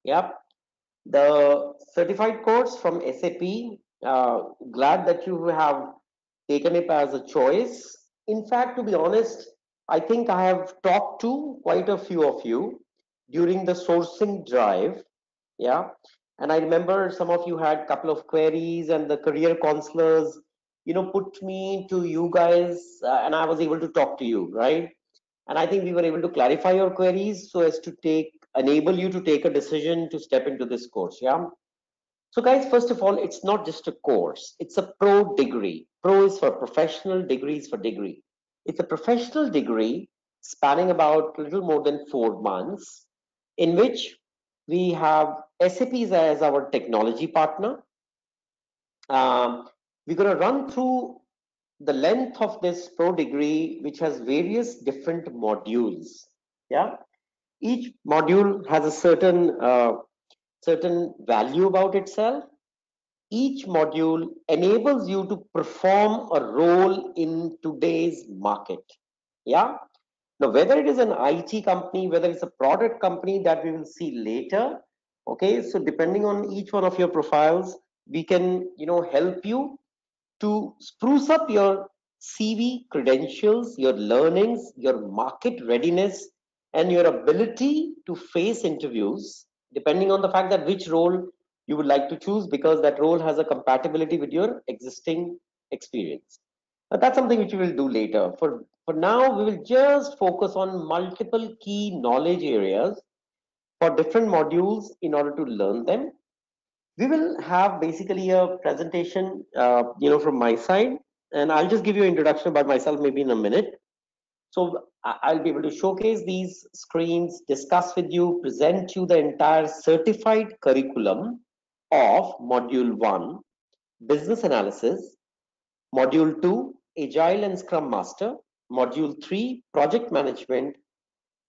Yep. The certified course from SAP. Glad that you have taken it as a choice. In fact, to be honest, I think I have talked to quite a few of you during the sourcing drive. Yeah. And I remember some of you had a couple of queries, and the career counselors, put me to you guys, and I was able to talk to you, right? And I think we were able to clarify your queries so as to enable you to take a decision to step into this course. Yeah. So guys, first of all, it's not just a course, it's a pro degree. Pro is for professional, degree is for degree. It's a professional degree spanning about a little more than 4 months, in which we have SAP as our technology partner. We're going to run through the length of this pro degree, which has various different modules. Yeah, each module has a certain value about itself. Each module enables you to perform a role in today's market. Yeah. Now, whether it is an IT company, whether it's a product company, that we will see later. Okay. So depending on each one of your profiles, we can, help you to spruce up your CV credentials, your learnings, your market readiness, and your ability to face interviews, depending on the fact that which role you would like to choose, because that role has a compatibility with your existing experience. But that's something which we will do later. For now, we will just focus on multiple key knowledge areas for different modules in order to learn them. We will have basically a presentation, from my side, and I'll just give you an introduction about myself maybe in a minute. So I'll be able to showcase these screens, discuss with you, present you the entire certified curriculum of module 1, business analysis, module 2, agile and scrum master, module 3, project management.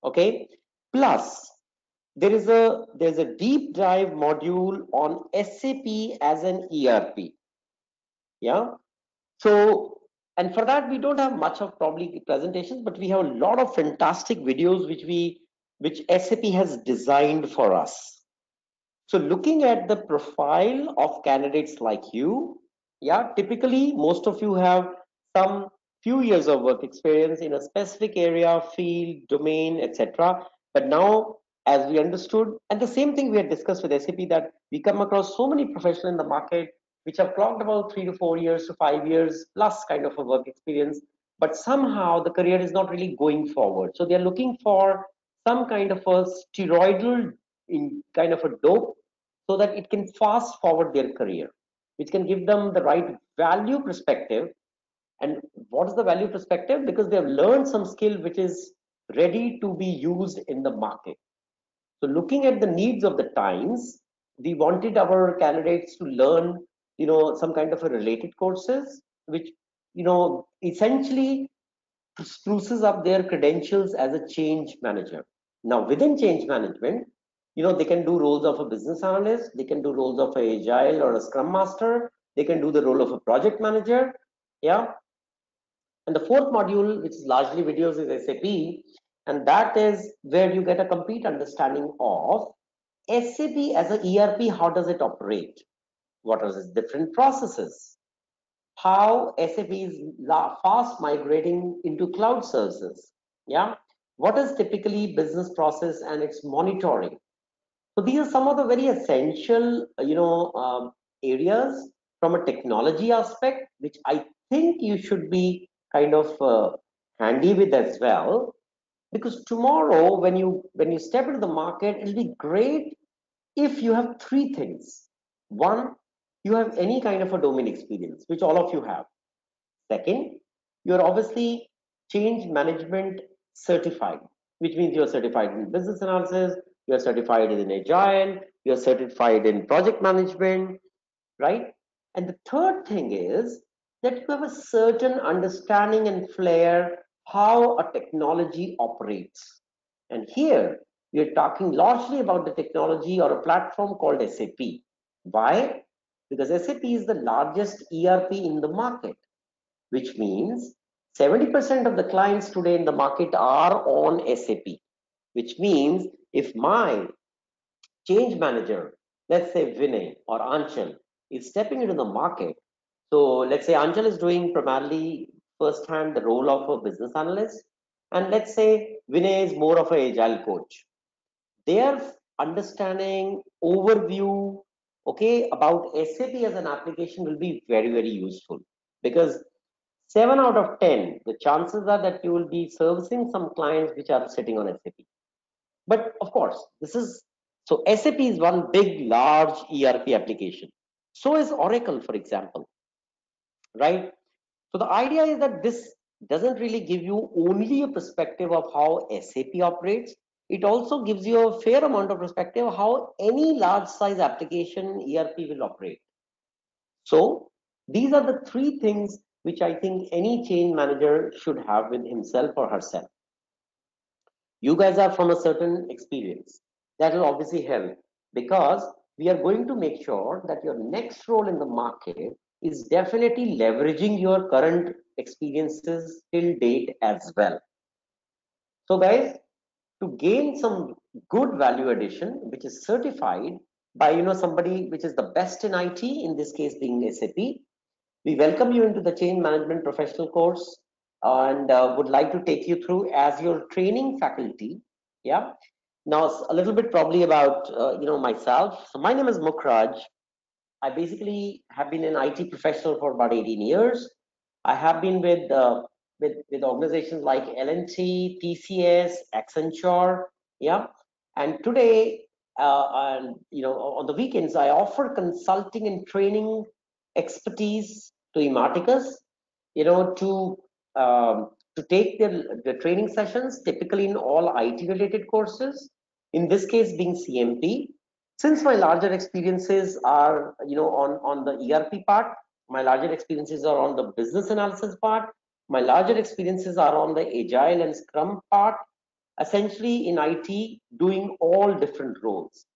Okay, plus there's a deep dive module on SAP as an ERP. Yeah. So, and for that we don't have much of probably presentations, but we have a lot of fantastic videos which SAP has designed for us. So looking at the profile of candidates like you, yeah, typically most of you have some few years of work experience in a specific area, field, domain, etc. But now, as we understood, and the same thing we had discussed with SAP, that we come across so many professionals in the market which have clocked about 3 to 4 years to 5 years plus kind of a work experience, but somehow the career is not really going forward. So they're looking for some kind of a steroidal in kind of a dope so that it can fast forward their career, which can give them the right value perspective. And what is the value perspective? Because they have learned some skill which is ready to be used in the market. So looking at the needs of the times, we wanted our candidates to learn, some kind of a related courses, which, essentially spruces up their credentials as a change manager. Now, within change management, they can do roles of a business analyst, they can do roles of a agile or a scrum master, they can do the role of a project manager. Yeah. And the fourth module, which is largely videos, is SAP. And that is where you get a complete understanding of SAP as an ERP. How does it operate? What are its different processes? How SAP is fast migrating into cloud services. Yeah. What is typically business process and its monitoring? So these are some of the very essential, areas from a technology aspect, which I think you should be kind of handy with as well. Because tomorrow, when you step into the market, it'll be great if you have three things. One, you have any kind of a domain experience, which all of you have. Second, you're obviously change management certified, which means you're certified in business analysis, you're certified in agile, you're certified in project management, right? And the third thing is that you have a certain understanding and flair how a technology operates. And here we're talking largely about the technology or a platform called SAP. Why? Because SAP is the largest ERP in the market, which means 70% of the clients today in the market are on SAP, which means if my change manager, let's say Vinay or Anchal, is stepping into the market. So let's say Anchal is doing primarily firsthand the role of a business analyst, and let's say Vinay is more of an agile coach. Their understanding overview, okay, about SAP as an application will be very, very useful, because 7 out of 10, the chances are that you will be servicing some clients which are sitting on SAP. But of course, this is so SAP is one big, large ERP application. So is Oracle, for example, right? So the idea is that this doesn't really give you only a perspective of how SAP operates. It also gives you a fair amount of perspective of how any large size application ERP will operate. So these are the three things which I think any change manager should have with himself or herself. You guys are from a certain experience. That will obviously help, because we are going to make sure that your next role in the market is definitely leveraging your current experiences till date as well. So guys, to gain some good value addition, which is certified by somebody which is the best in IT, in this case being SAP, we welcome you into the change management professional course, and would like to take you through as your training faculty. Yeah. Now, a little bit probably about myself. So my name is Mukraj. I basically have been an IT professional for about 18 years. I have been with organizations like L&T, TCS, Accenture, yeah. And today, and on the weekends, I offer consulting and training expertise to Ematicus, to take the training sessions, typically in all IT related courses. In this case, being CMP. Since my larger experiences are on the ERP part, my larger experiences are on the business analysis part, my larger experiences are on the agile and scrum part, essentially in IT doing all different roles.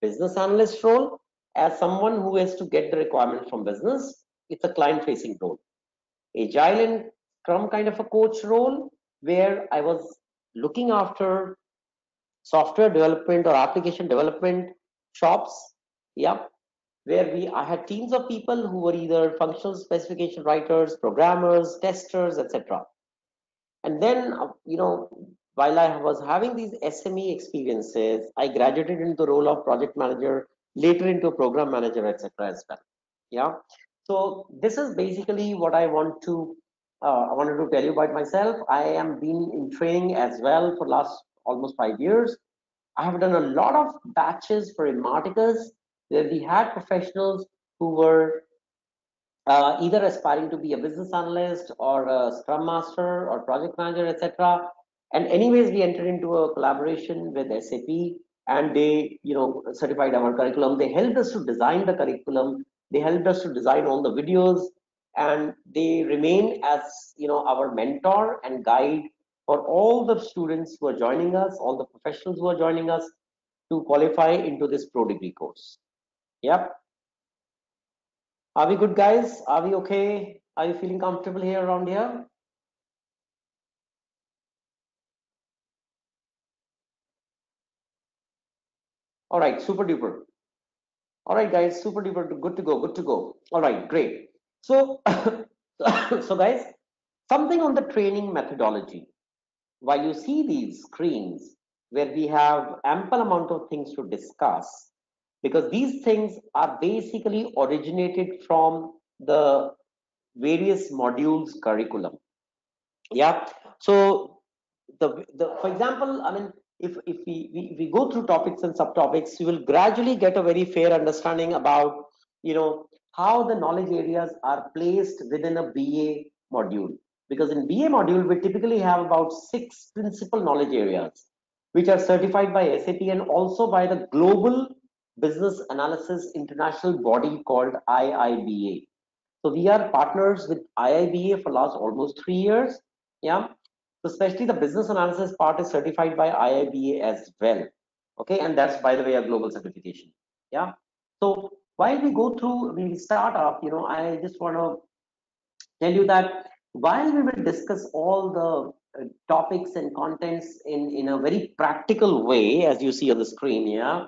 Business analyst role, as someone who has to get the requirement from business, it's a client facing role. Agile and scrum kind of a coach role, where I was looking after software development or application development shops. Yeah, where I had teams of people who were either functional specification writers, programmers, testers, etc. And then while I was having these SME experiences, I graduated into the role of project manager, later into a program manager, etc. as well. Yeah. So this is basically what I wanted to tell you about myself. I am been in training as well for last almost 5 years. I have done a lot of batches for Informaticas, where we had professionals who were either aspiring to be a business analyst or a scrum master or project manager, etc. And anyways, we entered into a collaboration with SAP, and they, certified our curriculum. They helped us to design the curriculum. They helped us to design all the videos, and they remain as, our mentor and guide for all the students who are joining us, all the professionals who are joining us to qualify into this pro degree course. Yep. Are we good, guys? Are we okay? Are you feeling comfortable here around here? All right, super duper. All right, guys, super duper, good to go, good to go. All right, great. So, so guys, something on the training methodology. While you see these screens where we have ample amount of things to discuss, because these things are basically originated from the various modules curriculum. Yeah. So the for example, I mean, if we go through topics and subtopics, you will gradually get a very fair understanding about how the knowledge areas are placed within a BA module. Because in BA module, we typically have about 6 principal knowledge areas, which are certified by SAP and also by the global business analysis international body called IIBA. So we are partners with IIBA for last almost 3 years. Yeah. So especially the business analysis part is certified by IIBA as well. Okay. And that's, by the way, a global certification. Yeah. So while we go through, we start off, I just want to tell you that while we will discuss all the topics and contents in a very practical way, as you see on the screen. Yeah.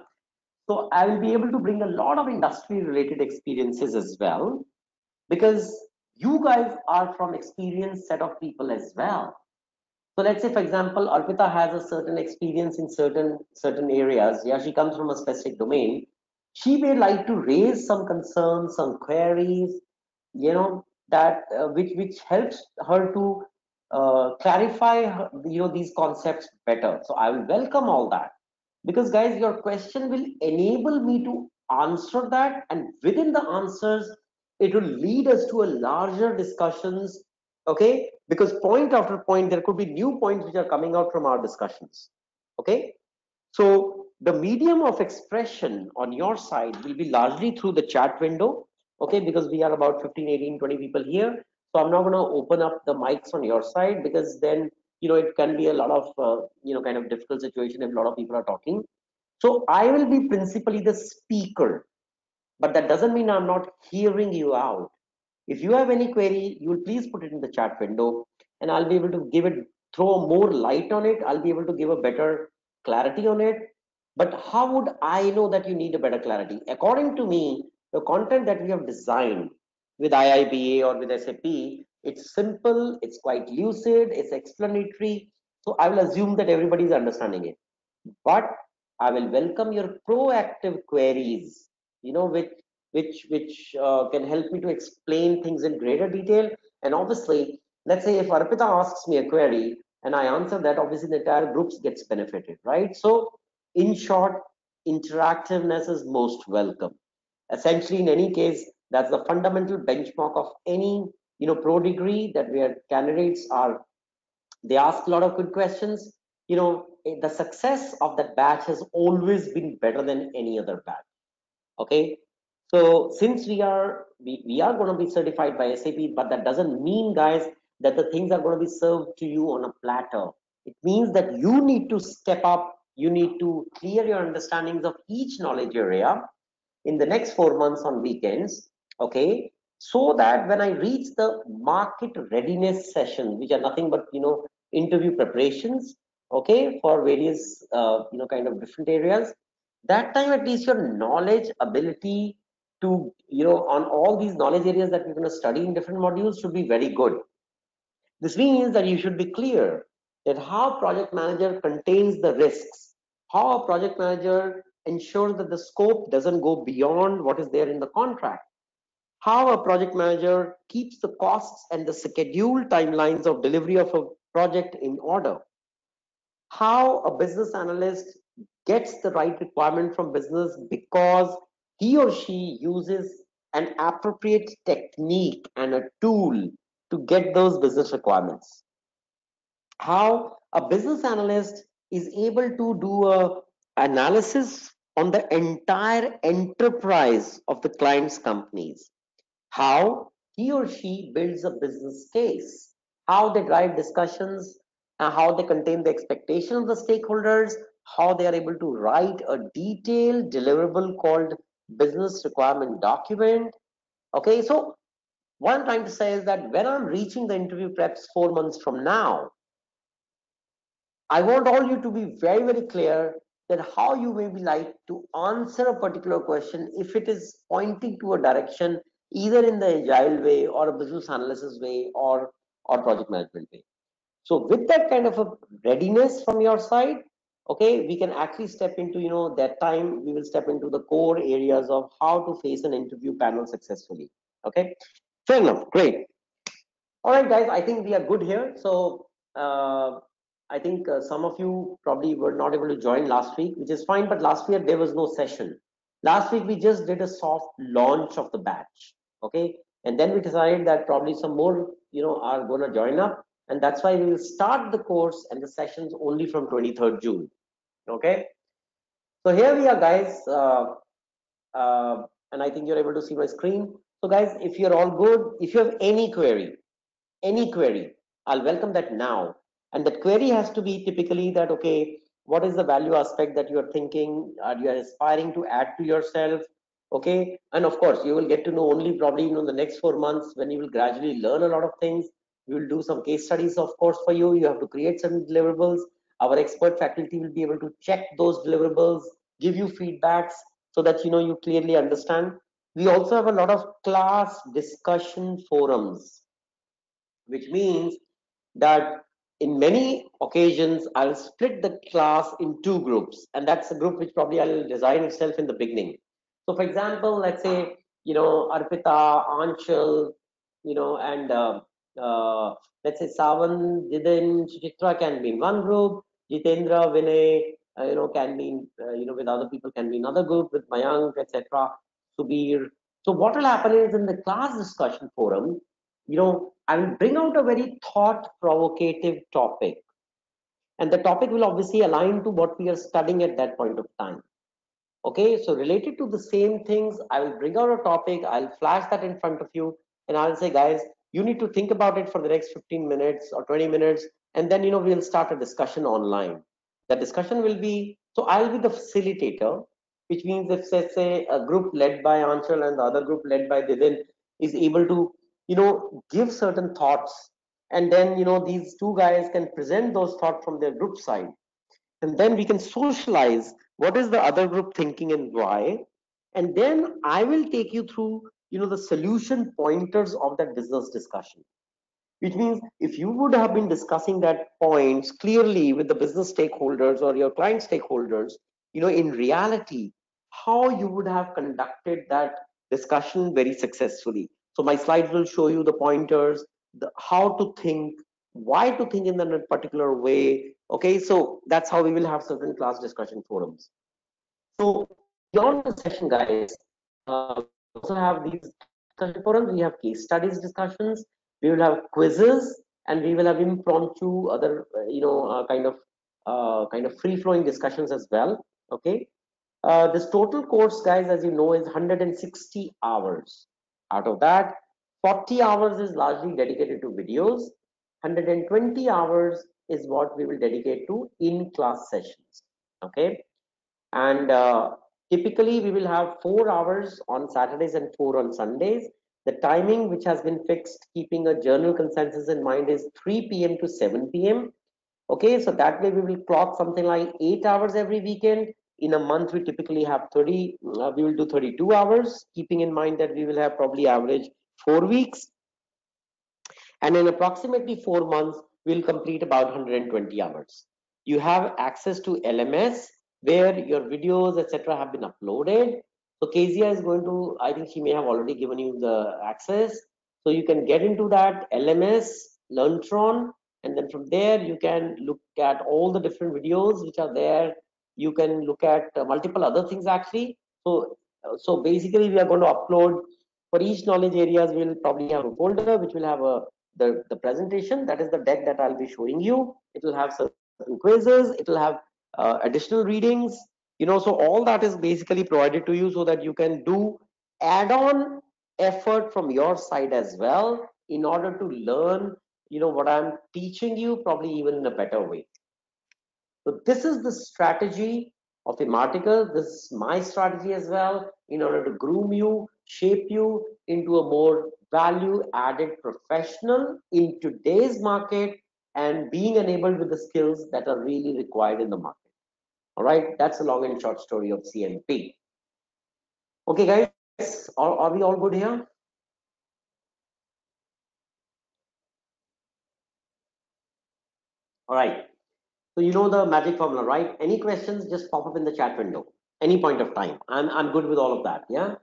So I will be able to bring a lot of industry related experiences as well, because you guys are from experienced set of people as well. So let's say, for example, Arpita has a certain experience in certain areas. Yeah, she comes from a specific domain. She may like to raise some concerns, some queries, that which helps her to clarify these concepts better. So I will welcome all that, because guys, your question will enable me to answer that, and within the answers, it will lead us to a larger discussions. Okay, because point after point there could be new points which are coming out from our discussions. Okay, so the medium of expression on your side will be largely through the chat window. Okay, because we are about 15, 18, 20 people here. So I'm not going to open up the mics on your side, because then, it can be a lot of, kind of difficult situation if a lot of people are talking. So I will be principally the speaker, but that doesn't mean I'm not hearing you out. If you have any query, you will please put it in the chat window, and I'll be able to throw more light on it. I'll be able to give a better clarity on it. But how would I know that you need a better clarity? According to me, the content that we have designed with IIBA or with SAP, it's simple, it's quite lucid, it's explanatory. So I will assume that everybody is understanding it. But I will welcome your proactive queries, which can help me to explain things in greater detail. And obviously, let's say if Arpita asks me a query and I answer that, obviously the entire group gets benefited, right? So in short, interactiveness is most welcome. Essentially, in any case, that's the fundamental benchmark of any pro degree, that where candidates are, they ask a lot of good questions. The success of that batch has always been better than any other batch. Okay, so since we are going to be certified by SAP, but that doesn't mean, guys, that the things are going to be served to you on a platter. It means that you need to step up, you need to clear your understandings of each knowledge area in the next 4 months on weekends. Okay, so that when I reach the market readiness session, which are nothing but interview preparations, okay, for various kind of different areas, that time at least your knowledge ability to on all these knowledge areas that we're going to study in different modules should be very good. This means that you should be clear that how project manager contains the risks, how a project manager ensures that the scope doesn't go beyond what is there in the contract, how a project manager keeps the costs and the scheduled timelines of delivery of a project in order, how a business analyst gets the right requirement from business because he or she uses an appropriate technique and a tool to get those business requirements, how a business analyst is able to do a analysis on the entire enterprise of the client's companies, how he or she builds a business case, how they drive discussions, and how they contain the expectation of the stakeholders, how they are able to write a detailed deliverable called business requirement document. Okay, so what I'm trying to say is that when I'm reaching the interview preps 4 months from now, I want all you to be very, very clear that how you may be like to answer a particular question if it is pointing to a direction either in the agile way or a business analysis way or project management way. So with that kind of a readiness from your side, okay, we can actually step into that time we will step into the core areas of how to face an interview panel successfully. Okay, fair enough, great. All right, guys, I think we are good here. So I think some of you probably were not able to join last week, which is fine. But last week there was no session. Last week we just did a soft launch of the batch. Okay, and then we decided that probably some more are going to join up, and that's why we will start the course and the sessions only from 23rd June. Okay, so here we are, guys, and I think you're able to see my screen. So, guys, if you're all good, if you have any query, I'll welcome that now. And that query has to be typically that, okay, what is the value aspect that you are thinking, you are aspiring to add to yourself? Okay, and of course you will get to know only probably the next 4 months, when you will gradually learn a lot of things. We will do some case studies, of course, for you. You have to create some deliverables. Our expert faculty will be able to check those deliverables, give you feedbacks, so that you clearly understand. We also have a lot of class discussion forums, which means that in many occasions I'll split the class in two groups, and that's a group which probably I'll design itself in the beginning. So for example, let's say Arpita, Anshul, and let's say Savan, Jidin, Chitra can be in one group, Jitendra, Vinay, can be in, with other people, can be in another group, with Mayank, etc., Subir. So what will happen is, in the class discussion forum, I will bring out a very thought provocative topic, and the topic will obviously align to what we are studying at that point of time. Okay, so related to the same things, I will bring out a topic, I'll flash that in front of you, and I'll say, guys, you need to think about it for the next 15 minutes or 20 minutes, and then we'll start a discussion online. The discussion will be, so I'll be the facilitator, which means if, let's say, a group led by Anshul and the other group led by Didin is able to, give certain thoughts, and then these two guys can present those thoughts from their group side, and then we can socialize what is the other group thinking and why, and then I will take you through the solution pointers of that business discussion, which means if you would have been discussing that points clearly with the business stakeholders or your client stakeholders, in reality, how you would have conducted that discussion very successfully. So my slides will show you the pointers, how to think, why to think in that particular way. Okay, so that's how we will have certain class discussion forums. So beyond the session, guys, we also have these discussion forums. We have case studies discussions. We will have quizzes, and we will have impromptu other, kind of free flowing discussions as well. Okay. This total course, guys, as you know, is 160 hours. Out of that, 40 hours is largely dedicated to videos. 120 hours is what we will dedicate to in-class sessions. Okay, and typically we will have 4 hours on Saturdays and 4 on Sundays. The timing which has been fixed, keeping a journal consensus in mind, is 3 p.m. to 7 p.m. Okay, so that way we will clock something like 8 hours every weekend. In a month, we typically have 30, we will do 32 hours, keeping in mind that we will have probably average 4 weeks. And in approximately 4 months, we'll complete about 120 hours. You have access to LMS where your videos, etc., have been uploaded. So Kezia is going to, I think she may have already given you the access. So you can get into that LMS, Learntron, and then from there you can look at all the different videos which are there. You can look at multiple other things actually. So basically we are going to upload for each knowledge areas. We'll probably have a folder which will have the presentation, that is the deck that I'll be showing you. It will have certain quizzes, it will have additional readings, so all that is basically provided to you so that you can do add-on effort from your side as well in order to learn what I'm teaching you, probably even in a better way. So this is the strategy of Imartical. This is my strategy as well, in order to groom you, shape you into a more value added professional in today's market, and being enabled with the skills that are really required in the market. All right, that's a long and short story of CMP. Okay, guys, are we all good here? All right. So you know the magic formula, right? Any questions, just pop up in the chat window. Any point of time. I'm good with all of that. Yeah.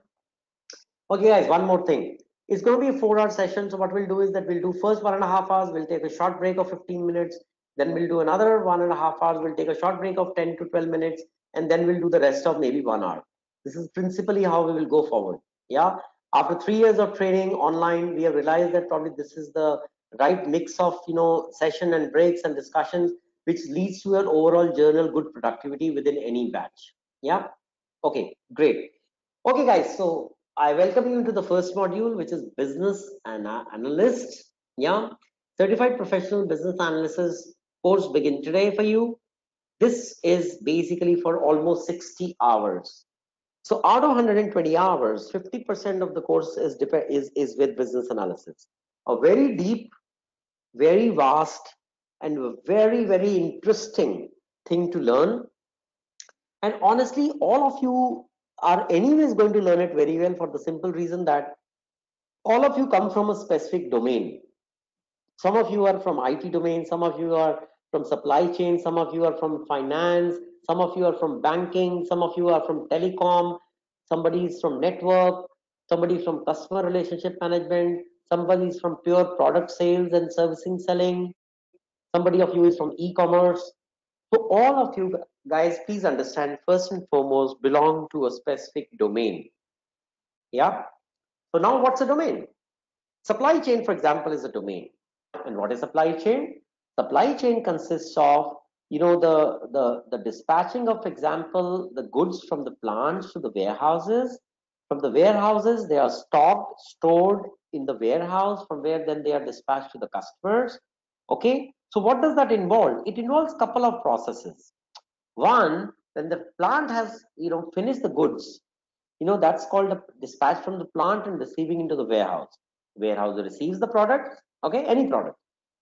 Okay, guys, one more thing. It's going to be a 4 hour session. So what we'll do is that we'll do first 1.5 hours. We'll take a short break of 15 minutes. Then we'll do another 1.5 hours. We'll take a short break of 10 to 12 minutes. And then we'll do the rest of maybe 1 hour. This is principally how we will go forward. Yeah. After 3 years of training online, we have realized that probably this is the right mix of, session and breaks and discussions, which leads to an overall journal good productivity within any batch. Yeah. Okay, great. Okay, guys, so I welcome you into the first module, which is business and analyst. Yeah, certified professional business analysis course begin today for you. This is basically for almost 60 hours. So out of 120 hours, 50% of the course is with business analysis. A very deep, very vast, and very interesting thing to learn. And honestly, all of you are anyways going to learn it very well for the simple reason that all of you come from a specific domain. Some of you are from IT domain, some of you are from supply chain, some of you are from finance, some of you are from banking, some of you are from telecom, somebody is from network, somebody is from customer relationship management, somebody is from pure product sales and servicing selling, somebody of you is from e-commerce. So all of you guys, please understand, first and foremost, belong to a specific domain. Yeah. So now what's a domain? Supply chain, for example, is a domain. And what is supply chain? Supply chain consists of, the dispatching of, example, the goods from the plants to the warehouses. From the warehouses, they are stocked, stored in the warehouse, from where then they are dispatched to the customers. Okay. So what does that involve? It involves a couple of processes. One, when the plant has, finished the goods, that's called a dispatch from the plant and receiving into the warehouse. Warehouse receives the product, okay, any product,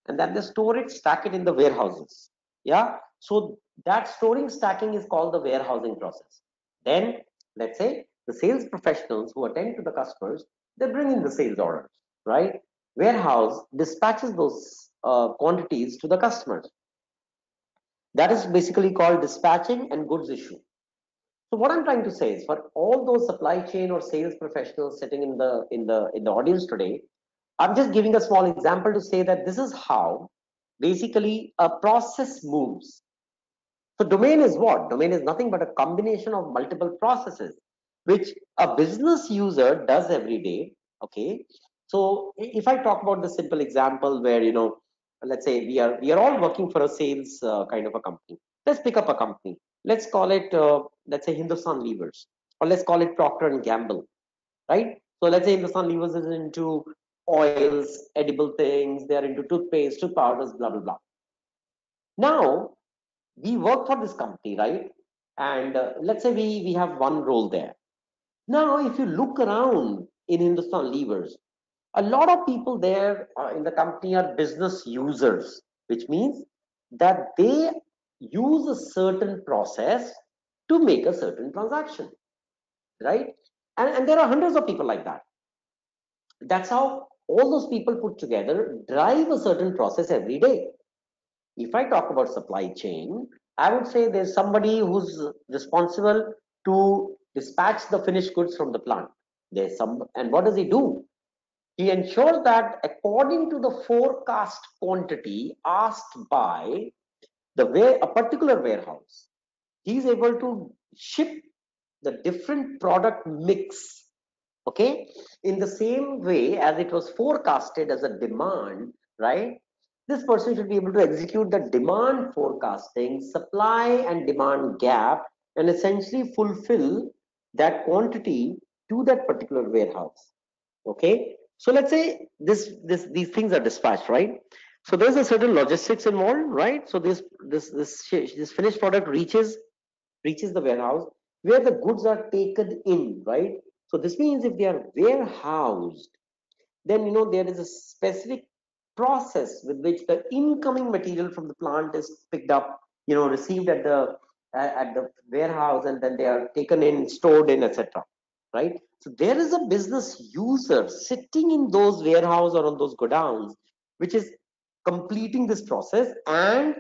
and then they store it, stack it in the warehouses. Yeah. So that storing, stacking is called the warehousing process. Then let's say the sales professionals who attend to the customers, they bring in the sales orders, right? Warehouse dispatches those quantities to the customers. That is basically called dispatching and goods issue. So what I'm trying to say is, for all those supply chain or sales professionals sitting in the audience today, I'm just giving a small example to say that this is how basically a process moves. So domain is what? Domain is nothing but a combination of multiple processes, which a business user does every day. Okay. So if I talk about the simple example where, let's say we are all working for a sales kind of a company. Let's pick up a company. Let's call it, let's say Hindustan Levers, or let's call it Procter and Gamble, right? So let's say Hindustan Levers is into oils, edible things. They are into toothpaste, tooth powders, blah blah blah. Now we work for this company, right? And let's say we have one role there. Now if you look around in Hindustan Levers, a lot of people there in the company are business users, which means that they use a certain process to make a certain transaction, right? And there are hundreds of people like that. That's how all those people put together drive a certain process every day. If I talk about supply chain, I would say there's somebody who's responsible to dispatch the finished goods from the plant. There's some, and what does he do? He ensures that according to the forecast quantity asked by the way a particular warehouse, he's able to ship the different product mix, okay, in the same way as it was forecasted as a demand, right? This person should be able to execute the demand forecasting, supply and demand gap, and essentially fulfill that quantity to that particular warehouse. Okay. So let's say these things are dispatched, right? So there's a certain logistics involved, right? So this finished product reaches the warehouse where the goods are taken in, right? So this means if they are warehoused, then there is a specific process with which the incoming material from the plant is picked up, received at the warehouse, and then they are taken in, stored in, etc. Right? So there is a business user sitting in those warehouse or on those godowns, which is completing this process, and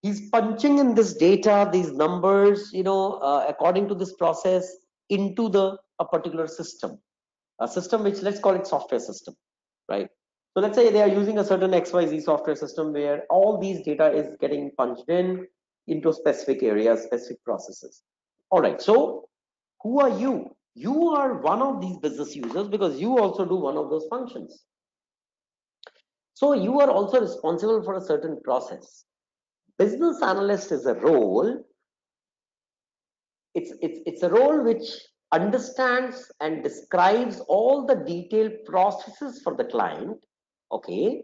he's punching in this data, these numbers, according to this process into the a particular system, a system which, let's call it software system, right? So let's say they are using a certain XYZ software system where all these data is getting punched in into specific areas, specific processes. All right. So who are you? You are one of these business users because you also do one of those functions. So you are also responsible for a certain process. Business analyst is a role. It's a role which understands and describes all the detailed processes for the client. Okay.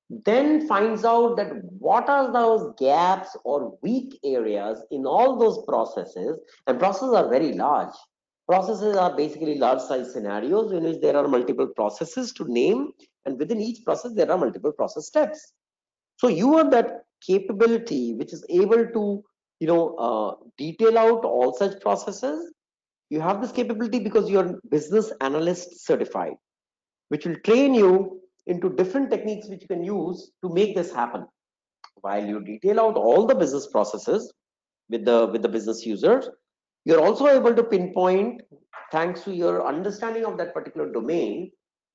Then finds out that what are those gaps or weak areas in all those processes, and processes are very large. Processes are basically large size scenarios in which there are multiple processes to name, and within each process there are multiple process steps. So you are that capability which is able to detail out all such processes You have this capability because you're business analyst certified, which will train you into different techniques which you can use to make this happen. While you detail out all the business processes with the business users, you're also able to pinpoint, thanks to your understanding of that particular domain,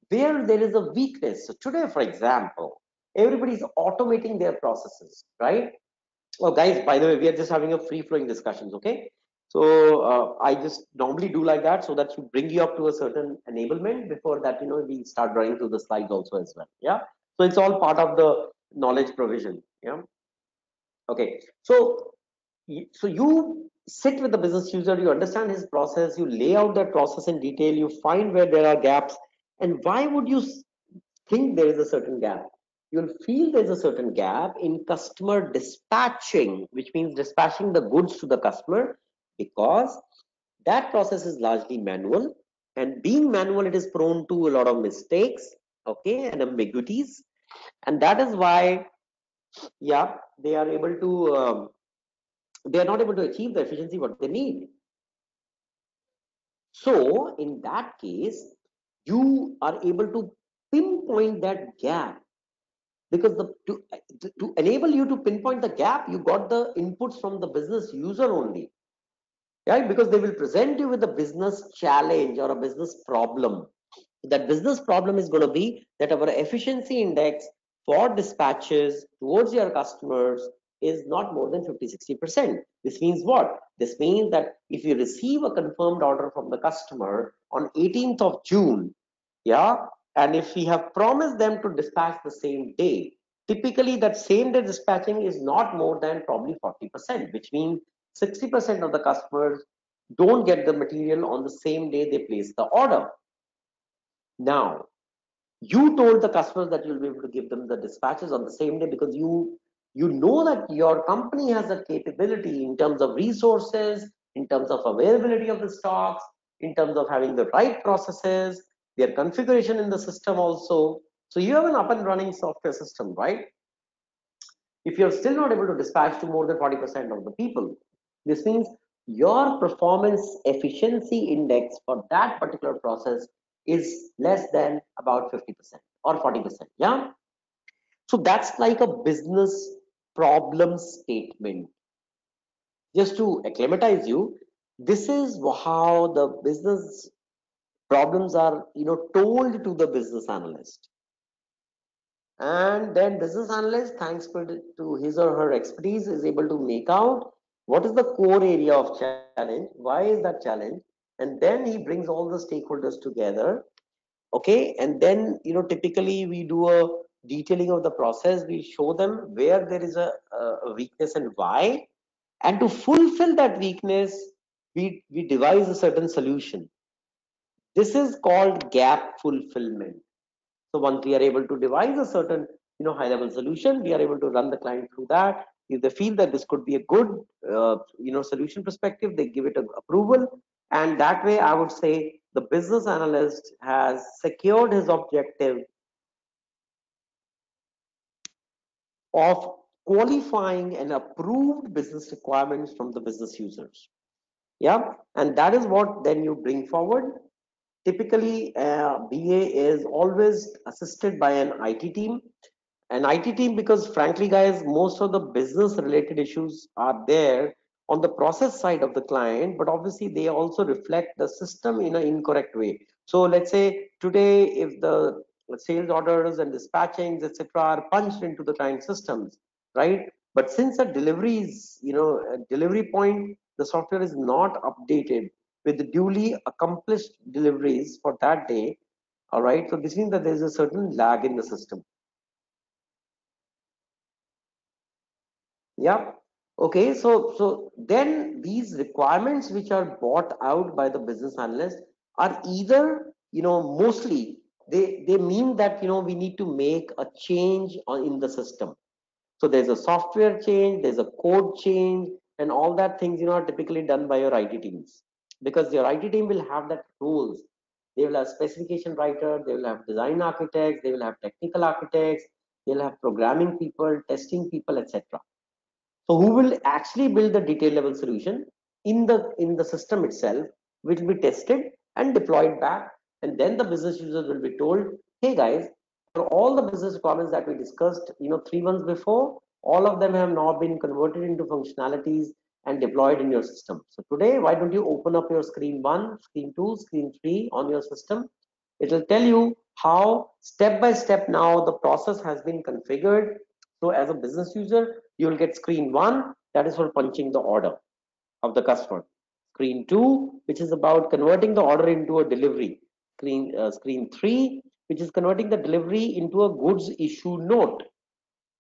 where there is a weakness. So today, for example, everybody is automating their processes, right? Oh, guys, by the way, we are just having a free flowing discussions, okay? So I just normally do like that so that you bring you up to a certain enablement. Before that, we start running through the slides also as well. Yeah. So it's all part of the knowledge provision. Yeah. Okay. So you sit with the business user, you understand his process, you lay out that process in detail, you find where there are gaps, and why would you think there is a certain gap? You'll feel there's a certain gap in customer dispatching, which means dispatching the goods to the customer, because that process is largely manual, and being manual, it is prone to a lot of mistakes, okay, and ambiguities, and that is why, yeah, they are able to they are not able to achieve the efficiency what they need. So in that case, you are able to pinpoint that gap, because to enable you to pinpoint the gap, you got the inputs from the business user only, right? Because they will present you with a business challenge or a business problem. That business problem is going to be that our efficiency index for dispatches towards your customers is not more than 50-60%. This means what? This means that if you receive a confirmed order from the customer on 18th of June, yeah, and if we have promised them to dispatch the same day, typically that same day dispatching is not more than probably 40%, which means 60% of the customers don't get the material on the same day they place the order. Now, you told the customers that you'll be able to give them the dispatches on the same day because you know that your company has a capability in terms of resources, in terms of availability of the stocks, in terms of having the right processes, their configuration in the system also. So you have an up and running software system, right? If you're still not able to dispatch to more than 40% of the people, this means your performance efficiency index for that particular process is less than about 50% or 40%. Yeah. So that's like a business problem statement. Just to acclimatize you, this is how the business problems are, told to the business analyst. And then business analyst, thanks to his or her expertise, is able to make out what is the core area of challenge, why is that challenge, and then he brings all the stakeholders together. Okay, and then typically we do a detailing of the process, we show them where there is a weakness and why, and to fulfill that weakness, we devise a certain solution. This is called gap fulfillment. So once we are able to devise a certain, high level solution, we are able to run the client through that. If they feel that this could be a good, solution perspective, they give it a approval. And that way, I would say the business analyst has secured his objective of qualifying and approved business requirements from the business users. Yeah. And that is what then you bring forward. Typically, BA is always assisted by an IT team. An IT team, because frankly, guys, most of the business related issues are there on the process side of the client, but obviously they also reflect the system in an incorrect way. So let's say today, if the sales orders and dispatchings, etc., are punched into the client systems, right? But since a delivery is, a delivery point, the software is not updated with the duly accomplished deliveries for that day. All right. So this means that there's a certain lag in the system. Yeah. Okay. So then these requirements which are brought out by the business analyst are either, mostly they mean that, we need to make a change in the system. So there's a software change, there's a code change, and all that things, are typically done by your IT teams, because your IT team will have that rules. They will have specification writer, they will have design architects, they will have technical architects, they'll have programming people, testing people, etc. So who will actually build the detail level solution in the system itself, which will be tested and deployed back. And then the business users will be told, hey guys, for all the business requirements that we discussed, 3 months before, all of them have now been converted into functionalities and deployed in your system. So today, why don't you open up your screen 1, screen 2, screen 3 on your system? It will tell you how step by step now the process has been configured. So as a business user, you will get screen 1, that is for punching the order of the customer. Screen 2, which is about converting the order into a delivery. Screen 3, which is converting the delivery into a goods issue note,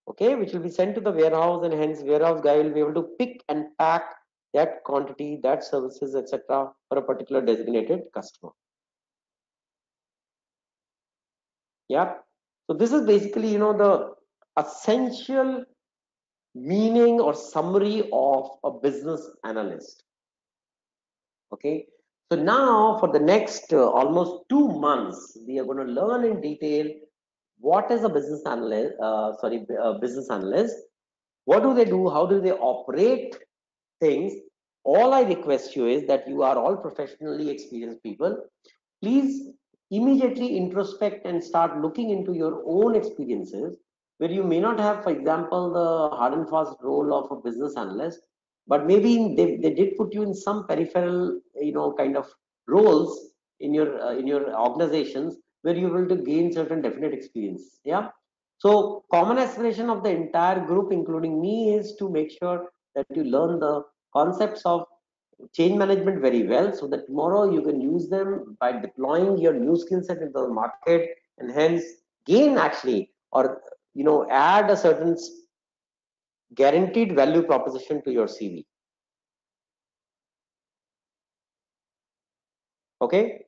okay, which will be sent to the warehouse, and hence warehouse guy will be able to pick and pack that quantity, that services, etc., for a particular designated customer. Yeah. So this is basically, the essential meaning or summary of a business analyst. Okay. So now for the next almost 2 months, we are going to learn in detail what is a business analyst, business analyst, what do they do, how do they operate things. All I request you is that you are all professionally experienced people. Please immediately introspect and start looking into your own experiences where you may not have, for example, the hard and fast role of a business analyst, but maybe they did put you in some peripheral, kind of roles in your organizations where you will to gain certain definite experience. Yeah. So common aspiration of the entire group, including me, is to make sure that you learn the concepts of change management very well so that tomorrow you can use them by deploying your new skill set into the market, and hence gain actually, or add a certain guaranteed value proposition to your CV. Okay.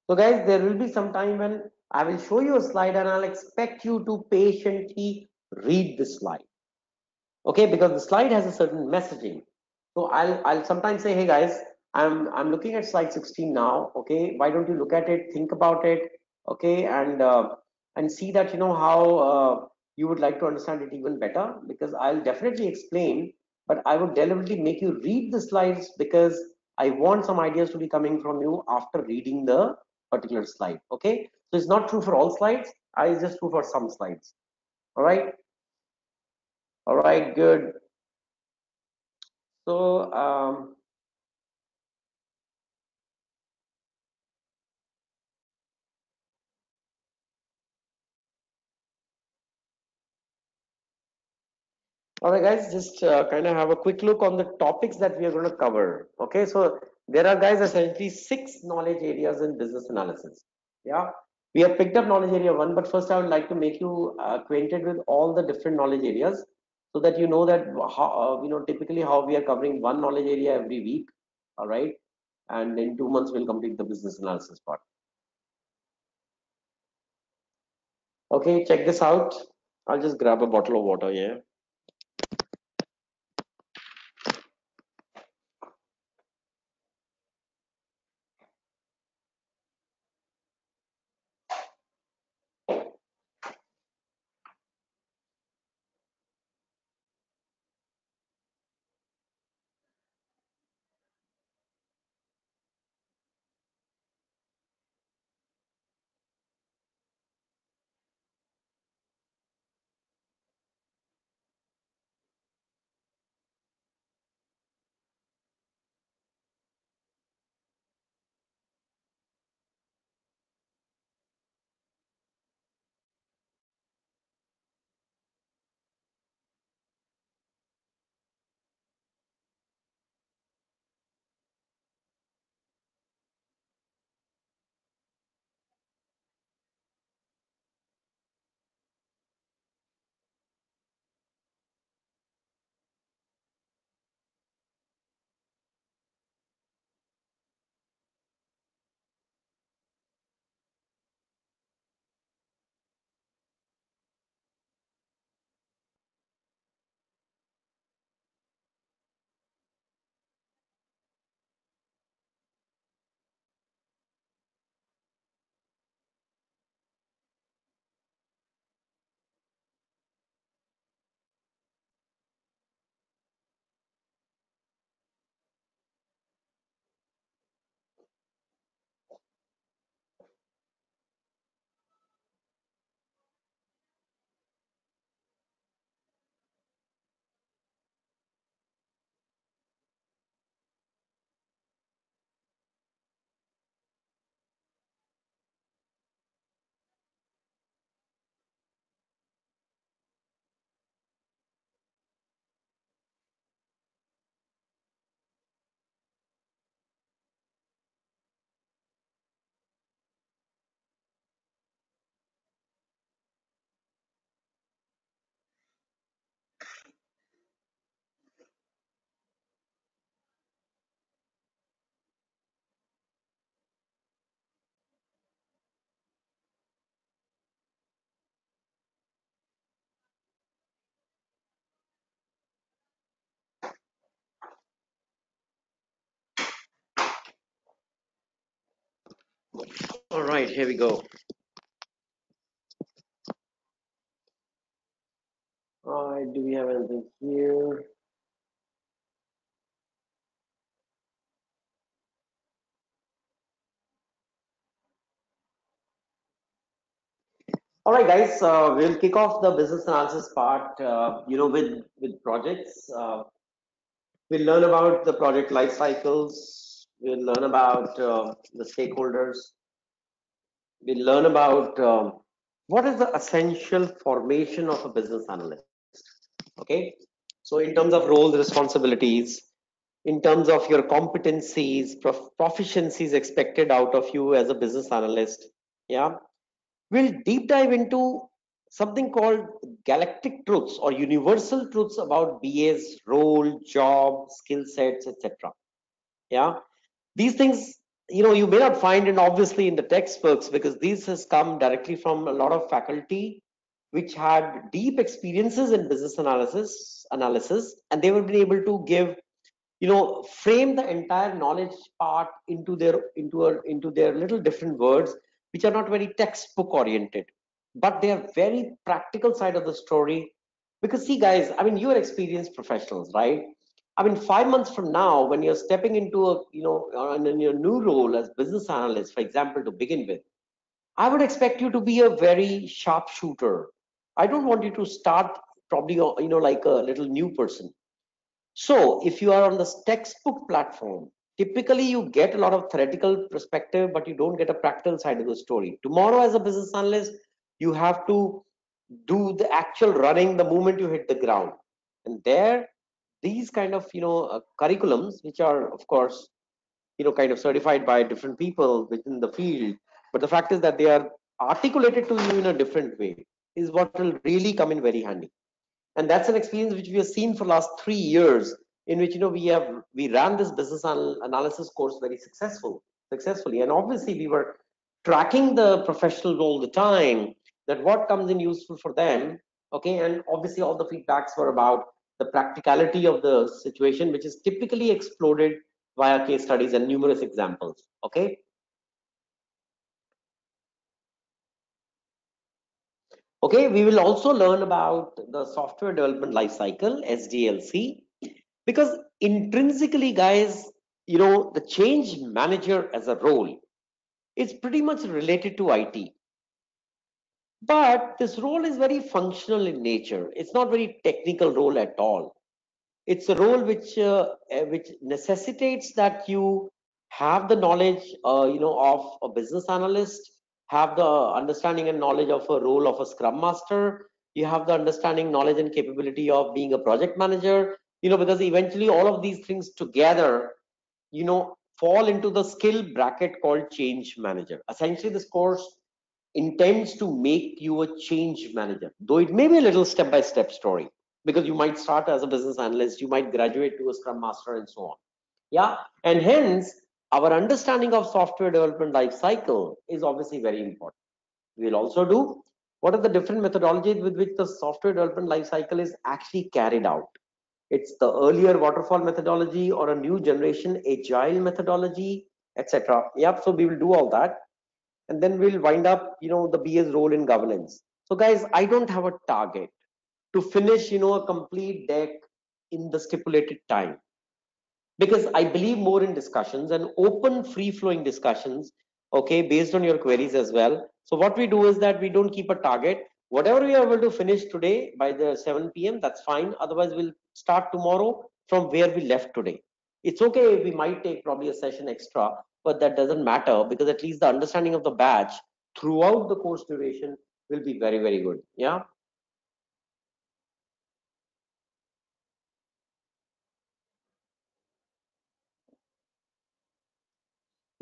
So guys, there will be some time when I will show you a slide and I'll expect you to patiently read the slide. Okay, because the slide has a certain messaging. So I'll sometimes say, hey guys, I'm looking at slide 16 now. Okay, why don't you look at it, think about it, okay, and see that how you would like to understand it even better, because I'll definitely explain, but I would deliberately make you read the slides because I want some ideas to be coming from you after reading the particular slide. Okay, so it's not true for all slides, I just true for some slides. All right. All right, good. So all right, guys, just kind of have a quick look on the topics that we are going to cover. Okay, so there are, guys, essentially 6 knowledge areas in business analysis. Yeah, we have picked up knowledge area 1, but first I would like to make you acquainted with all the different knowledge areas so that you know that how, typically how we are covering one knowledge area every week. All right, and in 2 months we'll complete the business analysis part. Okay, check this out. I'll just grab a bottle of water here. All right, here we go. All right, do we have anything here? All right, guys, we'll kick off the business analysis part, with projects. We'll learn about the project life cycles. We'll learn about the stakeholders. We'll learn about what is the essential formation of a business analyst. Okay, so in terms of roles, responsibilities, in terms of your competencies, proficiencies expected out of you as a business analyst. Yeah, we'll deep dive into something called galactic truths or universal truths about BA's role, job, skill sets, etc. Yeah, these things, you may not find it obviously in the textbooks, because this has come directly from a lot of faculty which had deep experiences in business analysis, and they would be able to give, frame the entire knowledge part into their little different words, which are not very textbook oriented, but they are very practical side of the story. Because see, guys, I mean, you're experienced professionals, right? I mean, 5 months from now, when you're stepping into a, in your new role as business analyst, for example, to begin with, I would expect you to be a very sharp shooter. I don't want you to start probably, like a little new person. So if you are on the textbook platform, typically you get a lot of theoretical perspective, but you don't get a practical side of the story. Tomorrow, as a business analyst, you have to do the actual running the moment you hit the ground. And there, these kind of, curriculums, which are, of course, kind of certified by different people within the field, but the fact is that they are articulated to you in a different way, is what will really come in very handy. And that's an experience which we have seen for last 3 years, in which, we ran this business analysis course very successfully, and obviously we were tracking the professionals all the time, that what comes in useful for them. Okay, and obviously all the feedbacks were about the practicality of the situation, which is typically exploded via case studies and numerous examples. Okay. Okay, we will also learn about the software development lifecycle, SDLC, because intrinsically, guys, the change manager as a role is pretty much related to IT. But this role is very functional in nature. It's not very technical role at all. It's a role which necessitates that you have the knowledge, of a business analyst, have the understanding and knowledge of a role of a scrum master. You have the understanding, knowledge, and capability of being a project manager. Because eventually all of these things together, fall into the skill bracket called change manager. Essentially, this course intends to make you a change manager, though it may be a little step by step story, because you might start as a business analyst, you might graduate to a scrum master, and so on. Yeah, and hence our understanding of software development life cycle is obviously very important. We'll also do what are the different methodologies with which the software development life cycle is actually carried out. It's the earlier waterfall methodology or a new generation agile methodology, etc. Yep, so we will do all that, and then we'll wind up, the BA's role in governance. So guys, I don't have a target to finish, a complete deck in the stipulated time, because I believe more in discussions and open, free flowing discussions, okay, based on your queries as well. So what we do is that we don't keep a target. Whatever we are able to finish today by the 7 p.m., that's fine. Otherwise, we'll start tomorrow from where we left today. It's okay, we might take probably a session extra, but that doesn't matter, because at least the understanding of the batch throughout the course duration will be very, very good. Yeah.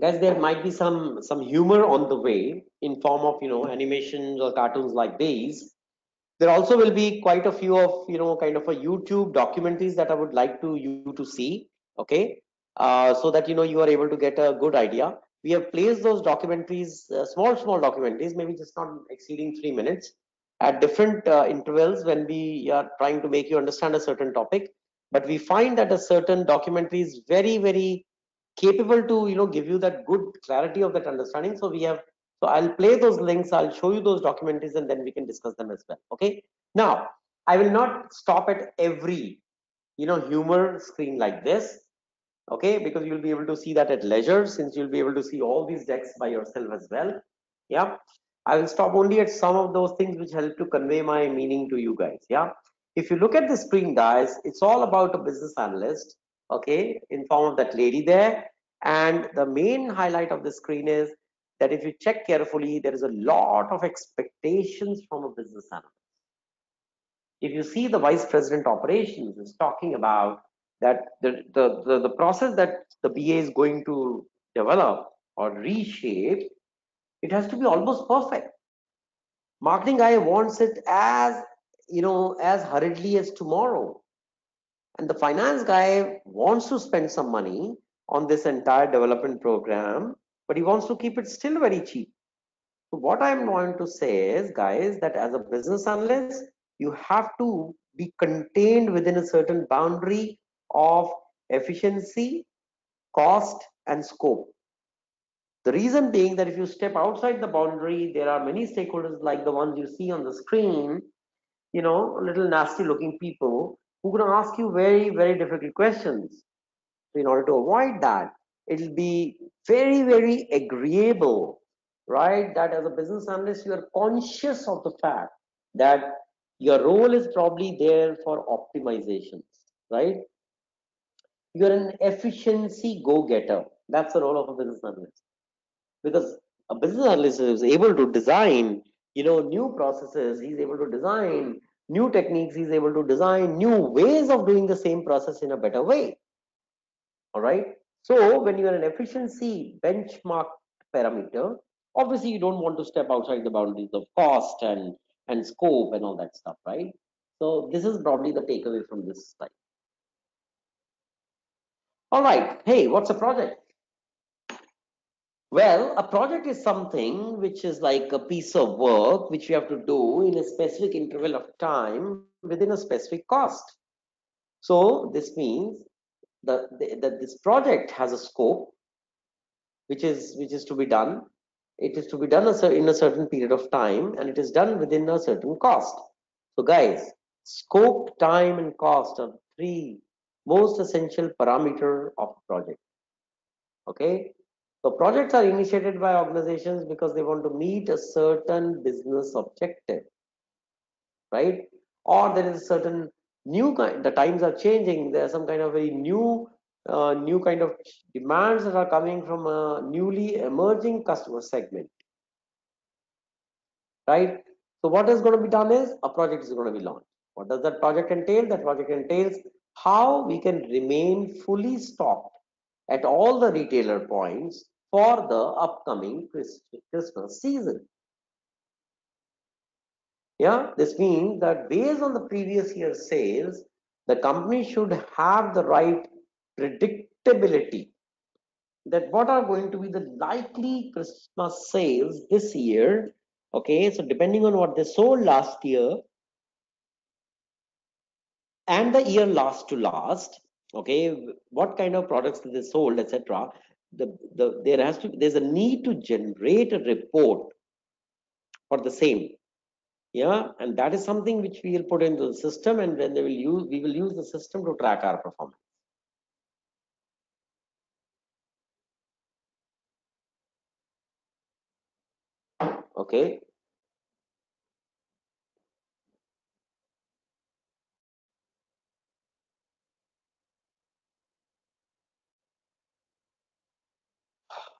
Guys, there might be some humor on the way in form of, animations or cartoons like these. There also will be quite a few of, kind of a YouTube documentaries that I would like to you to see. Okay, so that you are able to get a good idea. We have placed those documentaries, small documentaries, maybe just not exceeding 3 minutes, at different intervals, when we are trying to make you understand a certain topic. But we find that a certain documentary is very, very capable to, give you that good clarity of that understanding. So we have So I'll play those links, I'll show you those documentaries, and then we can discuss them as well. Okay. Now, I will not stop at every, humor screen like this. Okay, because you'll be able to see that at leisure, since you'll be able to see all these decks by yourself as well. Yeah. I will stop only at some of those things which help to convey my meaning to you guys. Yeah. If you look at the screen, guys, it's all about a business analyst, okay, in form of that lady there. And the main highlight of the screen is that if you check carefully, there is a lot of expectations from a business analyst. If you see, the vice president operations is talking about that the process that the BA is going to develop or reshape, it has to be almost perfect. Marketing guy wants it as hurriedly as tomorrow, and the finance guy wants to spend some money on this entire development program, but he wants to keep it still very cheap. So what I'm going to say is, guys, that as a business analyst, you have to be contained within a certain boundary of efficiency, cost, and scope. The reason being that if you step outside the boundary, there are many stakeholders like the ones you see on the screen, little nasty looking people who are going to ask you very, very difficult questions. So in order to avoid that, it'll be very, very agreeable, right? That as a business analyst, you are conscious of the fact that your role is probably there for optimizations, right? You're an efficiency go-getter. That's the role of a business analyst. Because a business analyst is able to design, new processes. He's able to design new techniques. He's able to design new ways of doing the same process in a better way. All right. So when you are an efficiency benchmark parameter, obviously you don't want to step outside the boundaries of cost and scope and all that stuff, right? So this is probably the takeaway from this slide. All right. Hey, what's a project? Well, a project is something which is like a piece of work which you have to do in a specific interval of time within a specific cost. So this means that this project has a scope which is to be done. It is to be done in a certain period of time, and it is done within a certain cost. So guys, scope, time, and cost are three most essential parameter of a project. Okay. So projects are initiated by organizations because they want to meet a certain business objective, right? Or there is a certain new kind, the times are changing, there are some kind of very new kind of demands that are coming from a newly emerging customer segment, right? So what is going to be done is a project is going to be launched. What does that project entail? That project entails how we can remain fully stocked at all the retailer points for the upcoming Christmas season. Yeah, this means that based on the previous year's sales, the company should have the right predictability that what are going to be the likely Christmas sales this year. Okay, so depending on what they sold last year and the year last to last, okay, what kind of products they sold, etc. There's a need to generate a report for the same. Yeah, and that is something which we will put into the system, and then we will use the system to track our performance. Okay.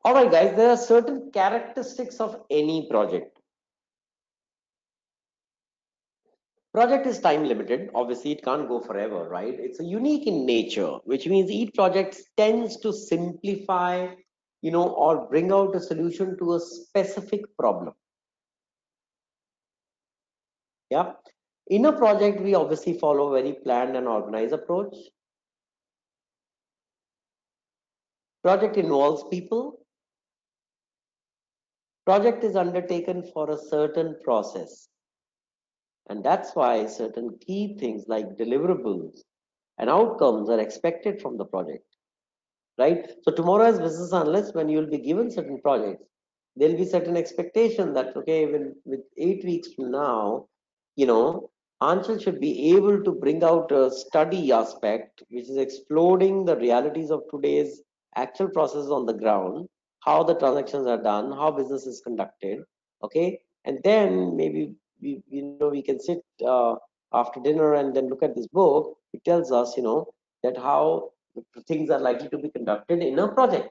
All right, guys, there are certain characteristics of any project. Project is time limited. Obviously, it can't go forever, right? It's a unique in nature, which means each project tends to simplify, or bring out a solution to a specific problem. Yeah. In a project, we obviously follow a very planned and organized approach. Project involves people. Project is undertaken for a certain process. And that's why certain key things like deliverables and outcomes are expected from the project, right? So tomorrow as business analysts, when you will be given certain projects, there'll be certain expectation that okay, when with 8 weeks from now, you know, Anshul should be able to bring out a study aspect which is exploring the realities of today's actual processes on the ground, how the transactions are done, how business is conducted. Okay, and then maybe we can sit after dinner and then look at this book. It tells us, that how things are likely to be conducted in a project.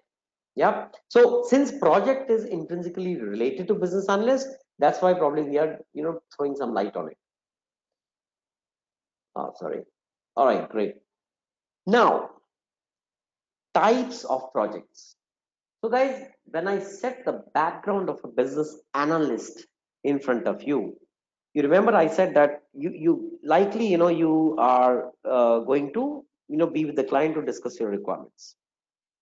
Yeah. So since project is intrinsically related to business analyst, that's why probably we are, throwing some light on it. Oh, sorry. All right, great. Now, types of projects. So guys, when I set the background of a business analyst in front of you, you remember I said that you likely, you are going to, be with the client to discuss your requirements.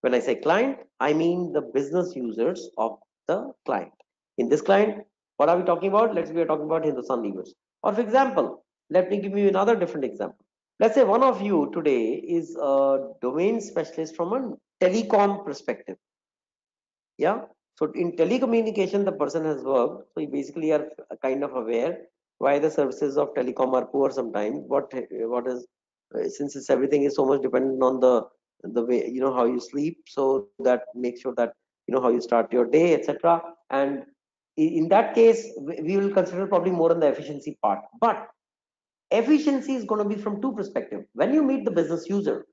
When I say client, I mean the business users of the client. In this client, what are we talking about? Let's say we are talking about Hindustan Levers. Or for example, let me give you another different example. Let's say one of you today is a domain specialist from a telecom perspective. Yeah. So in telecommunication, the person has worked. So you basically are kind of aware why the services of telecom are poor sometimes. What is since it's everything is so much dependent on the way how you sleep. So that makes sure that how you start your day, etc. And in that case, we will consider probably more on the efficiency part. But efficiency is going to be from two perspectives. When you meet the business user,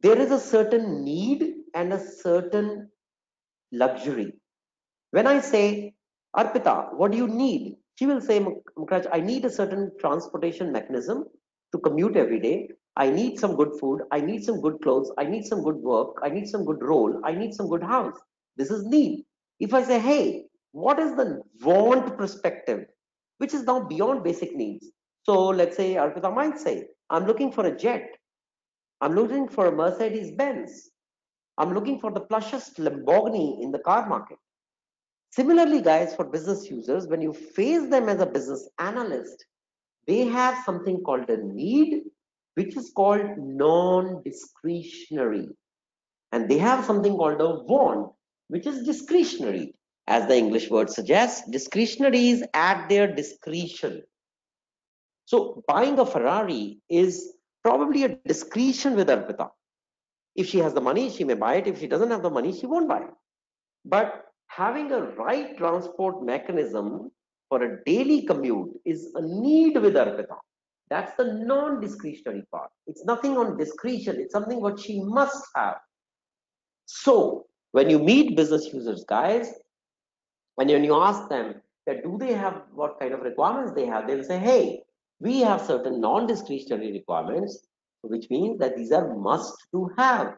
there is a certain need and a certain luxury. When I say, Arpita, what do you need? She will say, Mukraj, I need a certain transportation mechanism to commute every day. I need some good food. I need some good clothes. I need some good work. I need some good role. I need some good house. This is need. If I say, hey, what is the want perspective, which is now beyond basic needs? So let's say Arpita might say, I'm looking for a jet. I'm looking for a Mercedes Benz. I'm looking for the plushest Lamborghini in the car market. Similarly, guys, for business users, when you face them as a business analyst, they have something called a need, which is called non-discretionary. And they have something called a want, which is discretionary. As the English word suggests, discretionary is at their discretion. So buying a Ferrari is probably a discretion with Arpita. If she has the money, she may buy it. If she doesn't have the money, she won't buy it. But having a right transport mechanism for a daily commute is a need with Arpita. That's the non-discretionary part. It's nothing on discretion. It's something what she must have. So when you meet business users, guys, when you ask them that do they have what kind of requirements they have, they'll say, hey, we have certain non-discretionary requirements, which means that these are must to have.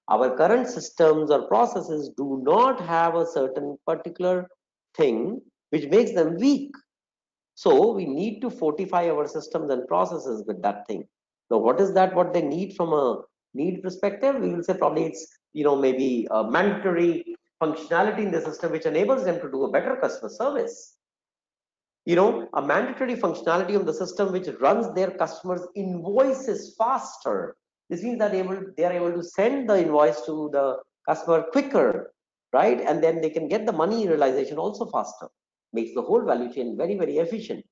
Our current systems or processes do not have a certain particular thing which makes them weak. So we need to fortify our systems and processes with that thing. So what is that? What they need from a need perspective? We will say probably it's maybe a mandatory functionality in the system which enables them to do a better customer service. A mandatory functionality of the system which runs their customers' invoices faster. This means that they are able to send the invoice to the customer quicker, right? And then they can get the money realization also faster. Makes the whole value chain very, very efficient.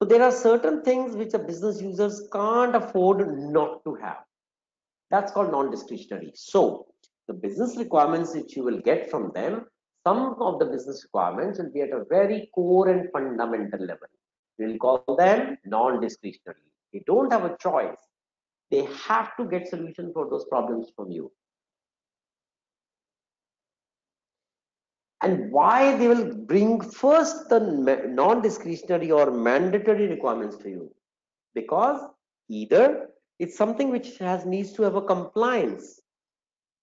So there are certain things which a business users can't afford not to have. That's called non-discretionary. So the business requirements which you will get from them, some of the business requirements will be at a very core and fundamental level. We'll call them non-discretionary. They don't have a choice. They have to get solutions for those problems from you. And why they will bring first the non-discretionary or mandatory requirements to you? Because either it's something which has needs to have a compliance,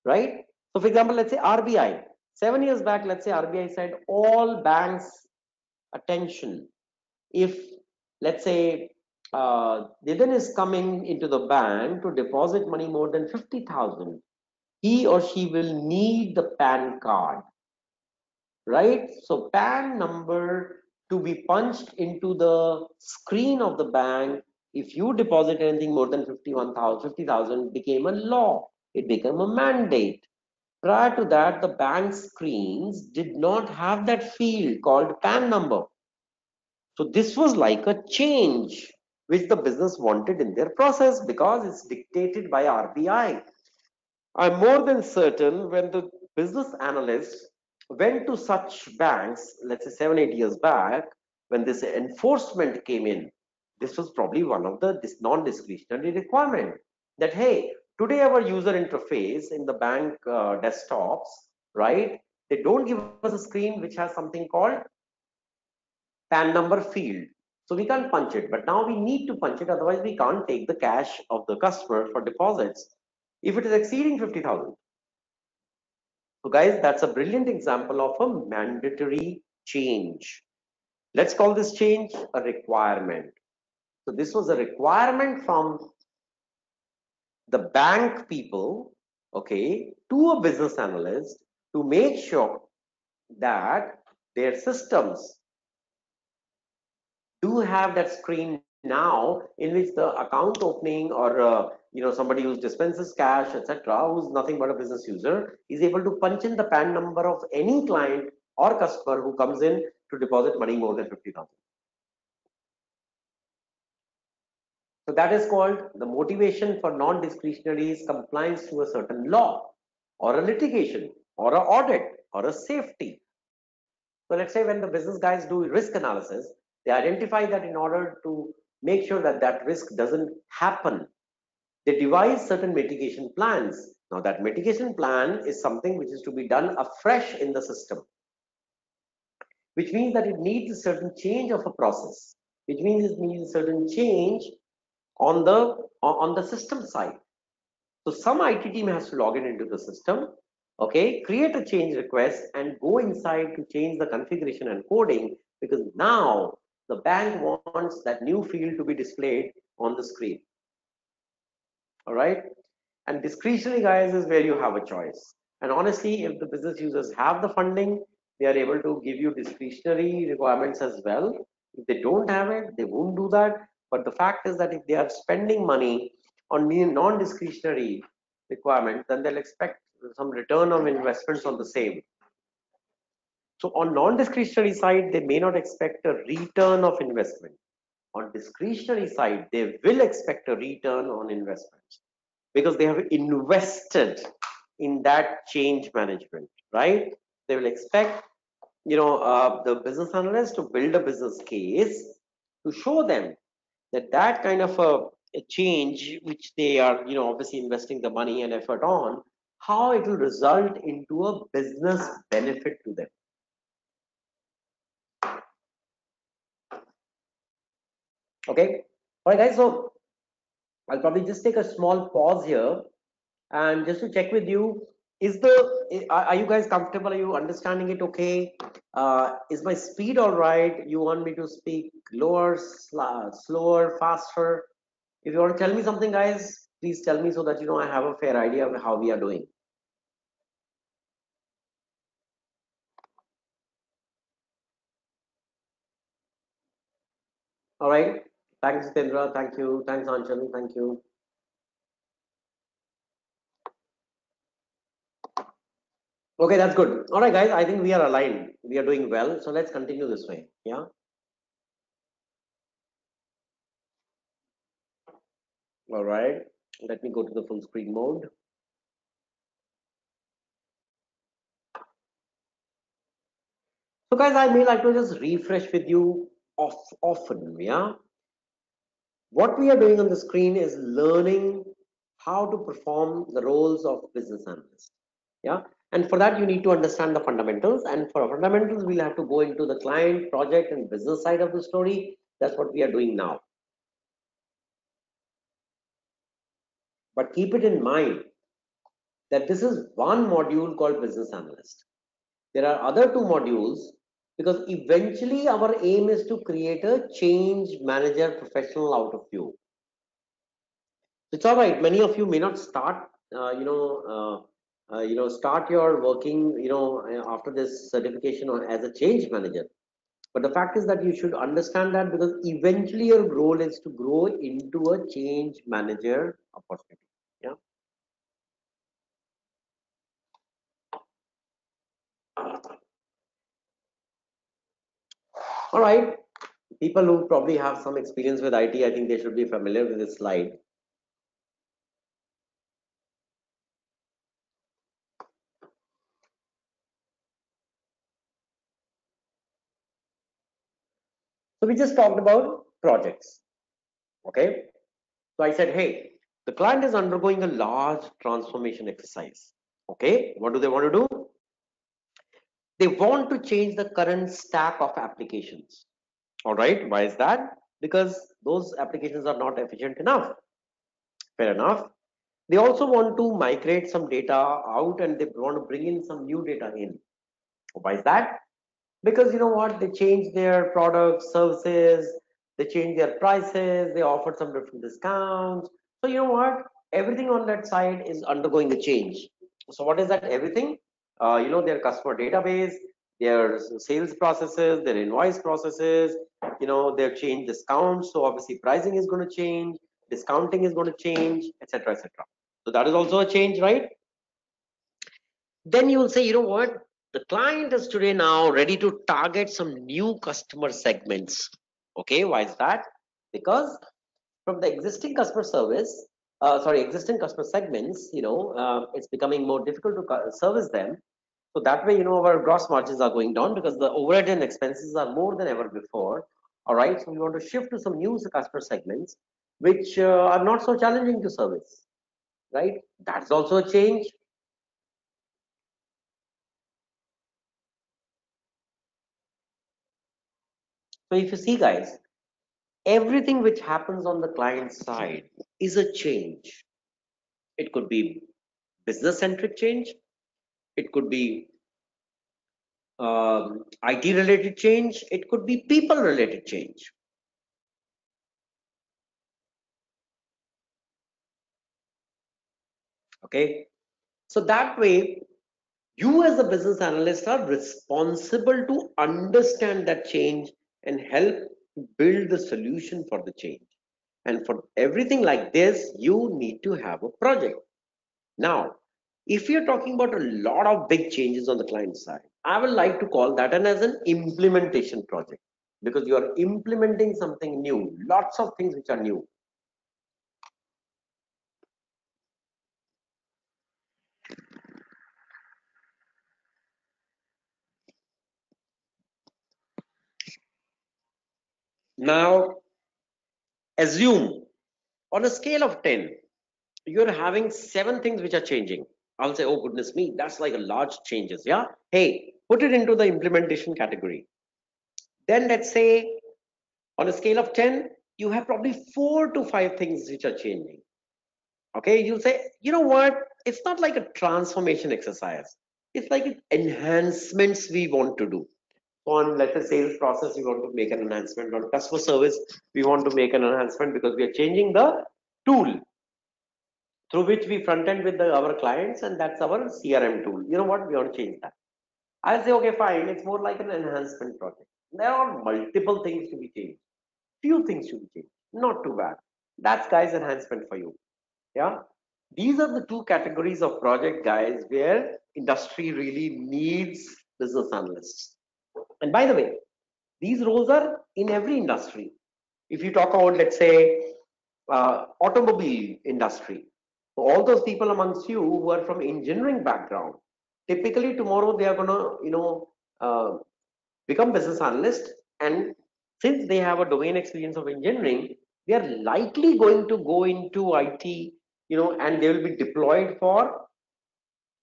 right? So for example, let's say RBI, 7 years back, let's say RBI said all banks attention. If let's say Nitin is coming into the bank to deposit money more than 50,000, he or she will need the PAN card, right? So PAN number to be punched into the screen of the bank if you deposit anything more than 50,000 became a law. It became a mandate. Prior to that, the bank screens did not have that field called PAN number. So this was like a change which the business wanted in their process because it's dictated by RBI. I'm more than certain when the business analysts went to such banks, let's say 7, 8 years back, when this enforcement came in, this was probably one of the non-discretionary requirement that, hey, today our user interface in the bank desktops, right? They don't give us a screen which has something called PAN number field. So we can't punch it, but now we need to punch it, otherwise we can't take the cash of the customer for deposits if it is exceeding 50,000. So guys, that's a brilliant example of a mandatory change. Let's call this change a requirement. So this was a requirement from the bank people, okay, to a business analyst to make sure that their systems do have that screen now in which the account opening or somebody who dispenses cash, etc., who's nothing but a business user, is able to punch in the PAN number of any client or customer who comes in to deposit money more than 50,000. So that is called the motivation for non-discretionary is compliance to a certain law or a litigation or a audit or a safety. So let's say when the business guys do risk analysis, they identify that in order to make sure that that risk doesn't happen, they devise certain mitigation plans. Now that mitigation plan is something which is to be done afresh in the system, which means that it needs a certain change of a process, which means it needs a certain change on the system side. So some IT team has to log in into the system, okay, create a change request and go inside to change the configuration and coding, because now the bank wants that new field to be displayed on the screen. All right. And discretionary, guys, is where you have a choice. And honestly, if the business users have the funding, they are able to give you discretionary requirements as well. If they don't have it, they won't do that. But the fact is that if they are spending money on non-discretionary requirements, then they'll expect some return on investments on the same. So on non-discretionary side, they may not expect a return of investment. On discretionary side, they will expect a return on investments because they have invested in that change management, right? They will expect, the business analyst to build a business case to show them that that kind of a change, which they are, obviously investing the money and effort on, how it will result into a business benefit to them. Okay, all right, guys. So I'll probably just take a small pause here and just to check with you, are you guys comfortable? Are you understanding it okay? Is my speed all right? You want me to speak lower, slower, faster? If you want to tell me something, guys, please tell me so that I have a fair idea of how we are doing. All right. Thanks, Jitendra. Thank you. Thanks, Anshul. Thank you. Okay, that's good. All right, guys. I think we are aligned. We are doing well. So let's continue this way. Yeah. All right. Let me go to the full screen mode. So guys, I may like to just refresh with you often, yeah. What we are doing on the screen is learning how to perform the roles of business analyst, yeah. And for that, you need to understand the fundamentals. And for fundamentals, we'll have to go into the client, project, and business side of the story. That's what we are doing now. But keep it in mind that this is one module called business analyst. There are other two modules because eventually our aim is to create a change manager professional out of you. It's all right. Many of you may not start, start your working, after this certification or as a change manager. But the fact is that you should understand that because eventually your role is to grow into a change manager opportunity. Yeah. All right, people who probably have some experience with IT, I think they should be familiar with this slide. So we just talked about projects. Okay. So I said, hey, the client is undergoing a large transformation exercise. Okay. What do they want to do? They want to change the current stack of applications. All right. Why is that? Because those applications are not efficient enough. Fair enough. They also want to migrate some data out and they want to bring in some new data in. Why is that? Because you know what, they change their products, services, they change their prices, they offer some different discounts. So you know what, everything on that side is undergoing a change. So what is that everything? Their customer database, their sales processes, their invoice processes, their change discounts. So obviously pricing is going to change, discounting is going to change, etc., etc. So that is also a change, right? Then you will say, you know what, the client is today now ready to target some new customer segments. Okay, why is that? Because from the existing customer service, existing customer segments, it's becoming more difficult to service them. So that way, our gross margins are going down because the overhead and expenses are more than ever before. All right, so we want to shift to some new customer segments which are not so challenging to service, right? That's also a change. So if you see, guys, everything which happens on the client side is a change. It could be business centric change, it could be IT related change, it could be people related change. Okay, so that way, you as a business analyst are responsible to understand that change and help to build the solution for the change. And for everything like this, you need to have a project. Now, if you're talking about a lot of big changes on the client side, I would like to call that as an implementation project because you are implementing something new, lots of things which are new. Now, assume on a scale of 10, you're having 7 things which are changing. I'll say, oh, goodness me, that's like a large changes. Yeah. Hey, put it into the implementation category. Then let's say on a scale of 10, you have probably 4 to 5 things which are changing. Okay, you'll say, you know what, it's not like a transformation exercise, it's like enhancements we want to do. On, let's say, sales process, we want to make an enhancement. On customer service, we want to make an enhancement because we are changing the tool through which we front end with our clients, and that's our CRM tool. You know what, we want to change that. I'll say, okay, fine, it's more like an enhancement project. There are multiple things to be changed, few things to be changed, not too bad. That's, guys, enhancement for you. Yeah, these are the two categories of project, guys, where industry really needs business analysts. And by the way, these roles are in every industry. If you talk about, let's say, automobile industry, so all those people amongst you who are from engineering background, typically tomorrow they are gonna, become business analyst, and since they have a domain experience of engineering, they are likely going to go into IT, and they will be deployed for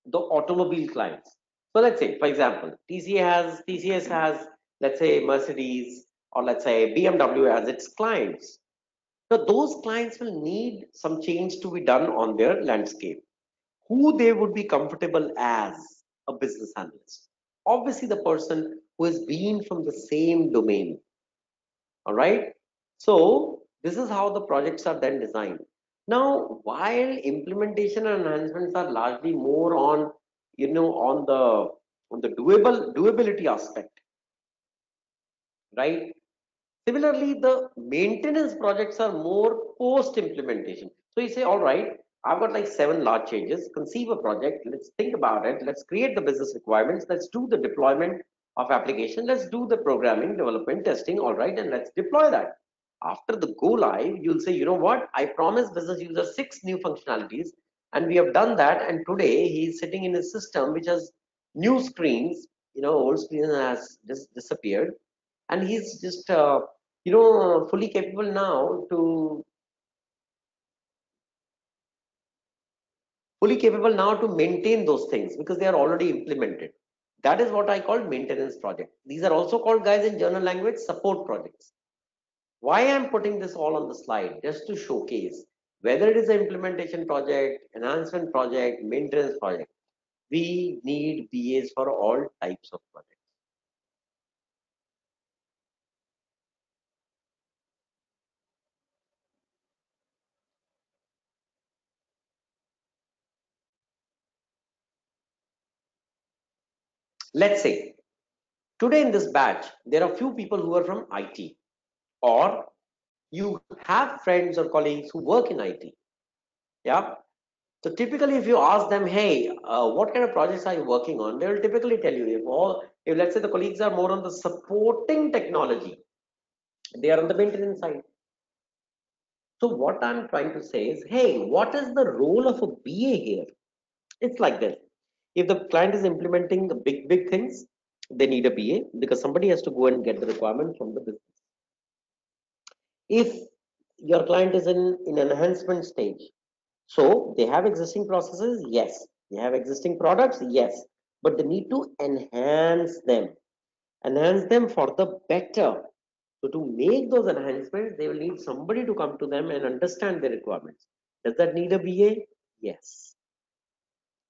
the automobile clients. So let's say, for example, TCS has, let's say, Mercedes, or let's say BMW as its clients. So those clients will need some change to be done on their landscape. Who they would be comfortable as a business analyst? Obviously, the person who has been from the same domain. All right. So this is how the projects are then designed. Now, while implementation and enhancements are largely more on, on the doability aspect, right? Similarly, the maintenance projects are more post implementation. So you say, all right, I've got like 7 large changes. Conceive a project. Let's think about it. Let's create the business requirements. Let's do the deployment. of application. Let's do the programming, development, testing, all right, and let's deploy that. After the go live, you'll say, you know what, I promised business users 6 new functionalities, and we have done that. And today he's sitting in a system which has new screens, old screen has just disappeared, and he's just fully capable now to maintain those things because they are already implemented. That is what I call maintenance project. These are also called, guys, in journal language, support projects. Why I'm putting this all on the slide, just to showcase whether it is an implementation project, enhancement project, maintenance project, we need BAs for all types of projects. Let's say today in this batch there are few people who are from IT, or you have friends or colleagues who work in IT. Yeah. So typically, if you ask them, hey, what kind of projects are you working on? They will typically tell you, if let's say the colleagues are more on the supporting technology, they are on the maintenance side. So what I'm trying to say is, hey, what is the role of a BA here? It's like this. If the client is implementing the big things, they need a BA because somebody has to go and get the requirement from the business. If your client is in enhancement stage, so they have existing processes, yes. They have existing products, yes. But they need to enhance them for the better. So to make those enhancements, they will need somebody to come to them and understand their requirements. Does that need a BA? Yes.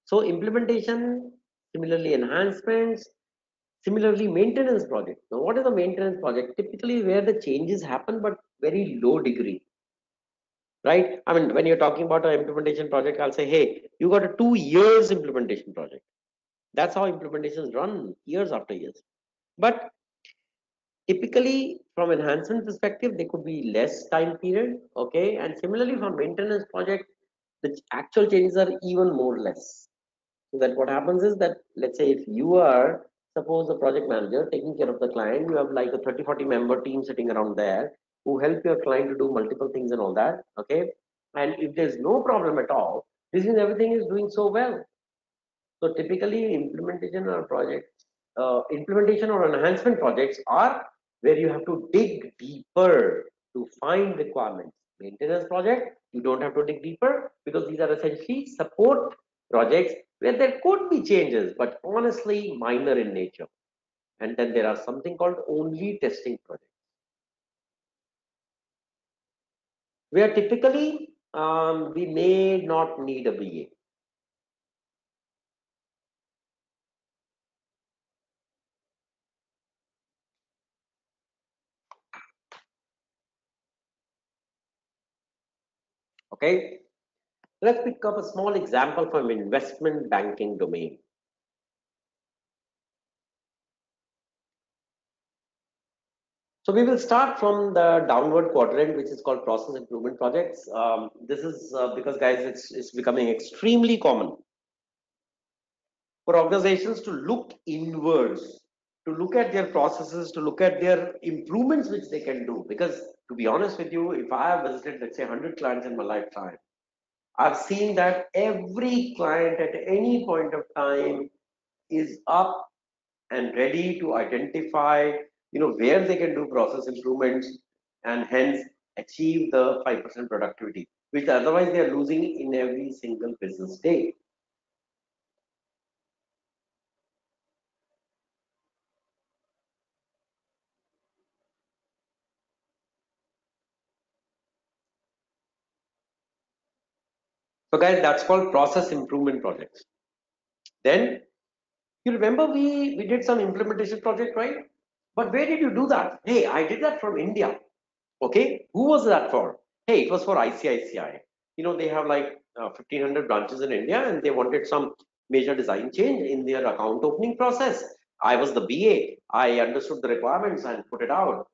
So implementation, similarly enhancements, similarly maintenance project. Now what is a maintenance project? Typically where the changes happen but very low degree, right? I mean, when you're talking about an implementation project, I'll say, hey, you got a 2 years implementation project. That's how implementations run, years after years. But typically from enhancement perspective, there could be less time period, okay? And similarly from maintenance project, the actual changes are even more less. So that what happens is that, let's say if you are, suppose the project manager taking care of the client, you have like a 30-40 member team sitting around there who help your client to do multiple things and all that, okay? And if there's no problem at all, this means everything is doing so well. So typically implementation or enhancement projects are where you have to dig deeper to find requirements. Maintenance project, you don't have to dig deeper because these are essentially support projects where there could be changes, but honestly minor in nature. And then there are something called only testing projects, where typically we may not need a BA. Okay, let's pick up a small example from investment banking domain. So we will start from the downward quadrant, which is called process improvement projects. This is because, guys, it's becoming extremely common for organizations to look inwards, to look at their processes, to look at their improvements which they can do. Because to be honest with you, if I have visited, let's say, 100 clients in my lifetime, I've seen that every client at any point of time is up and ready to identify, where they can do process improvements and hence achieve the 5% productivity, which otherwise they are losing in every single business day. So guys, that's called process improvement projects. Then you remember we did some implementation project, right? But where did you do that? Hey, I did that from India. Okay, who was that for? Hey, it was for ICICI. They have like 1500 branches in India, and they wanted some major design change in their account opening process. I was the BA. I understood the requirements and put it out.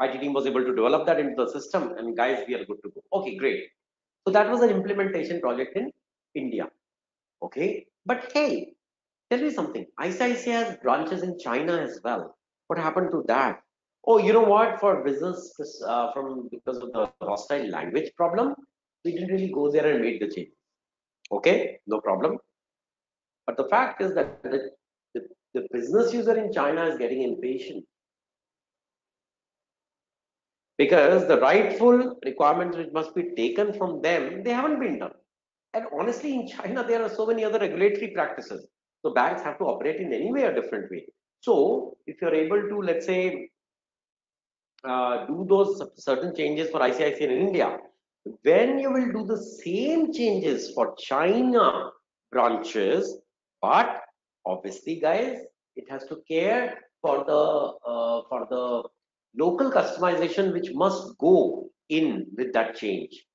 IT team was able to develop that into the system, and guys, we are good to go. Okay, great. So that was an implementation project in India. Okay, but hey, Tell me something. ICICI has branches in China as well. What happened to that? Oh, you know what? For business, from because of the hostile language problem, we didn't really go there and made the change. Okay, no problem. But the fact is that the business user in China is getting impatient because the rightful requirements which must be taken from them, they haven't been done. And honestly, in China, there are so many other regulatory practices. So banks have to operate in any way a different way. So if you're able to, let's say, do those certain changes for ICICI in India, when you will do the same changes for China branches, but obviously, guys, it has to care for the local customization which must go in with that change,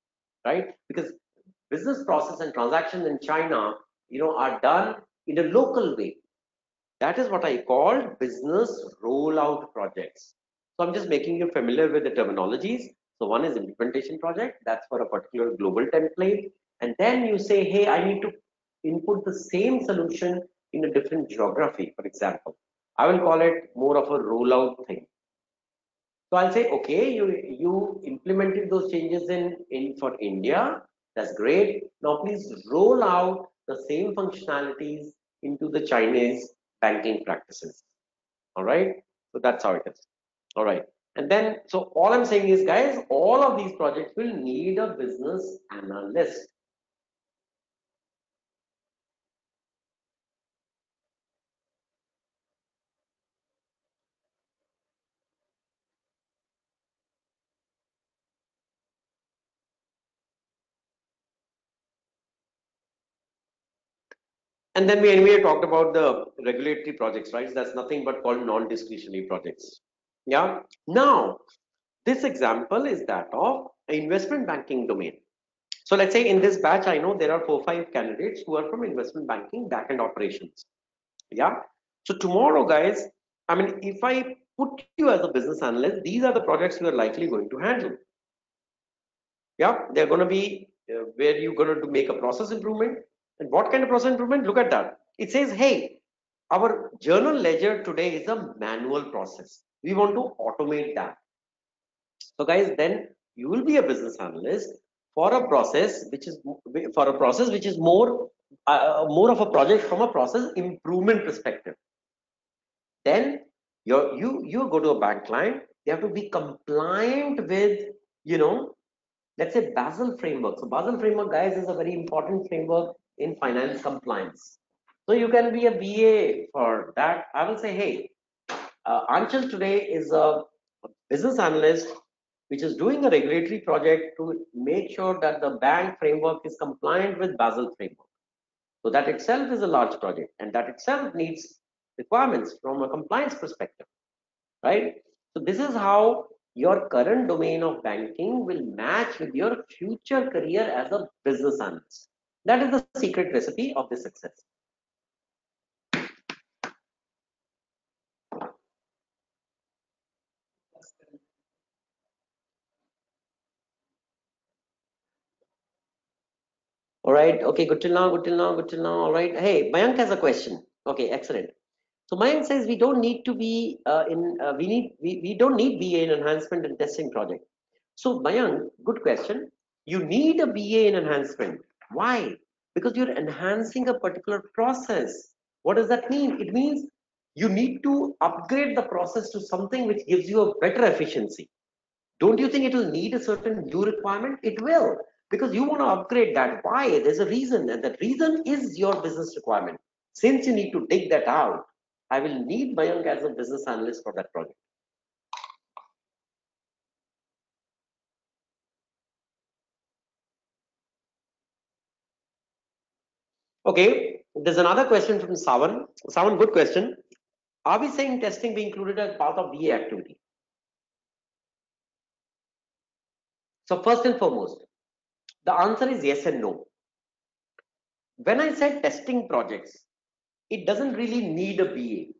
right? Because business process and transactions in China, are done in a local way. That is what I call business rollout projects. So I'm just making you familiar with the terminologies. So one is implementation project, that's for a particular global template. And then you say, hey, I need to input the same solution in a different geography, for example. I will call it more of a rollout thing. So I'll say, okay, you implemented those changes in for India. That's great. Now please roll out the same functionalities into the Chinese banking practices. All right. So that's how it is. All right. And then, so all I'm saying is, guys, all of these projects will need a business analyst. And then we anyway talked about the regulatory projects, right? That's nothing but called non-discretionary projects. Yeah. Now, this example is that of investment banking domain. So let's say in this batch, I know there are 4, 5 candidates who are from investment banking back-end operations. Yeah. So tomorrow, guys, I mean, if I put you as a business analyst, these are the projects you are likely going to handle. Yeah, they're going to be where you're going to make a process improvement. And what kind of process improvement? Look at that. It says, hey, our journal ledger today is a manual process. We want to automate that. So guys, then you will be a business analyst for a process which is more of a project from a process improvement perspective. Then you go to a bank client, they have to be compliant with, you know, let's say Basel framework. So Basel framework, guys, is a very important framework in finance compliance. So you can be a BA for that. I will say, hey, Anchal today is a business analyst which is doing a regulatory project to make sure that the bank framework is compliant with Basel framework. So that itself is a large project, and that itself needs requirements from a compliance perspective, right? So this is how your current domain of banking will match with your future career as a business analyst. That is the secret recipe of this success. All right. Okay. Good till now. Good till now. Good till now. All right. Hey, Mayank has a question. Okay. Excellent. So Mayank says we don't need to be we don't need BA in enhancement and testing project. So Mayank, good question. You need a BA in enhancement. Why? Because you're enhancing a particular process. What does that mean? It means you need to upgrade the process to something which gives you a better efficiency. Don't you think it will need a certain new requirement? It will, because you want to upgrade that. Why? There's a reason, and that reason is your business requirement. Since you need to dig that out, I will need Mayank as a business analyst for that project. Okay, there's another question from Savan. Savan, good question. Are we saying testing be included as part of BA activity? So first and foremost, the answer is yes and no. When I said testing projects, it doesn't really need a BA.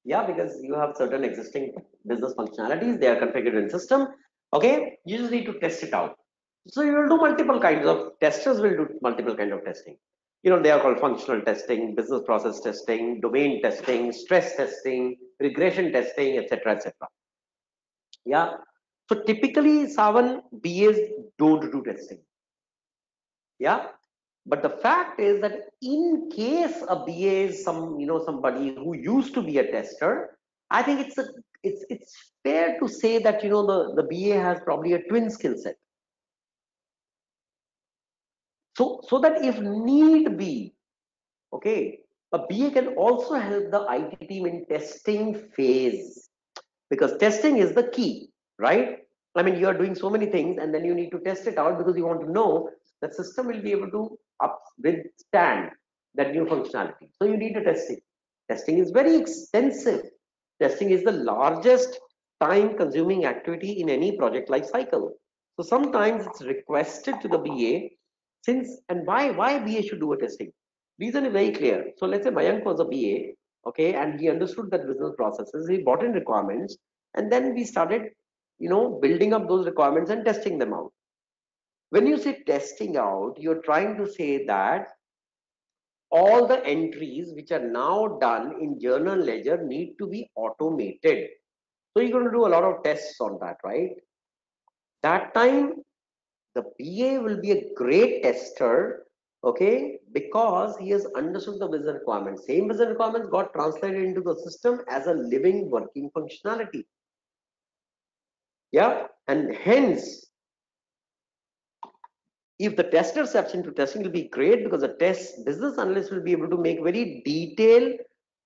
Yeah, because you have certain existing business functionalities, they are configured in system. Okay, you just need to test it out. So you will do multiple kinds of testers will do multiple kind of testing. They are called functional testing, business process testing, domain testing, stress testing, regression testing, etc., etc. Yeah. So typically, Savan, BAs don't do testing. Yeah. But the fact is that in case a BA is somebody who used to be a tester, I think it's fair to say that the BA has probably a twin skill set. So that if need be, okay, a BA can also help the IT team in testing phase, because testing is the key, right? I mean, you are doing so many things and then you need to test it out because you want to know that system will be able to withstand that new functionality. So you need a testing. Testing is very extensive. Testing is the largest time consuming activity in any project life cycle. So sometimes it's requested to the BA, since, and why BA should do a testing. Reason is very clear. So let's say Mayank was a BA, okay, and he understood that business processes, he brought in requirements, and then we started building up those requirements and testing them out. When you say testing out, you're trying to say that all the entries which are now done in journal ledger need to be automated. So you're going to do a lot of tests on that, right? That time the BA will be a great tester, okay, because he has understood the business requirements. Same business requirements got translated into the system as a living working functionality. Yeah, and hence, if the tester steps into testing, will be great, because the test business analyst will be able to make very detailed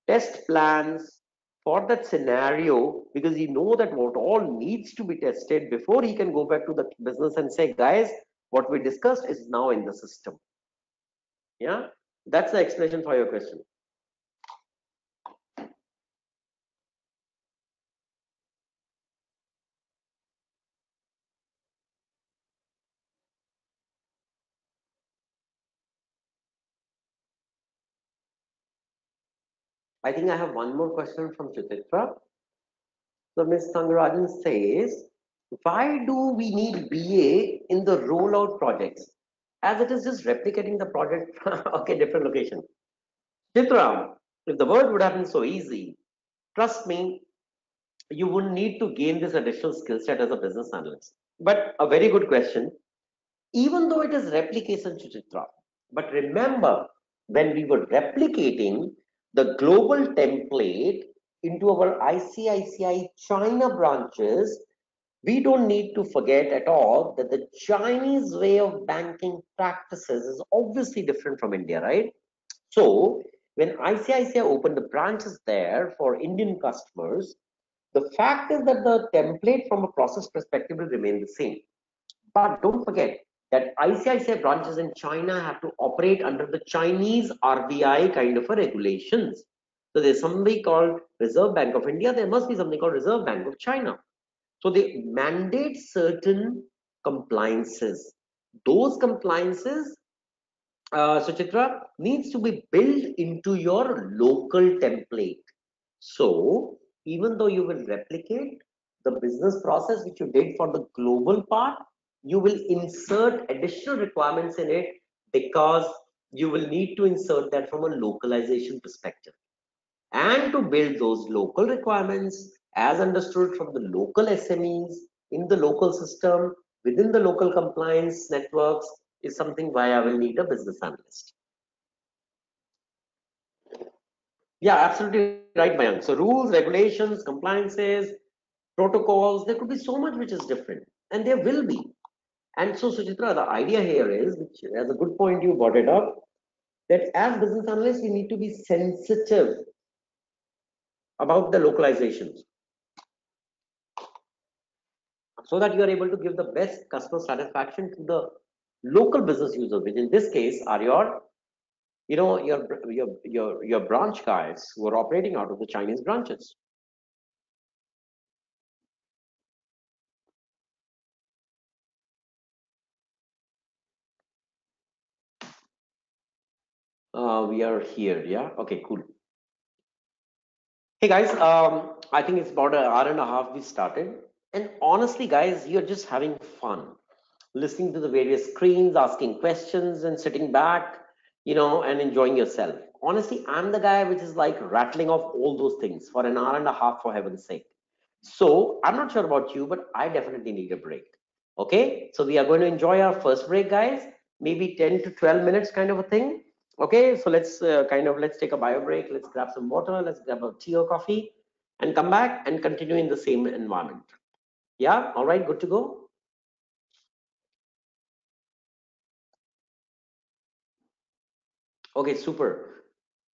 test plans for that scenario, because he know that what all needs to be tested before he can go back to the business and say, guys, what we discussed is now in the system. Yeah, that's the explanation for your question. I think I have one more question from Chititra. So Ms. Thangarajan says, why do we need BA in the rollout projects? As it is just replicating the project, okay, different location. Chitra, if the world would have been so easy, trust me, you wouldn't need to gain this additional skill set as a business analyst. But a very good question. Even though it is replication, Chitra, but remember, when we were replicating the global template into our ICICI China branches, we don't need to forget at all that the Chinese way of banking practices is obviously different from India, right? So when ICICI opened the branches there for Indian customers, the fact is that the template from a process perspective will remain the same. But don't forget that ICICI branches in China have to operate under the Chinese RBI kind of a regulations. So there's something called Reserve Bank of India. There must be something called Reserve Bank of China. So they mandate certain compliances. Those compliances, Suchitra, needs to be built into your local template. So even though you will replicate the business process which you did for the global part, you will insert additional requirements in it, because you will need to insert that from a localization perspective. And to build those local requirements as understood from the local SMEs in the local system within the local compliance networks is something why I will need a business analyst. Yeah, absolutely right, Mayank. So rules, regulations, compliances, protocols, there could be so much which is different, and there will be. And so, Suchitra, the idea here is, which as a good point you brought it up, that as business analysts, we need to be sensitive about the localizations, so that you are able to give the best customer satisfaction to the local business users, which in this case are your, your branch guys who are operating out of the Chinese branches. We are here, yeah. Okay, cool. Hey guys, I think it's about an hour and a half we started, and honestly, guys, you're just having fun listening to the various screens, asking questions, and sitting back and enjoying yourself. Honestly, I'm the guy which is like rattling off all those things for an hour and a half, for heaven's sake. So I'm not sure about you, but I definitely need a break. Okay, so we are going to enjoy our first break, guys. Maybe 10 to 12 minutes kind of a thing. Okay, so let's take a bio break. Let's grab some water. Let's grab a tea or coffee and come back and continue in the same environment. Yeah, all right, good to go. Okay, super.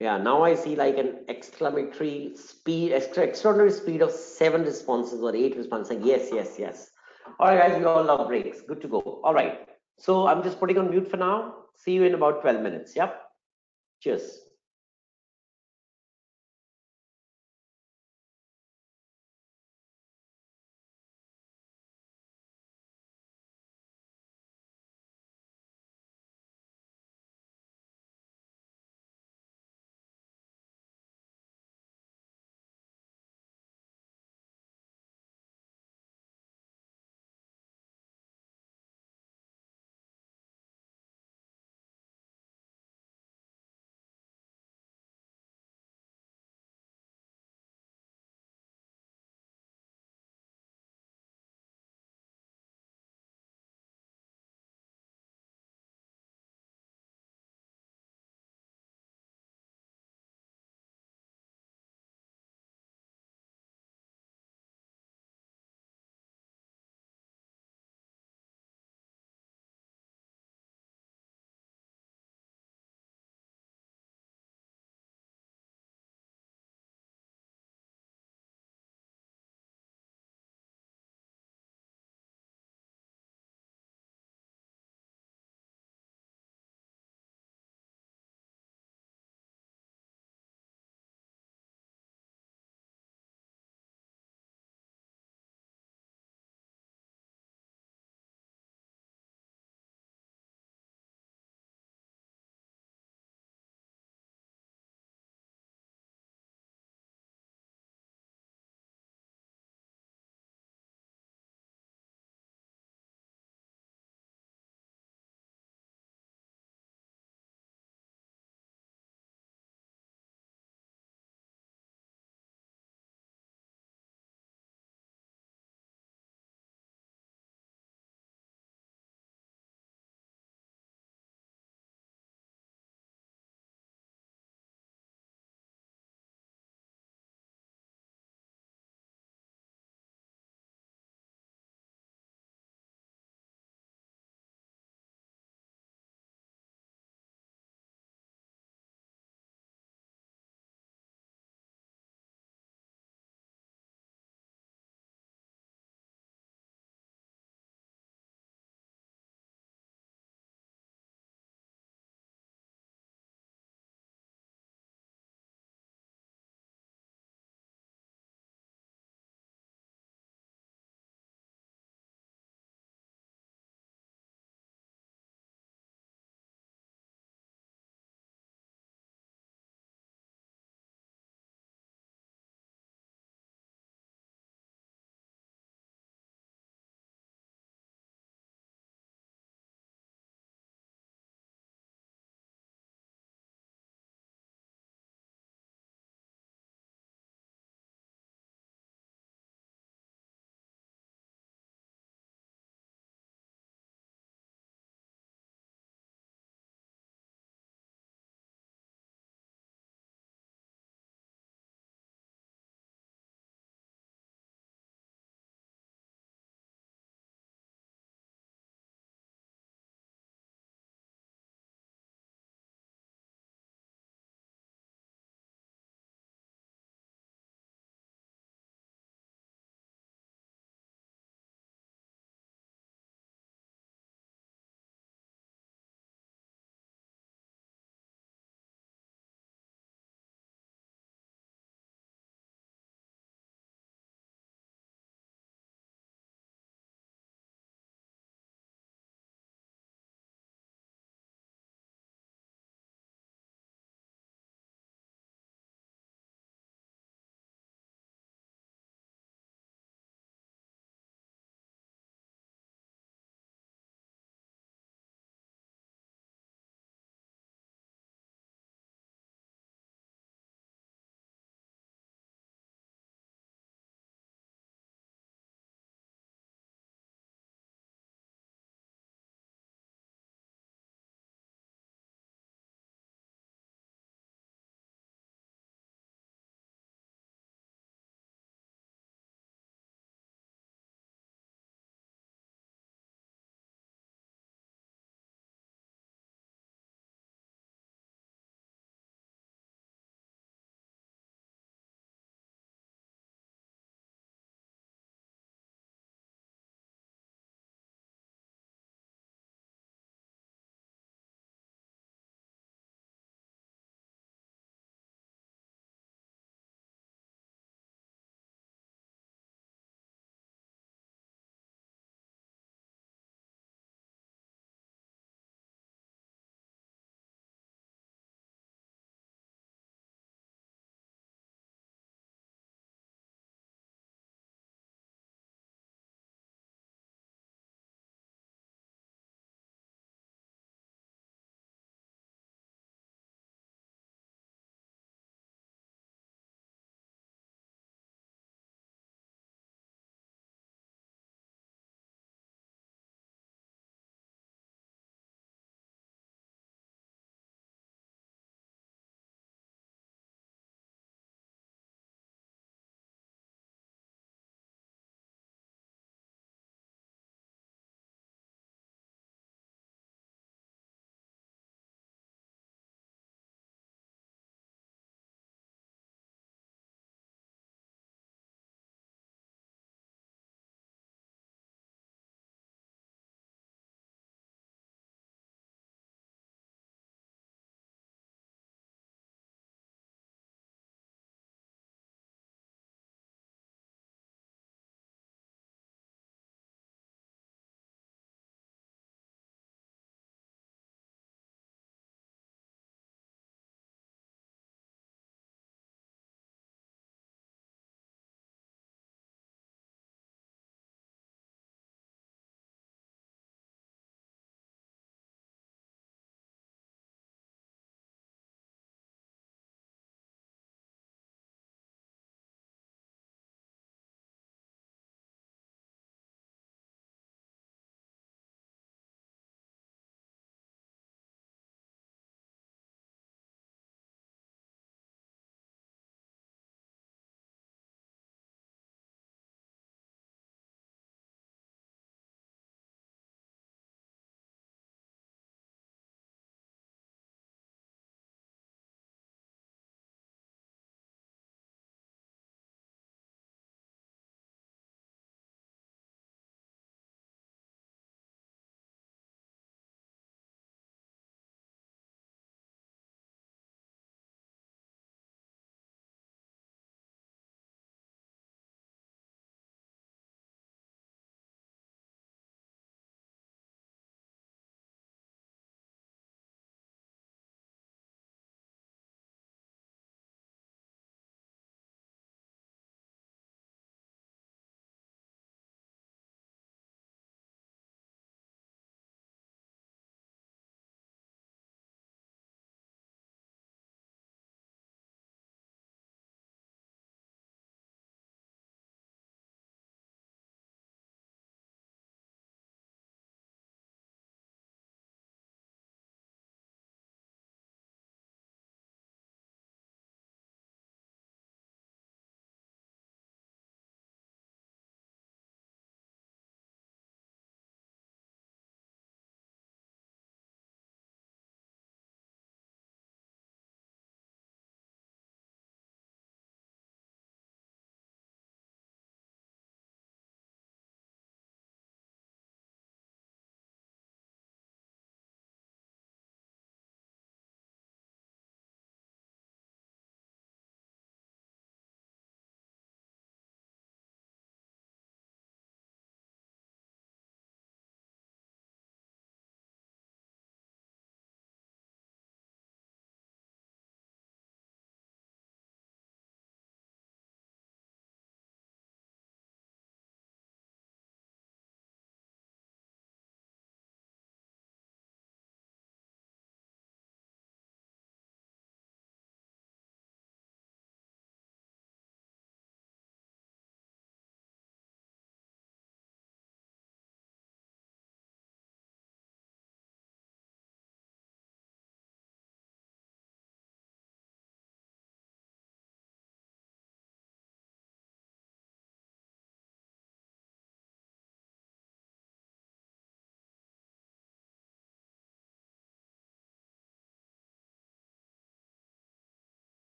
Yeah, now I see like an exclamatory speed, extraordinary speed of 7 responses or 8 responses. Like, yes, yes, yes. All right, guys, we all love breaks. Good to go. All right. So I'm just putting on mute for now. See you in about 12 minutes. Yep. Cheers.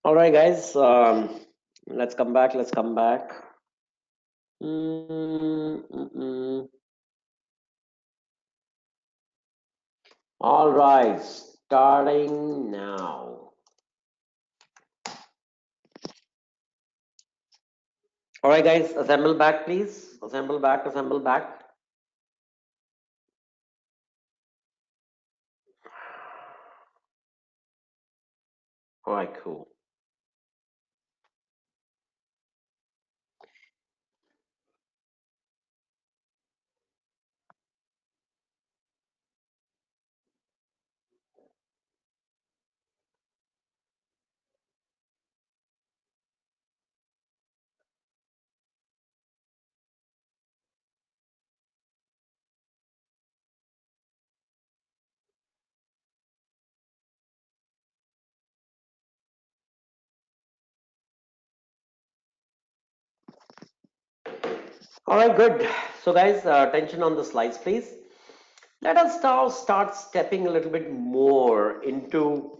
All right, guys. Let's come back. Let's come back. Mm, mm, mm. All right, starting now. All right, guys, assemble back, please. Assemble back, assemble back. All right, cool. All right, good. So, guys, attention on the slides, please. Let us now start stepping a little bit more into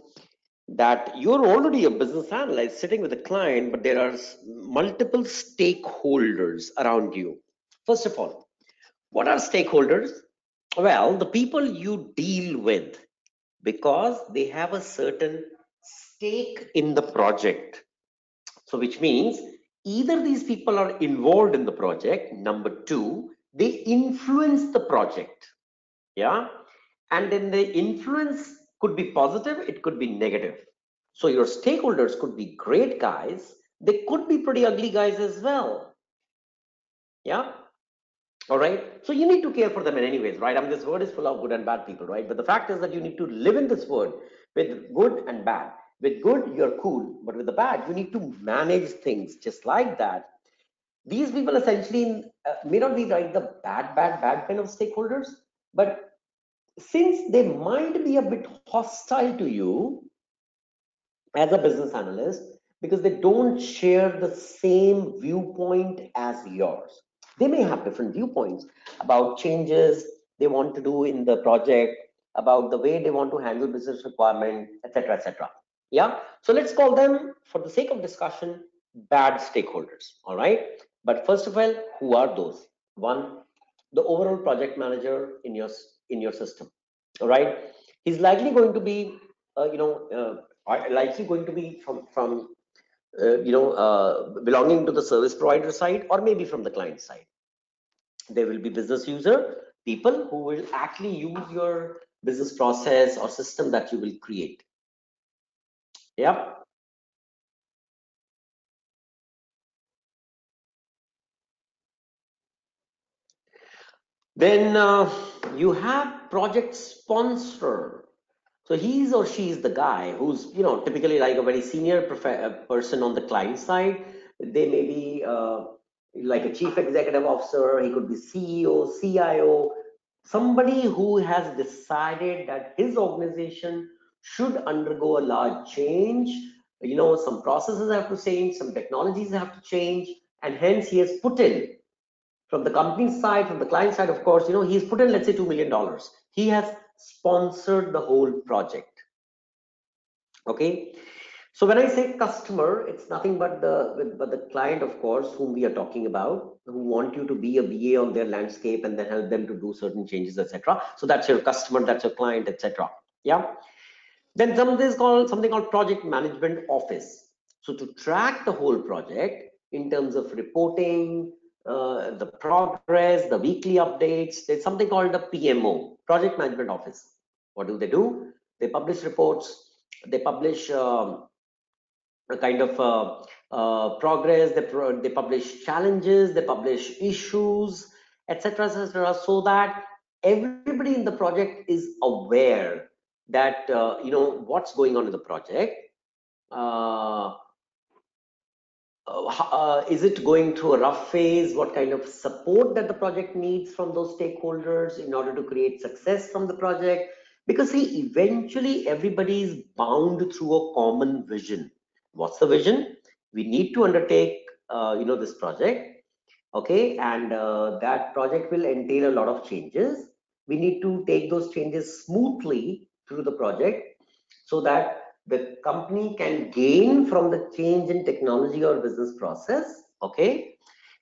that you're already a business analyst sitting with a client, but there are multiple stakeholders around you. First of all, what are stakeholders? Well, the people you deal with because they have a certain stake in the project. So, which means either these people are involved in the project, number two, they influence the project. Yeah. And then the influence could be positive, it could be negative. So, your stakeholders could be great guys, they could be pretty ugly guys as well. Yeah. All right. So you need to care for them in anyways, right? I mean, this world is full of good and bad people, right? But the fact is that you need to live in this world with good and bad. With good, you're cool, but with the bad, you need to manage things just like that. These people essentially may not be like the bad kind of stakeholders, but since they might be a bit hostile to you, as a business analyst because they don't share the same viewpoint as yours. They may have different viewpoints about changes they want to do in the project, about the way they want to handle business requirement, etc., etc. Yeah. So let's call them, for the sake of discussion, bad stakeholders. All right. But first of all, who are those? One, the overall project manager in your system. All right. He's likely going to be, are likely going to be from belonging to the service provider side or maybe from the client side. There will be business user people who will actually use your business process or system that you will create. Yep. Then you have project sponsor. So he's or she is the guy who's, typically like a very senior person on the client side. They may be like a chief executive officer. He could be CEO, CIO, somebody who has decided that his organization should undergo a large change. Some processes have to change, some technologies have to change, and hence he has put in from the company side, from the client side, of course, he's put in, let's say, $2 million. He has sponsored the whole project. Okay. So when I say customer, it's nothing but the client, of course, whom we are talking about, who want you to be a BA on their landscape and then help them to do certain changes, etc. So that's your customer, that's your client, etc. Yeah. Then something called project management office. So to track the whole project in terms of reporting, the progress, the weekly updates, there's something called the PMO, project management office. What do? They publish reports, they publish a kind of progress, they publish challenges, they publish issues, etc., etc., so that everybody in the project is aware that what's going on in the project. Uh, is it going through a rough phase? What kind of support that the project needs from those stakeholders in order to create success from the project? Because see, eventually everybody is bound through a common vision. What's the vision? We need to undertake, this project, okay, and that project will entail a lot of changes. We need to take those changes smoothly through the project so that the company can gain from the change in technology or business process, okay,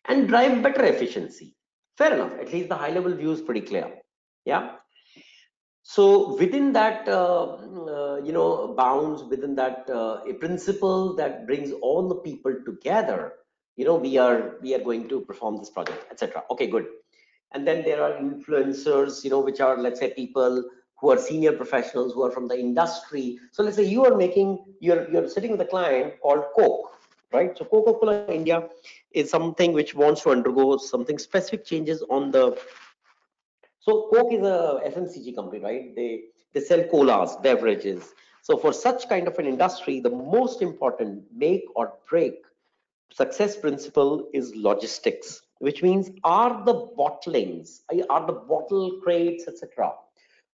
and drive better efficiency. Fair enough. At least the high level view is pretty clear. Yeah. So within that, bounds, within that a principle that brings all the people together, we are going to perform this project, etc. Okay, good. And then there are influencers, which are, let's say, people who are senior professionals who are from the industry. So let's say you're sitting with a client called Coke, right? So Coca-Cola India is something which wants to undergo something specific changes on the. So Coke is a FMCG company, right? They sell colas, beverages. So for such kind of an industry, the most important make or break success principle is logistics, which means are the bottlings, are the bottle crates, etc.,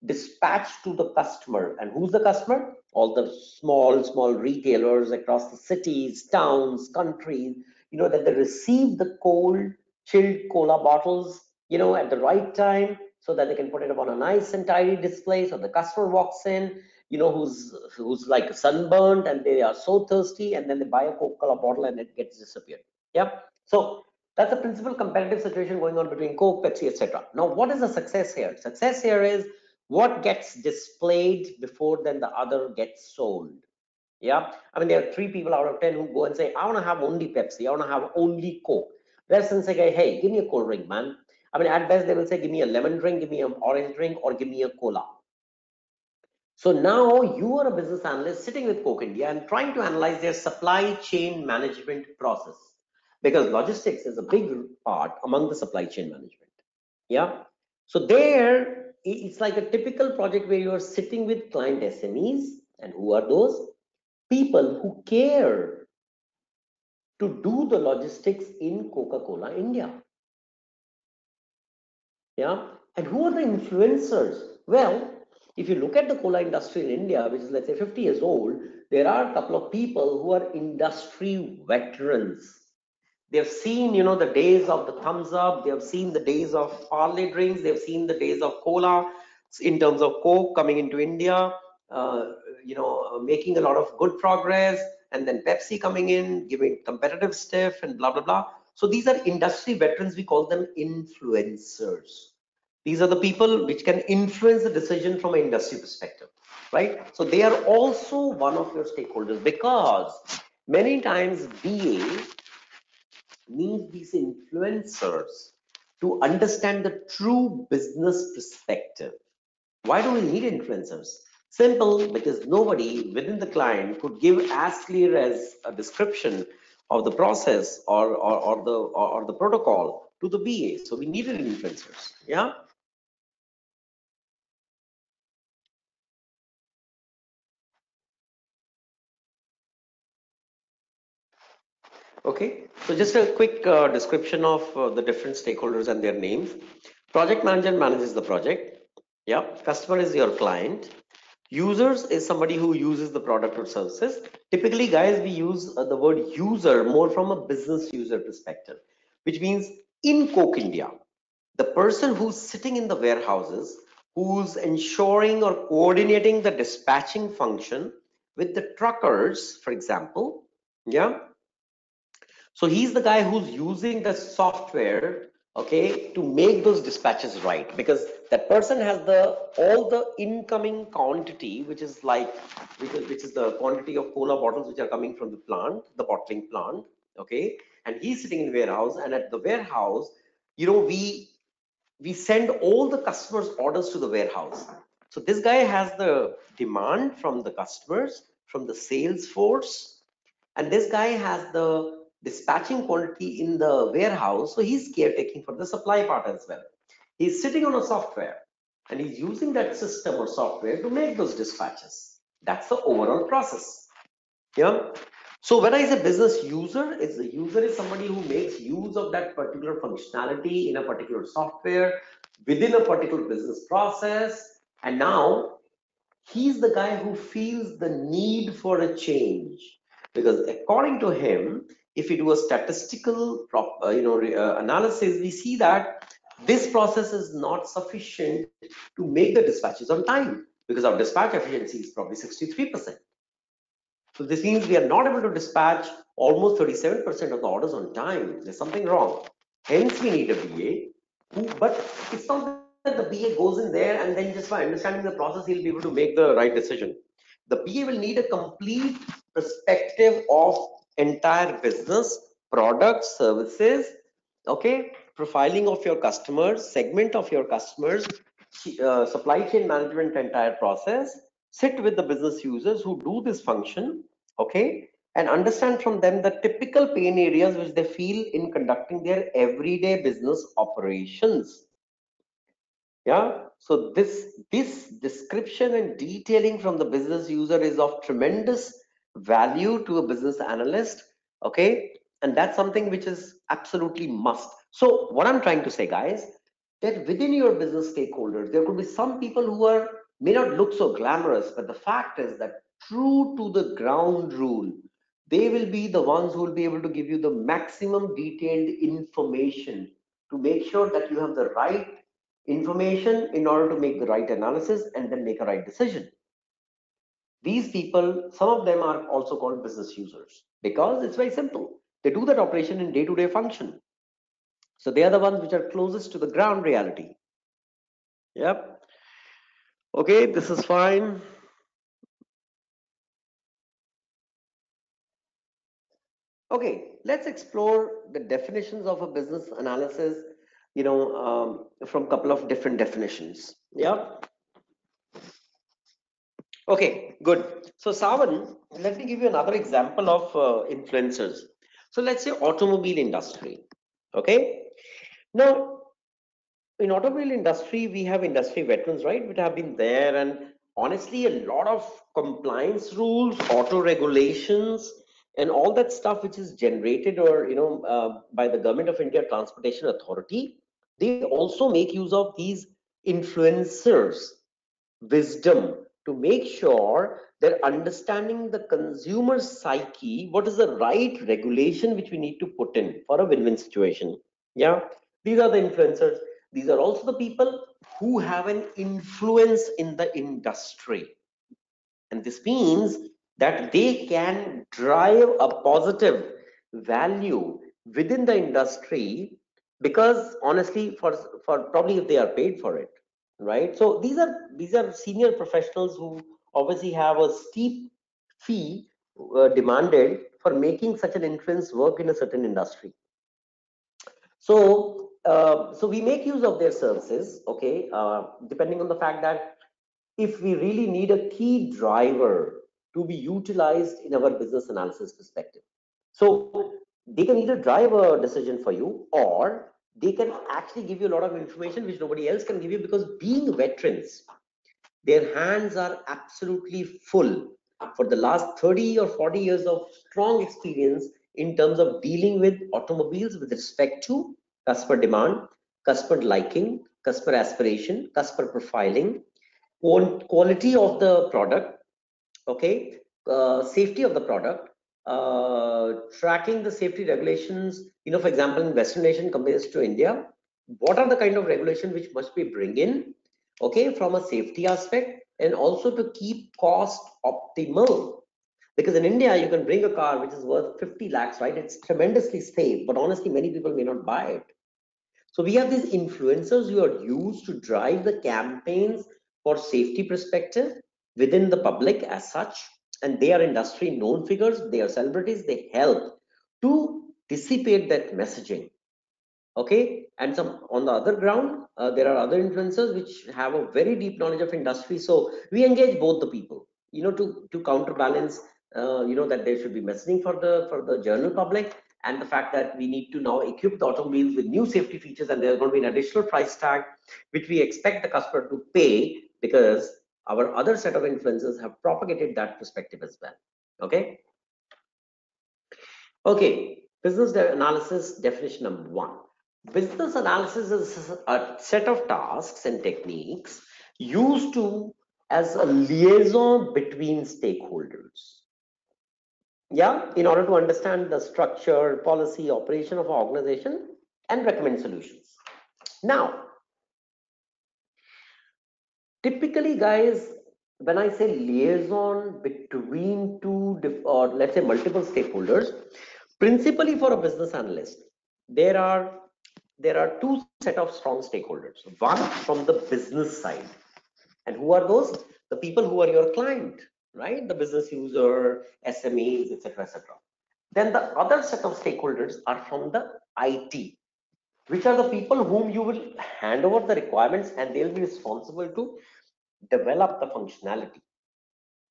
dispatched to the customer. And who's the customer? All the small retailers across the cities, towns, countries, that they receive the cold, chilled cola bottles, at the right time, so that they can put it up on a nice and tidy display. So the customer walks in, who's like sunburned and they are so thirsty, and then they buy a Coca-Cola bottle and it gets disappeared. Yeah. So that's a principal competitive situation going on between Coke, Pepsi, etc. Now, what is the success here? Success here is what gets displayed before then the other gets sold. Yeah. I mean, there are 3 people out of 10 who go and say, I want to have only Pepsi, I want to have only Coke. Whereas since say, hey, give me a cold drink, man. I mean, at best they will say, give me a lemon drink, give me an orange drink, or give me a cola. So now you are a business analyst sitting with Coke India and trying to analyze their supply chain management process, because logistics is a big part among the supply chain management. Yeah. So there, it's like a typical project where you are sitting with client SMEs, and who are those people who care to do the logistics in Coca-Cola India. Yeah. And who are the influencers? Well, if you look at the cola industry in India, which is, let's say, 50 years old, there are a couple of people who are industry veterans. They've seen, the days of the thumbs up. They have seen the days of Parley drinks. They've seen the days of cola in terms of Coke coming into India, making a lot of good progress, and then Pepsi coming in, giving competitive stiff and blah, blah, blah. So these are industry veterans. We call them influencers. These are the people which can influence the decision from an industry perspective, right? So they are also one of your stakeholders, because many times BA needs these influencers to understand the true business perspective. Why do we need influencers? Simple, because nobody within the client could give as clear as a description of the process or the protocol to the BA. So we needed influencers. Yeah. Okay, so just a quick description of the different stakeholders and their names. Project manager manages the project. Yeah, customer is your client. Users is somebody who uses the product or services. Typically, guys, we use the word user more from a business user perspective, which means in Coke India, the person who's sitting in the warehouses, who's ensuring or coordinating the dispatching function with the truckers, for example. Yeah, so he's the guy who's using the software, okay, to make those dispatches right, because that person has the all the incoming quantity, which is like which is the quantity of cola bottles which are coming from the plant, the bottling plant, okay, and he's sitting in warehouse, and at the warehouse, we send all the customers' orders to the warehouse. So this guy has the demand from the customers, from the sales force, and this guy has the dispatching quantity in the warehouse, so he's caretaking for the supply part as well. He's sitting on a software and he's using that system or software to make those dispatches. That's the overall process. Yeah. So when I say business user, is the user is somebody who makes use of that particular functionality in a particular software within a particular business process, and now he's the guy who feels the need for a change, because according to him, if we do a statistical analysis, we see that this process is not sufficient to make the dispatches on time, because our dispatch efficiency is probably 63%. So this means we are not able to dispatch almost 37% of the orders on time. There's something wrong. Hence, we need a BA but it's not that the BA goes in there and then just by understanding the process, he'll be able to make the right decision. The BA will need a complete perspective of entire business, products, services, okay, profiling of your customers, segment of your customers, supply chain management entire process, sit with the business users who do this function, okay, and understand from them the typical pain areas which they feel in conducting their everyday business operations. Yeah, so this description and detailing from the business user is of tremendous value to a business analyst, okay, and that's something which is absolutely must. So what I'm trying to say, guys, that within your business stakeholders there could be some people who are may not look so glamorous, but the fact is that true to the ground rule, they will be the ones who will be able to give you the maximum detailed information to make sure that you have the right information in order to make the right analysis and then make a right decision. These people, some of them are also called business users because it's very simple. They do that operation in day-to-day function. So they are the ones which are closest to the ground reality. Yep. Okay, this is fine. Okay, let's explore the definitions of a business analysis, from a couple of different definitions. Yeah. Okay, good. So Savan, let me give you another example of influencers. So let's say automobile industry. Okay. Now, in automobile industry, we have industry veterans, right, which have been there, and honestly, a lot of compliance rules, auto regulations, and all that stuff which is generated or by the Government of India Transportation Authority. They also make use of these influencers wisdom to make sure they're understanding the consumer psyche, what is the right regulation which we need to put in for a win-win situation. Yeah, these are the influencers. These are also the people who have an influence in the industry, and this means that they can drive a positive value within the industry, because honestly, for probably if they are paid for it, right? So these are senior professionals who obviously have a steep fee demanded for making such an influence work in a certain industry. So we make use of their services, okay, depending on the fact that if we really need a key driver to be utilized in our business analysis perspective. So they can either drive a decision for you, or they can actually give you a lot of information which nobody else can give you, because being veterans, their hands are absolutely full for the last 30 or 40 years of strong experience in terms of dealing with automobiles with respect to customer demand, customer liking, customer aspiration, customer profiling, quality of the product, okay, safety of the product, tracking the safety regulations, for example, in Western nation compared to India, what are the kind of regulation which must be bring in, okay, from a safety aspect, and also to keep cost optimal. Because in India, you can bring a car which is worth 50 lakhs, right? It's tremendously safe, but honestly, many people may not buy it. So we have these influencers who are used to drive the campaigns for safety perspective within the public as such, and they are industry known figures, they are celebrities, they help to dissipate that messaging. Okay, and some on the other ground, there are other influencers which have a very deep knowledge of industry. So we engage both the people, to counterbalance, that there should be messaging for the general public, and the fact that we need to now equip the automobiles with new safety features, and there's going to be an additional price tag which we expect the customer to pay, because our other set of influencers have propagated that perspective as well. Okay. Okay, business analysis definition number one. Business analysis is a set of tasks and techniques used to as a liaison between stakeholders. Yeah, in order to understand the structure, policy, operation of an organization and recommend solutions. Now, typically, guys, when I say liaison between or let's say multiple stakeholders, principally for a business analyst, there are two set of strong stakeholders. One from the business side, and who are those? The people who are your client, right? The business user, SMEs, etc., etc. Then the other set of stakeholders are from the IT, which are the people whom you will hand over the requirements and they'll be responsible to develop the functionality.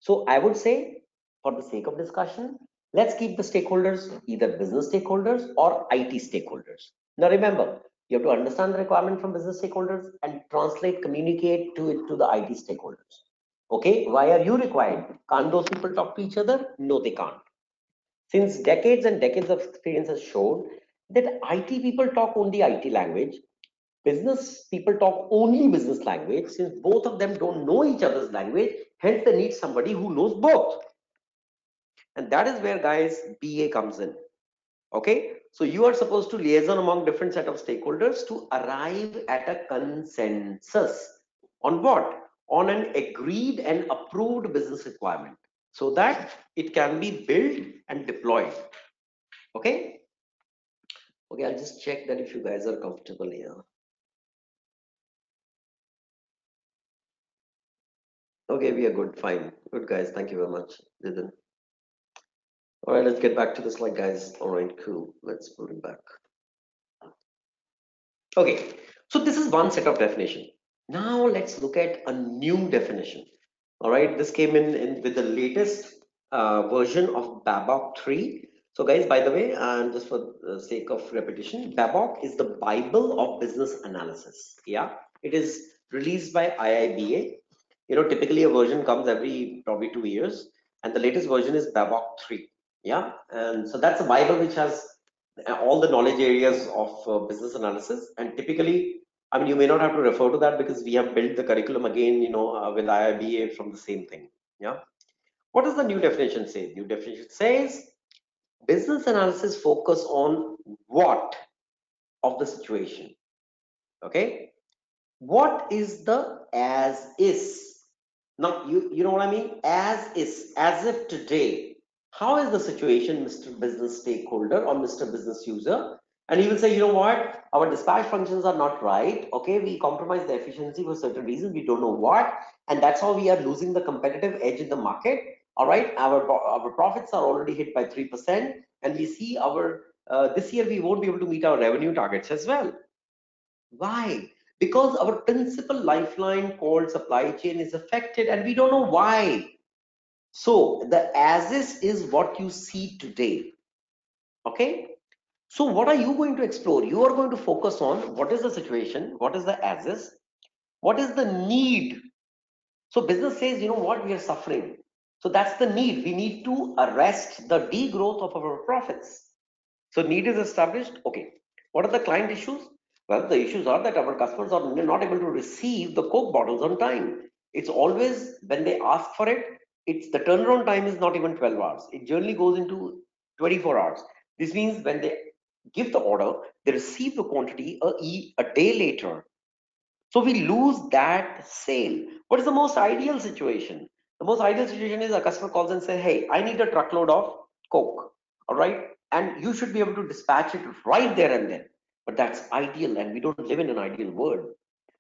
So I would say, for the sake of discussion, let's keep the stakeholders either business stakeholders or IT stakeholders. Now remember, you have to understand the requirement from business stakeholders and translate, communicate to it to the IT stakeholders. Okay, why are you required? Can't those people talk to each other? No, they can't. Since decades and decades of experience has shown that IT people talk only IT language, business people talk only business language. Since both of them don't know each other's language, hence they need somebody who knows both. And that is where, guys, BA comes in. Okay, so you are supposed to liaison among different set of stakeholders to arrive at a consensus on what? On an agreed and approved business requirement, so that it can be built and deployed. Okay, okay, I'll just check that if you guys are comfortable here. Okay, we are good, fine, good, guys, thank you very much. All right, let's get back to the slide, guys. All right, cool, let's put it back. Okay, so this is one set of definition. Now let's look at a new definition. All right, this came in with the latest version of Babok 3. So guys, by the way, and just for the sake of repetition, Babok is the Bible of business analysis. Yeah, it is released by IIBA. You know, typically a version comes every probably 2 years, and the latest version is Babok 3. Yeah, and so that's a Bible which has all the knowledge areas of business analysis. And typically, I mean, you may not have to refer to that because we have built the curriculum again, you know, with IIBA from the same thing. Yeah. What does the new definition say? New definition says business analysis focus on what of the situation. Okay. What is the as is? Now, you know what I mean? As is, as if today. How is the situation, Mr. Business Stakeholder or Mr. Business User? And he will say, you know what? Our dispatch functions are not right. Okay, we compromise the efficiency for certain reasons. We don't know what, and that's how we are losing the competitive edge in the market. All right, our profits are already hit by 3%, and we see our this year we won't be able to meet our revenue targets as well. Why? Because our principal lifeline called supply chain is affected and we don't know why. So the as is what you see today. Okay. So what are you going to explore? You are going to focus on what is the situation, what is the as is, what is the need. So business says, you know what, we are suffering. So that's the need. We need to arrest the degrowth of our profits. So need is established. Okay. What are the client issues? Well, the issues are that our customers are not able to receive the Coke bottles on time. It's always when they ask for it, it's the turnaround time is not even 12 hours. It generally goes into 24 hours. This means when they give the order, they receive the quantity a day later. So we lose that sale. What is the most ideal situation? The most ideal situation is a customer calls and says, hey, I need a truckload of Coke. All right. And you should be able to dispatch it right there and then. But that's ideal, and we don't live in an ideal world.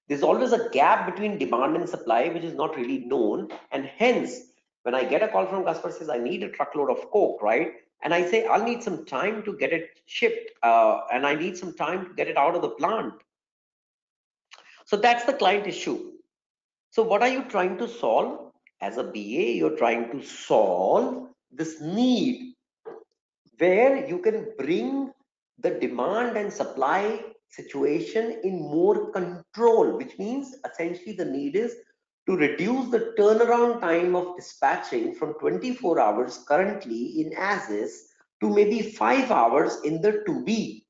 There's always a gap between demand and supply, which is not really known. And hence, when I get a call from customer says, I need a truckload of Coke, right? And I say, I'll need some time to get it shipped, and I need some time to get it out of the plant. So that's the client issue. So what are you trying to solve? As a BA, you're trying to solve this need where you can bring the demand and supply situation in more control, which means essentially the need is to reduce the turnaround time of dispatching from 24 hours currently in as is to maybe 5 hours in the 2B.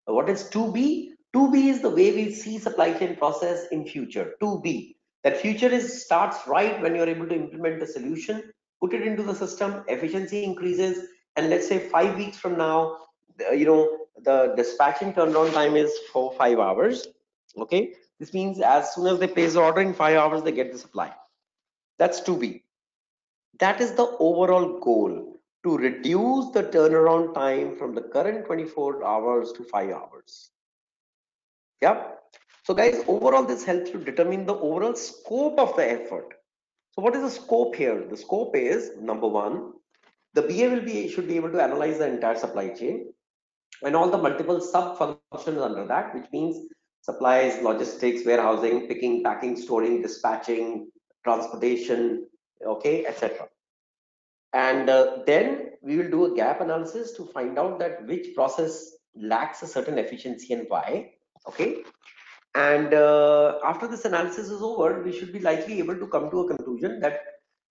What is 2B? 2B is the way we see supply chain process in future. 2B. That future is starts right when you're able to implement the solution, put it into the system, efficiency increases, and let's say 5 weeks from now, the dispatching turnaround time is for 5 hours. Okay, this means as soon as they place the order in 5 hours, they get the supply. That's 2B. That is the overall goal, to reduce the turnaround time from the current 24 hours to 5 hours. Yeah. So guys, overall this helps to determine the overall scope of the effort. So what is the scope here? The scope is, number one, the BA should be able to analyze the entire supply chain and all the multiple sub functions under that, which means supplies, logistics, warehousing, picking, packing, storing, dispatching, transportation, okay, etc. And then we will do a gap analysis to find out that which process lacks a certain efficiency and why. Okay. And after this analysis is over, we should be likely able to come to a conclusion that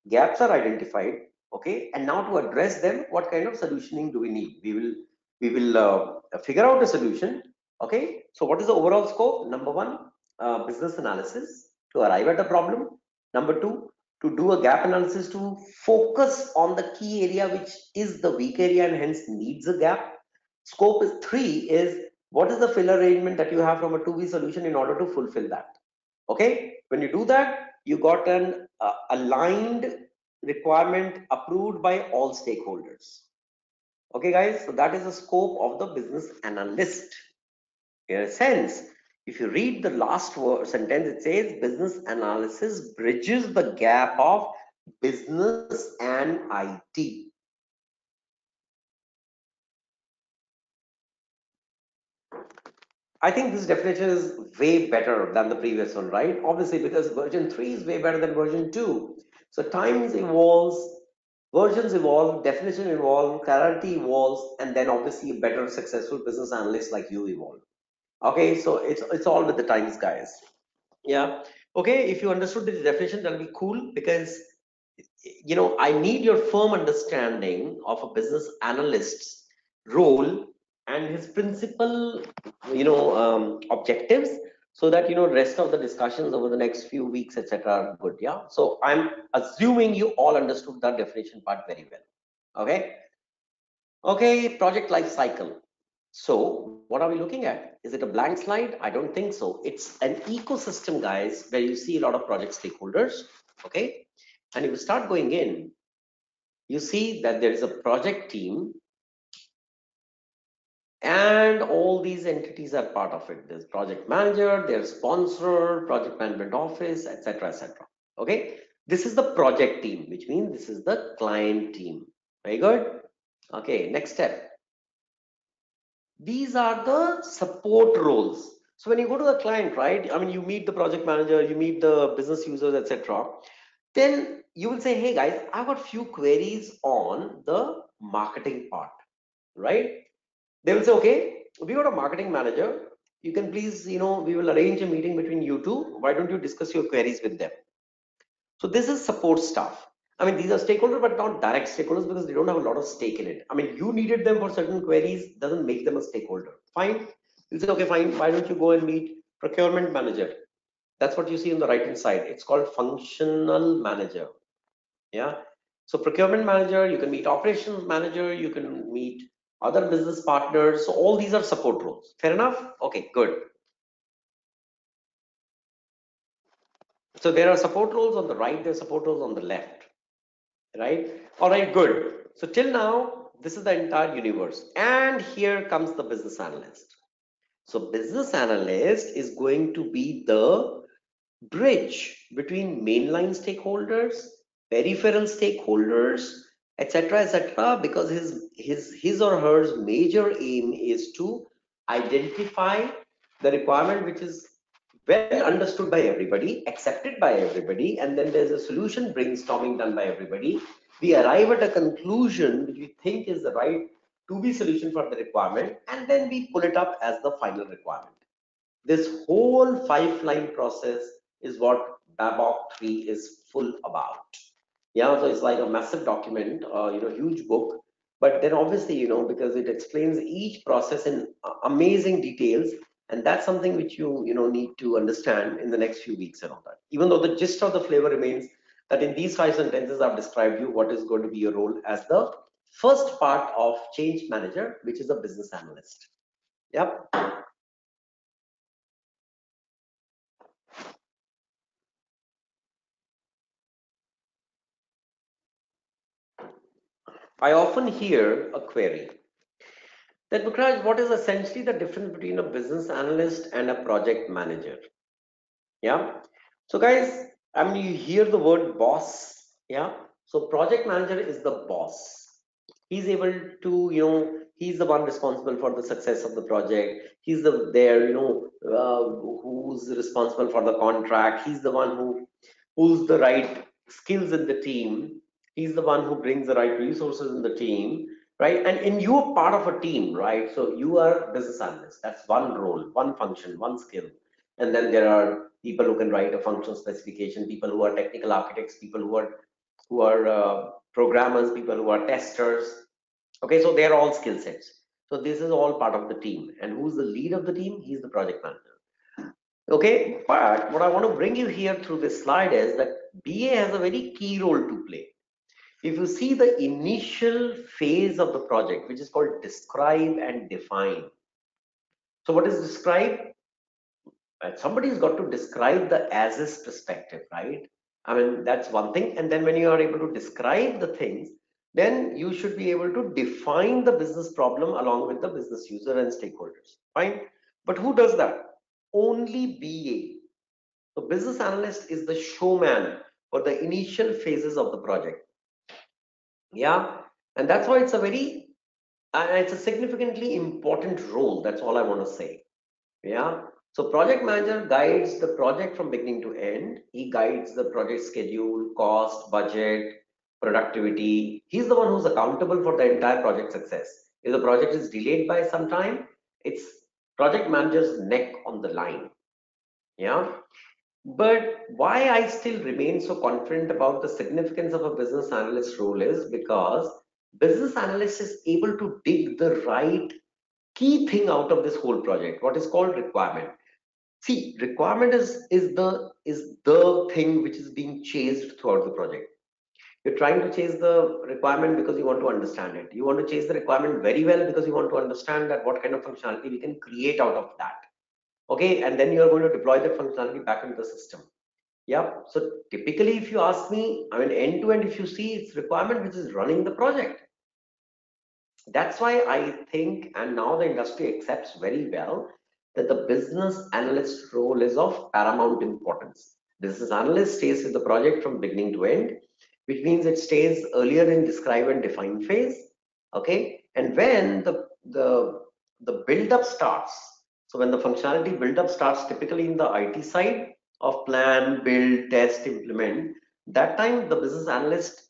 gaps are identified. Okay. And now to address them, what kind of solutioning do we need? We will figure out a solution. Okay. So what is the overall scope? Number one, business analysis to arrive at a problem. Number two, to do a gap analysis to focus on the key area which is the weak area and hence needs a gap. Scope is three is what is the fill arrangement that you have from a 2B solution in order to fulfill that. Okay, when you do that, you got an aligned requirement approved by all stakeholders. Okay guys, so that is the scope of the business analyst. In a sense, if you read the last sentence, it says business analysis bridges the gap of business and IT. I think this definition is way better than the previous one, right? Obviously, because version 3 is way better than version 2. So times evolves, versions evolve, definition evolve, clarity evolves, and then obviously a better successful business analyst like you evolve. Okay, so it's all with the times, guys. Yeah. Okay, if you understood this definition, that'll be cool, because I need your firm understanding of a business analyst's role and his principal objectives, so that rest of the discussions over the next few weeks, etc., are good. Yeah, so I'm assuming you all understood that definition part very well. Okay, project life cycle. So what are we looking at? Is it a blank slide? I don't think so. It's an ecosystem, guys, where you see a lot of project stakeholders. Okay, and if you start going in, you see that there is a project team and all these entities are part of it. There's project manager, there's sponsor, project management office, etc., etc. Okay, this is the project team, which means this is the client team. Very good. Okay, next step. These are the support roles. So when you go to the client, right, I mean, you meet the project manager, you meet the business users, etc. Then you will say, hey guys, I've got few queries on the marketing part, right? They will say, okay, we got a marketing manager. You can please, we will arrange a meeting between you two. Why don't you discuss your queries with them? So this is support staff. I mean, these are stakeholders, but not direct stakeholders, because they don't have a lot of stake in it. I mean, you needed them for certain queries, doesn't make them a stakeholder. Fine. You say, okay, fine. Why don't you go and meet procurement manager? That's what you see on the right hand side. It's called functional manager. Yeah. So procurement manager, you can meet operations manager, you can meet other business partners. So all these are support roles. Fair enough? Okay, good. So there are support roles on the right, there are support roles on the left. Right? All right, good. So till now, this is the entire universe. And here comes the business analyst. So business analyst is going to be the bridge between mainline stakeholders, peripheral stakeholders, etc., etc., because his or her major aim is to identify the requirement which is well understood by everybody, accepted by everybody, and then there's a solution brainstorming done by everybody. We arrive at a conclusion which we think is the right to be solution for the requirement, and then we pull it up as the final requirement. This whole 5 line process is what Babok 3 is full about. Yeah, so it's like a massive document, huge book. But then obviously, because it explains each process in amazing details, and that's something which you need to understand in the next few weeks and all that. Even though the gist of the flavor remains that in these 5 sentences, I've described you what is going to be your role as the first part of change manager, which is a business analyst. Yep. I often hear a query that, Bukraj, what is essentially the difference between a business analyst and a project manager? Yeah. So guys, I mean, you hear the word boss. Yeah. So project manager is the boss. He's able to, he's the one responsible for the success of the project. He's who's responsible for the contract. He's the one who's the right skills in the team. He's the one who brings the right resources in the team, right? And you're part of a team, right? So you are business analyst. That's one role, one function, one skill. And then there are people who can write a functional specification, people who are technical architects, people who are programmers, people who are testers. Okay, so they're all skill sets. So this is all part of the team. And who's the lead of the team? He's the project manager. Okay, but what I want to bring you here through this slide is that BA has a very key role to play. If you see the initial phase of the project, which is called describe and define. So what is describe? Somebody's got to describe the as is perspective, right? I mean, that's one thing. And then when you are able to describe the things, then you should be able to define the business problem along with the business user and stakeholders. Fine. But who does that? Only BA. So business analyst is the showman for the initial phases of the project. Yeah. And that's why it's a significantly important role. That's all I want to say. Yeah. So project manager guides the project from beginning to end. He guides the project schedule, cost, budget, productivity. He's the one who's accountable for the entire project success. If the project is delayed by some time, it's project manager's neck on the line. Yeah. But why I still remain so confident about the significance of a business analyst role is because business analyst is able to dig the right key thing out of this whole project, what is called requirement. See, requirement is the thing which is being chased throughout the project. You're trying to chase the requirement because you want to understand it. You want to chase the requirement very well because you want to understand that what kind of functionality we can create out of that. Okay, and then you are going to deploy that functionality back into the system. Yep. So typically, if you ask me, I mean, end to end, if you see, it's requirement which is running the project. That's why I think, and now the industry accepts very well, that the business analyst role is of paramount importance. Business analyst stays with the project from beginning to end, which means it stays earlier in describe and define phase. Okay, and when the build up starts, so when the functionality build up starts, typically in the IT side of plan, build, test, implement, that time the business analyst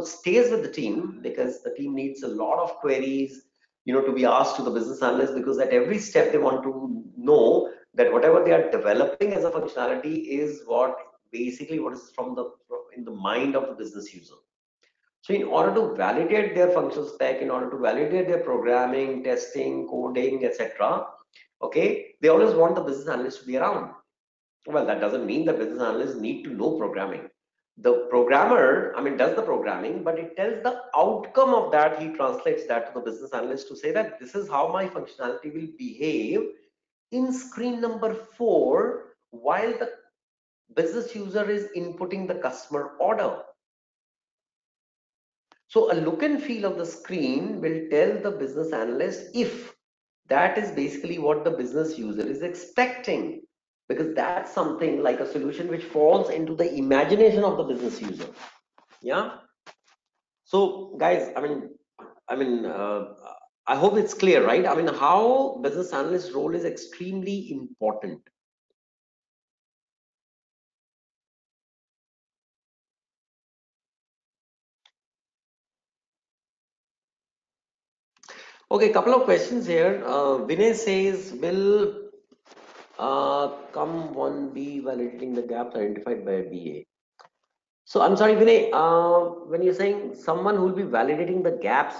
stays with the team because the team needs a lot of queries, to be asked to the business analyst, because at every step they want to know that whatever they are developing as a functionality is what is from the in the mind of the business user. So in order to validate their functional spec, in order to validate their programming, testing, coding, etc., okay, they always want the business analyst to be around. Well, that doesn't mean that business analysts need to know programming. The programmer, I mean, does the programming, but it tells the outcome of that. He translates that to the business analyst to say that this is how my functionality will behave in screen number 4 while the business user is inputting the customer order. So a look and feel of the screen will tell the business analyst if that is basically what the business user is expecting, because that's something like a solution which falls into the imagination of the business user. Yeah. So guys, I hope it's clear, right? I mean, how business analyst role is extremely important. Okay, couple of questions here. Vinay says, will come one be validating the gaps identified by BA? So I'm sorry, Vinay, when you're saying someone who will be validating the gaps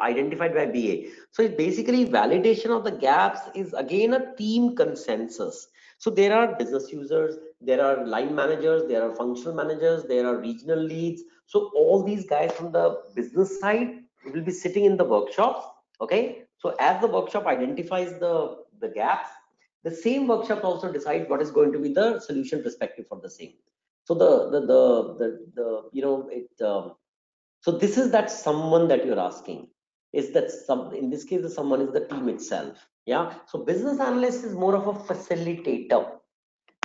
identified by BA. So it's basically validation of the gaps is again a team consensus. So there are business users, there are line managers, there are functional managers, there are regional leads. So all these guys from the business side will be sitting in the workshops. Okay. So as the workshop identifies the gaps, the same workshop also decides what is going to be the solution perspective for the same. So the So this is that someone that you're asking. Is that some, in this case, the someone is the team itself. Yeah. So business analyst is more of a facilitator.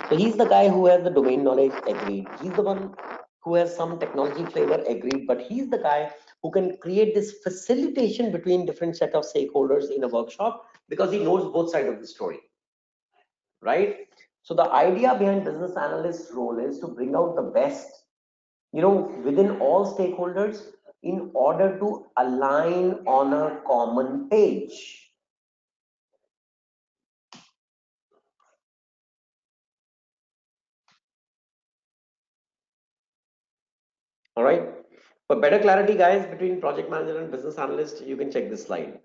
So he's the guy who has the domain knowledge, agreed. He's the one who has some technology flavor, agreed. But he's the guy who can create this facilitation between different set of stakeholders in a workshop because he knows both sides of the story, right? So the idea behind business analyst role is to bring out the best, within all stakeholders in order to align on a common page. All right. For better clarity, guys, between project manager and business analyst, you can check this slide.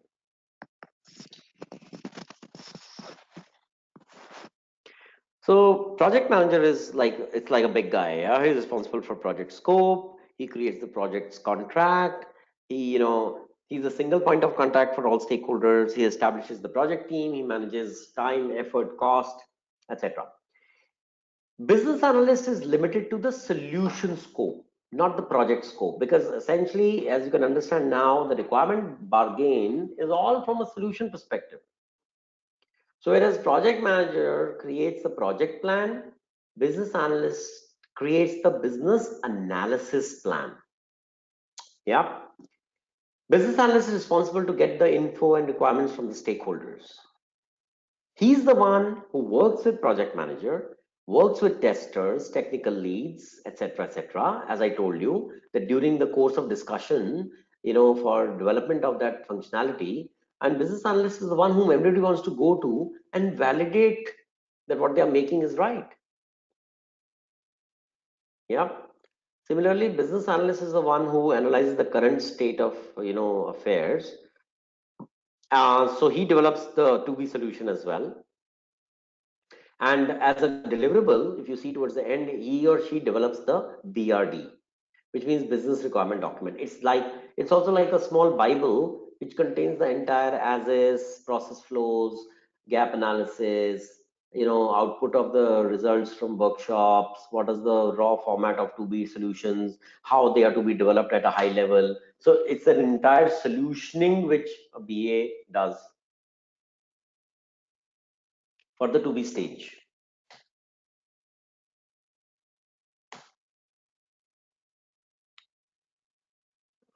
So project manager is like, it's like a big guy. Yeah? He's responsible for project scope. He creates the project's contract. He's a single point of contact for all stakeholders. He establishes the project team. He manages time, effort, cost, etc. Business analyst is limited to the solution scope, not the project scope, because essentially, as you can understand now, the requirement bargain is all from a solution perspective. So whereas project manager creates the project plan, business analyst creates the business analysis plan. Yeah. Business analyst is responsible to get the info and requirements from the stakeholders. He's the one who works with project manager, works with testers, technical leads, etc., as I told you, that during the course of discussion, for development of that functionality, and business analyst is the one whom everybody wants to go to and validate that what they are making is right. Yeah. Similarly, business analyst is the one who analyzes the current state of affairs. So he develops the to-be solution as well. And as a deliverable, if you see towards the end, he or she develops the BRD, which means business requirement document. It's also like a small Bible which contains the entire as is, process flows, gap analysis, output of the results from workshops, what is the raw format of to be solutions, how they are to be developed at a high level. So it's an entire solutioning which a BA does for the to be stage.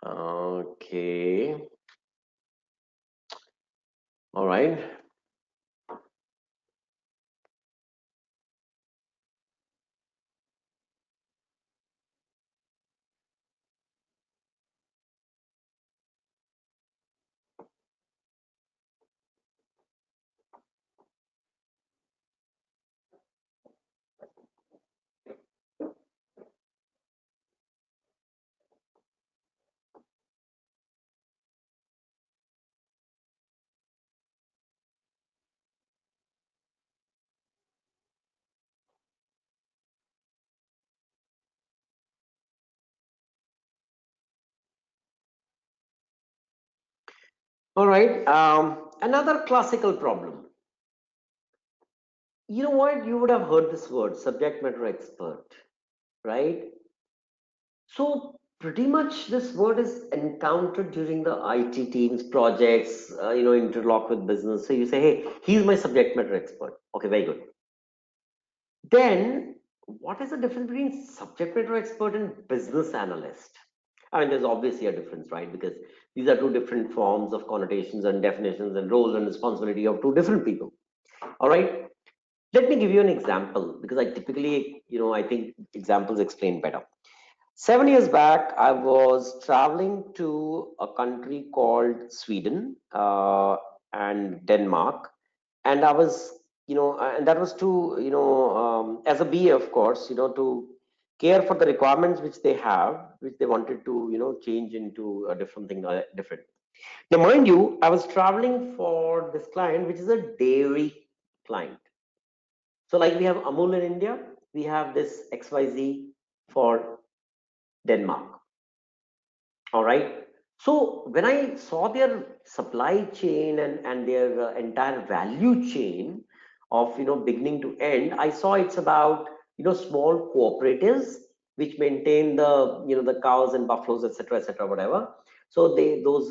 Okay. All right. All right. Another classical problem. You know what? You would have heard this word, subject matter expert, right? So pretty much this word is encountered during the IT teams projects, interlock with business. So you say, hey, he's my subject matter expert. Okay, very good. Then what is the difference between subject matter expert and business analyst? I mean, there's obviously a difference, right? Because these are two different forms of connotations and definitions and roles and responsibility of two different people. All right. Let me give you an example because I typically, I think examples explain better. 7 years back, I was traveling to a country called Sweden and Denmark, and I was, and that was to, as a BA, of course, to care for the requirements which they have, which they wanted to, change into a different thing, different. Now, mind you, I was traveling for this client, which is a dairy client. So like we have Amul in India, we have this XYZ for Denmark. All right. So when I saw their supply chain and their entire value chain of beginning to end, I saw it's about small cooperatives which maintain the the cows and buffaloes, etc., whatever. So they those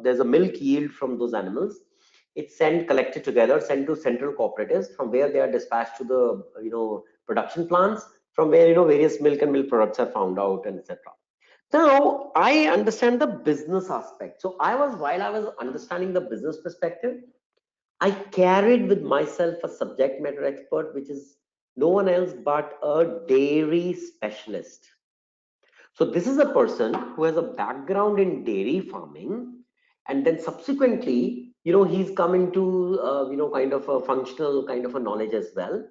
there's a milk yield from those animals. It's sent collected together, sent to central cooperatives, from where they are dispatched to the production plants, from where various milk and milk products are found out, and etc. Now I understand the business aspect. So while I was understanding the business perspective, I carried with myself a subject matter expert, which is no one else but a dairy specialist. So this is a person who has a background in dairy farming, and then subsequently, he's come into kind of a functional kind of a knowledge as well.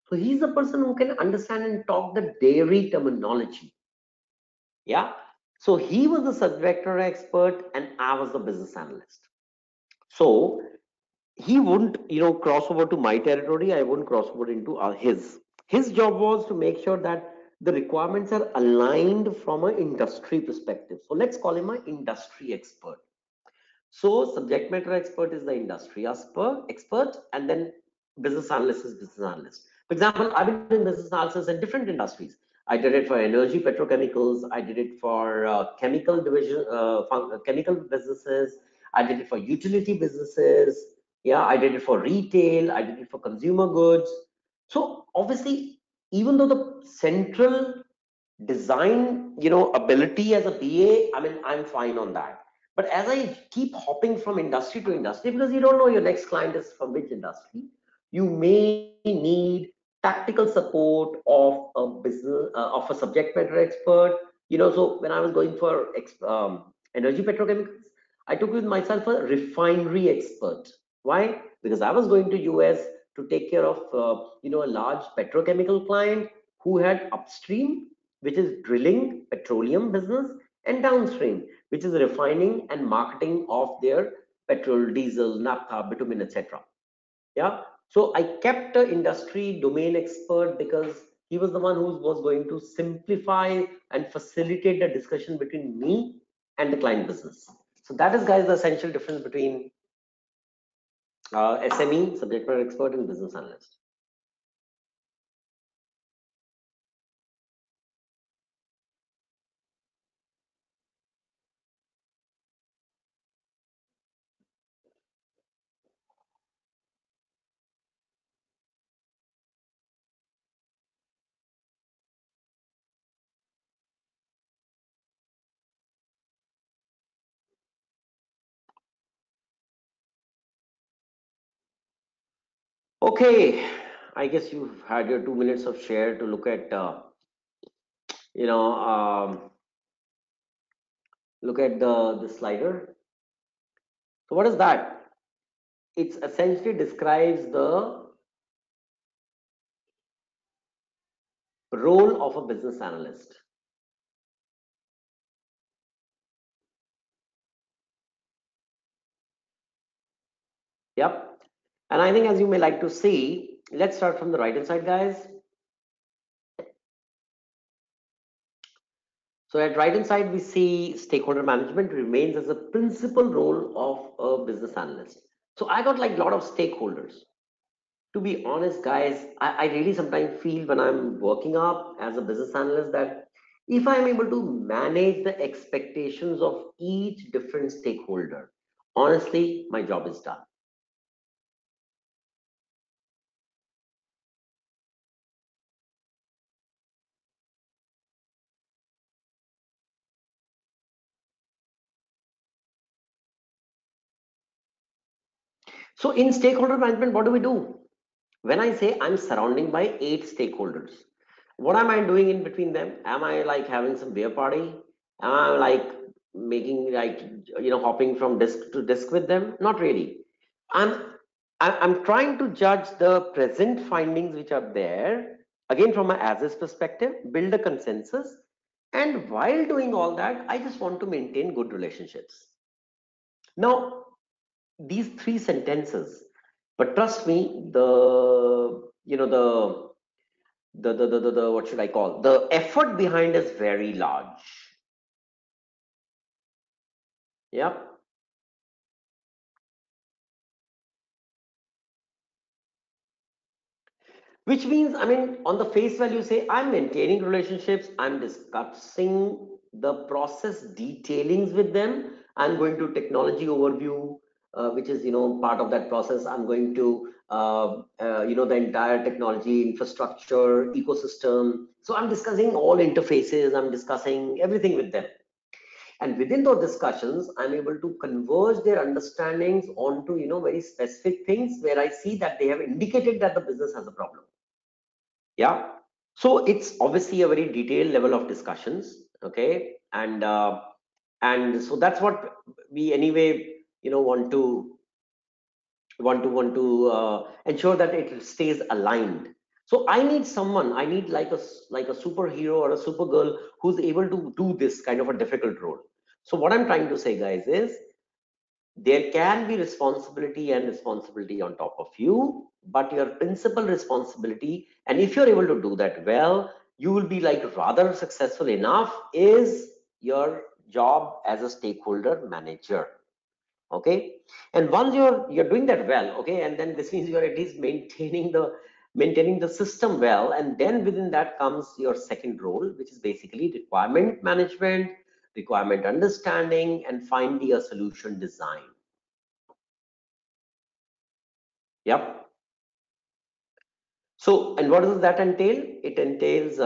So he's the person who can understand and talk the dairy terminology. Yeah. So he was the subject matter expert, and I was the business analyst. So he wouldn't cross over to my territory, I wouldn't cross over into his job was to make sure that the requirements are aligned from an industry perspective. So let's call him an industry expert. So subject matter expert is the industry expert, and then business analyst is business analyst. For example, I've been doing business analysis in different industries. I did it for energy, petrochemicals. I did it for chemical division, chemical businesses. I did it for utility businesses. Yeah, I did it for retail. I did it for consumer goods. So obviously, even though the central design ability as a BA, I mean, I'm fine on that. But as I keep hopping from industry to industry, because you don't know your next client is from which industry, you may need tactical support of a business of a subject matter expert. So when I was going for energy petrochemicals, I took with myself a refinery expert. Why? Because I was going to US to take care of a large petrochemical client who had upstream, which is drilling petroleum business, and downstream, which is refining and marketing of their petrol, diesel, naphtha, bitumen, etc. Yeah. So I kept the industry domain expert because he was the one who was going to simplify and facilitate the discussion between me and the client business. So that is, guys, the essential difference between SME, subject matter expert, and business analyst. Okay, I guess you've had your 2 minutes of share to look at, you know, look at the slider. So what is that? It essentially describes the role of a business analyst. Yep. And I think, as you may like to see, let's start from the right hand side, guys. So at right hand side, we see stakeholder management remains as a principal role of a business analyst. So I got like a lot of stakeholders. To be honest, guys, I really sometimes feel when I'm working up as a business analyst that if I'm able to manage the expectations of each different stakeholder, honestly, my job is done. So in stakeholder management, what do we do? When I say I'm surrounding by 8 stakeholders, what am I doing in between them? Am I like having some beer party? Am I like making like hopping from disk to disk with them? Not really. I'm I'm trying to judge the present findings which are there again from a as is perspective, build a consensus, and while doing all that, I just want to maintain good relationships. Now, these 3 sentences, but trust me, the the what should I call, the effort behind is very large. Yep. Which means, I mean, on the face value, say I'm maintaining relationships, I'm discussing the process detailings with them, I'm going to technology overview, which is, part of that process. I'm going to, the entire technology infrastructure ecosystem. So I'm discussing all interfaces, I'm discussing everything with them. And within those discussions, I'm able to converge their understandings onto, very specific things where I see that they have indicated that the business has a problem. Yeah. So it's obviously a very detailed level of discussions. Okay. And so that's what we anyway, want to ensure that it stays aligned. So I need someone, I need like a superhero or a supergirl who's able to do this kind of a difficult role. So what I'm trying to say, guys, is there can be responsibility and responsibility on top of you, but your principal responsibility, and if you're able to do that well, you will be like rather successful enough, is your job as a stakeholder manager. Okay. And once you're doing that well, okay, and then this means you're at least maintaining the system well, and then within that comes your second role, which is basically requirement management, requirement understanding, and finally a solution design. Yep. So, and what does that entail? It entails,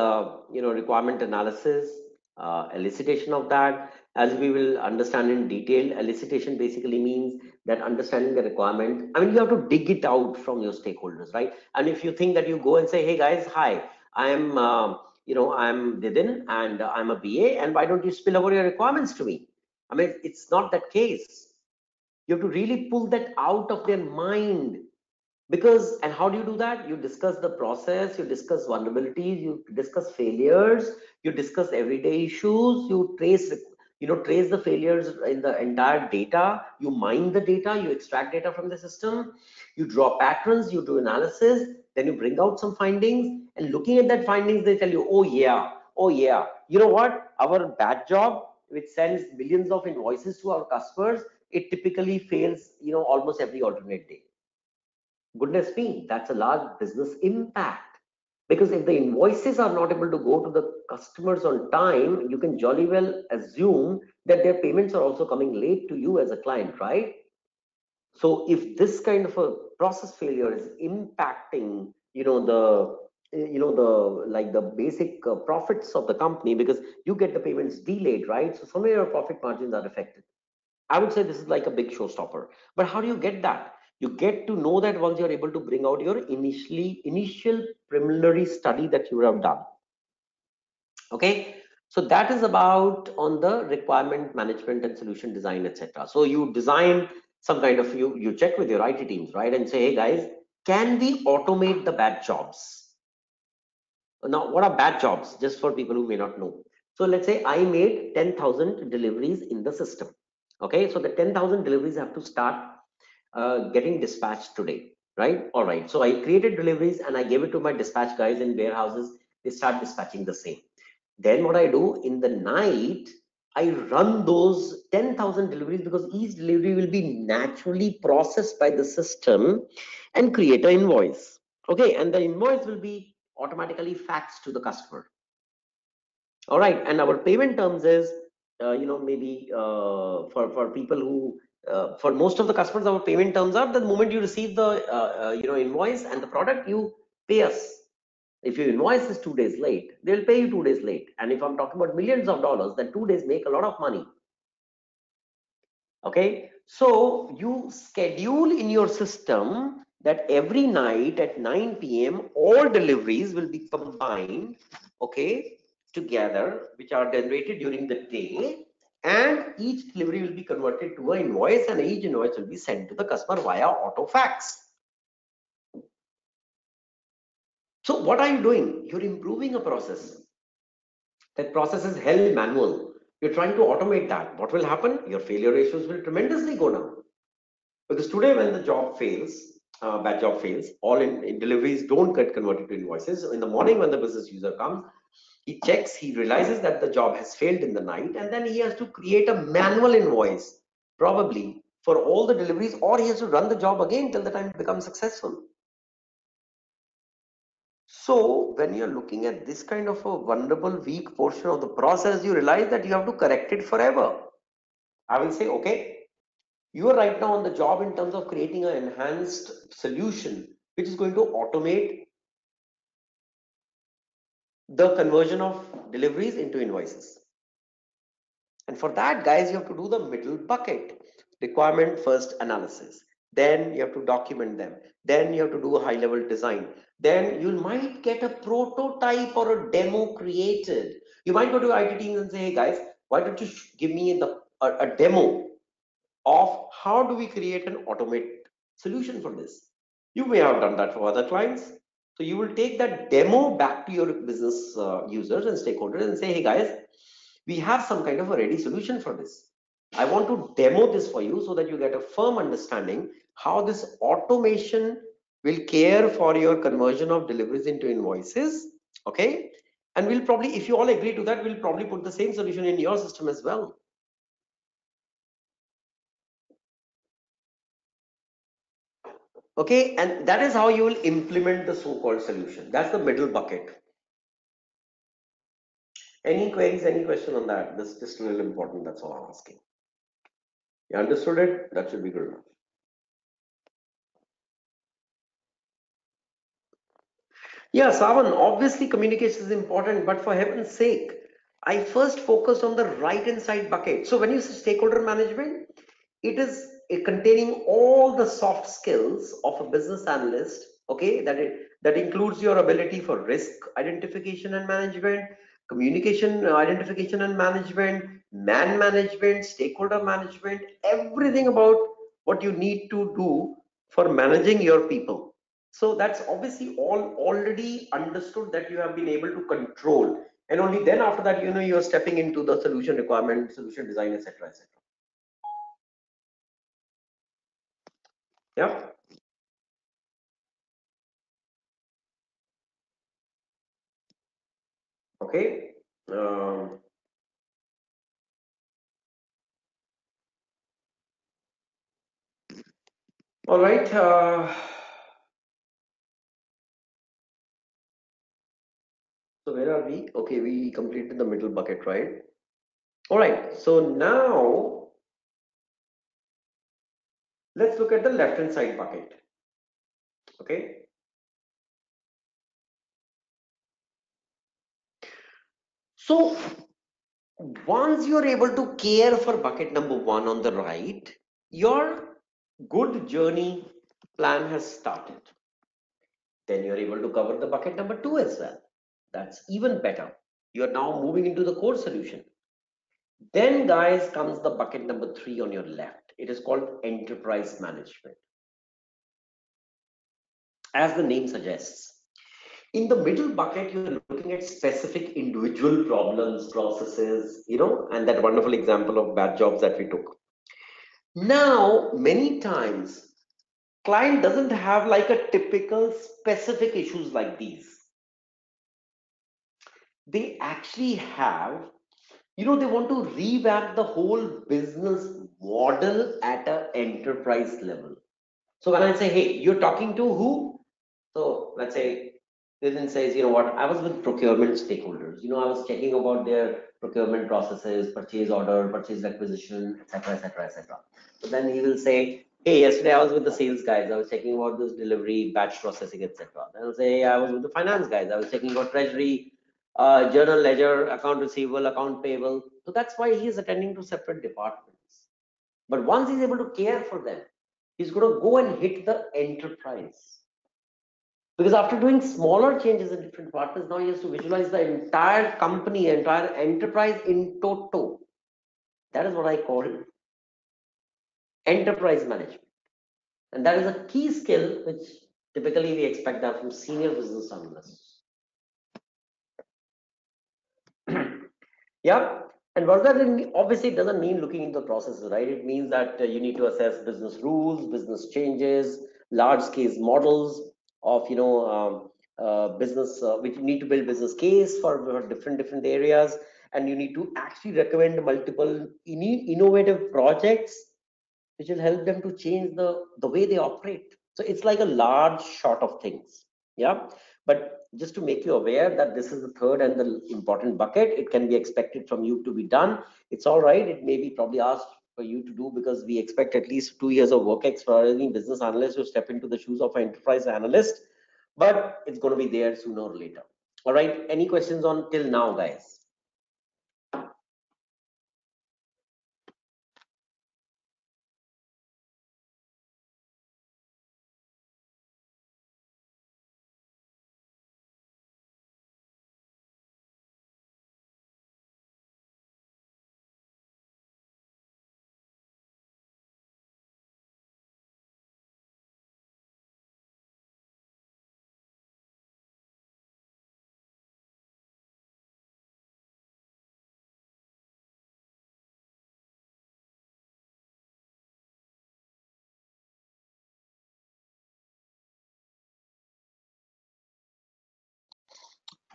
requirement analysis, elicitation of that. As we will understand in detail, elicitation basically means that understanding the requirement. I mean, you have to dig it out from your stakeholders, right? And if you think that you go and say, "Hey guys, hi, I'm, I'm Didin, and I'm a BA, and why don't you spill over your requirements to me?" I mean, it's not that case. You have to really pull that out of their mind. Because, and how do you do that? You discuss the process, you discuss vulnerabilities, you discuss failures, you discuss everyday issues, you trace the failures in the entire data, you mine the data, you extract data from the system, you draw patterns, you do analysis, then you bring out some findings, and looking at that findings, they tell you, oh yeah, you know what, our bad job, which sends millions of invoices to our customers, it typically fails, almost every alternate day. Goodness me, that's a large business impact. Because if the invoices are not able to go to the customers on time, you can jolly well assume that their payments are also coming late to you as a client, right? So if this kind of a process failure is impacting, the like the basic profits of the company, because you get the payments delayed, right? So somewhere your profit margins are affected. I would say this is like a big showstopper. But how do you get that? You get to know that once you're able to bring out your initial preliminary study that you have done. Okay. So that is about on the requirement management and solution design, etc. So you design some kind of, you check with your IT teams, right? And say, hey guys, can we automate the bad jobs? Now, what are bad jobs? Just for people who may not know. So let's say I made 10,000 deliveries in the system. Okay, so the 10,000 deliveries have to start getting dispatched today, right? All right, so I created deliveries and I gave it to my dispatch guys in warehouses. They start dispatching the same. Then what I do in the night, I run those 10,000 deliveries, because each delivery will be naturally processed by the system and create an invoice. Okay, and the invoice will be automatically faxed to the customer. All right, and our payment terms is, maybe for people who, for most of the customers, our payment terms are the moment you receive the, invoice and the product, you pay us. If your invoice is 2 days late, they'll pay you 2 days late. And if I'm talking about millions of dollars, then 2 days make a lot of money. Okay, so you schedule in your system that every night at 9 p.m. all deliveries will be combined, okay, together, which are generated during the day, and each delivery will be converted to an invoice, and each invoice will be sent to the customer via auto fax. So what are you doing? You're improving a process. That process is held manual. You're trying to automate that. What will happen? Your failure ratios will tremendously go down. Because today, when the job fails, bad job fails, all in deliveries don't get converted to invoices. So in the morning, when the business user comes, he checks, he realizes that the job has failed in the night, and then he has to create a manual invoice, probably for all the deliveries, or he has to run the job again till the time it becomes successful. So when you're looking at this kind of a vulnerable, weak portion of the process, you realize that you have to correct it forever. I will say, okay, you are right now on the job in terms of creating an enhanced solution which is going to automate the conversion of deliveries into invoices. And for that, guys, you have to do the middle bucket, requirement first analysis. Then you have to document them. Then you have to do a high level design. Then you might get a prototype or a demo created. You might go to IT teams and say, hey guys, why don't you give me a demo of how do we create an automate solution for this. You may have done that for other clients. So you will take that demo back to your business users and stakeholders and say, hey guys, we have some kind of a ready solution for this. I want to demo this for you so that you get a firm understanding how this automation will care for your conversion of deliveries into invoices. Okay. And we'll probably, if you all agree to that, we'll probably put the same solution in your system as well. Okay, and that is how you will implement the so-called solution. That's the middle bucket. Any queries, any question on that? This is just really important. That's all I'm asking. You understood it? That should be good enough. Yeah, Savan, obviously communication is important, but for heaven's sake, I first focused on the right hand side bucket. So when you say stakeholder management, it is containing all the soft skills of a business analyst. Okay, that includes your ability for risk identification and management, communication identification and management, man management, stakeholder management, everything about what you need to do for managing your people. So that's obviously all already understood that you have been able to control, and only then after that, you're stepping into the solution requirement, solution design, etc., etc. Yeah. Okay. Um, all right. So where are we? Okay, we completed the middle bucket, right? All right. So now let's look at the left hand side bucket. Okay. So once you're able to care for bucket number one on the right, your good journey plan has started. Then you're able to cover the bucket number two as well. That's even better. You're now moving into the core solution. Then, guys, comes the bucket number three on your left. It is called enterprise management. As the name suggests, in the middle bucket, you're looking at specific individual problems, processes, and that wonderful example of bad jobs that we took. Now, many times, client doesn't have like a typical specific issues like these. They actually have, they want to revamp the whole business model at an enterprise level. So when I say, hey, you're talking to who? So let's say Nitin says, you know what, I was with procurement stakeholders. I was checking about their procurement processes, purchase order, purchase requisition, etc., etc., etc. So then he will say, hey, yesterday I was with the sales guys. I was checking about this delivery, batch processing, etc. Then I'll say, hey, I was with the finance guys. I was checking about treasury, journal ledger, account receivable, account payable. So that's why he is attending to separate departments. But once he's able to care for them, he's going to go and hit the enterprise. Because after doing smaller changes in different partners, now he has to visualize the entire company, entire enterprise in toto. That is what I call enterprise management. And that is a key skill which typically we expect that from senior business analysts. Yeah. And what that obviously it doesn't mean looking into the processes, right? It means that you need to assess business rules, business changes, large scale models of business which you need to build business case for different areas, and you need to actually recommend multiple innovative projects which will help them to change the way they operate. So it's like a large shot of things. Yeah. But just to make you aware that this is the third and the important bucket. It can be expected from you to be done. It's all right. It may be probably asked for you to do because we expect at least 2 years of work ex for any business analyst to step into the shoes of an enterprise analyst, but it's going to be there sooner or later. All right. Any questions on till now, guys?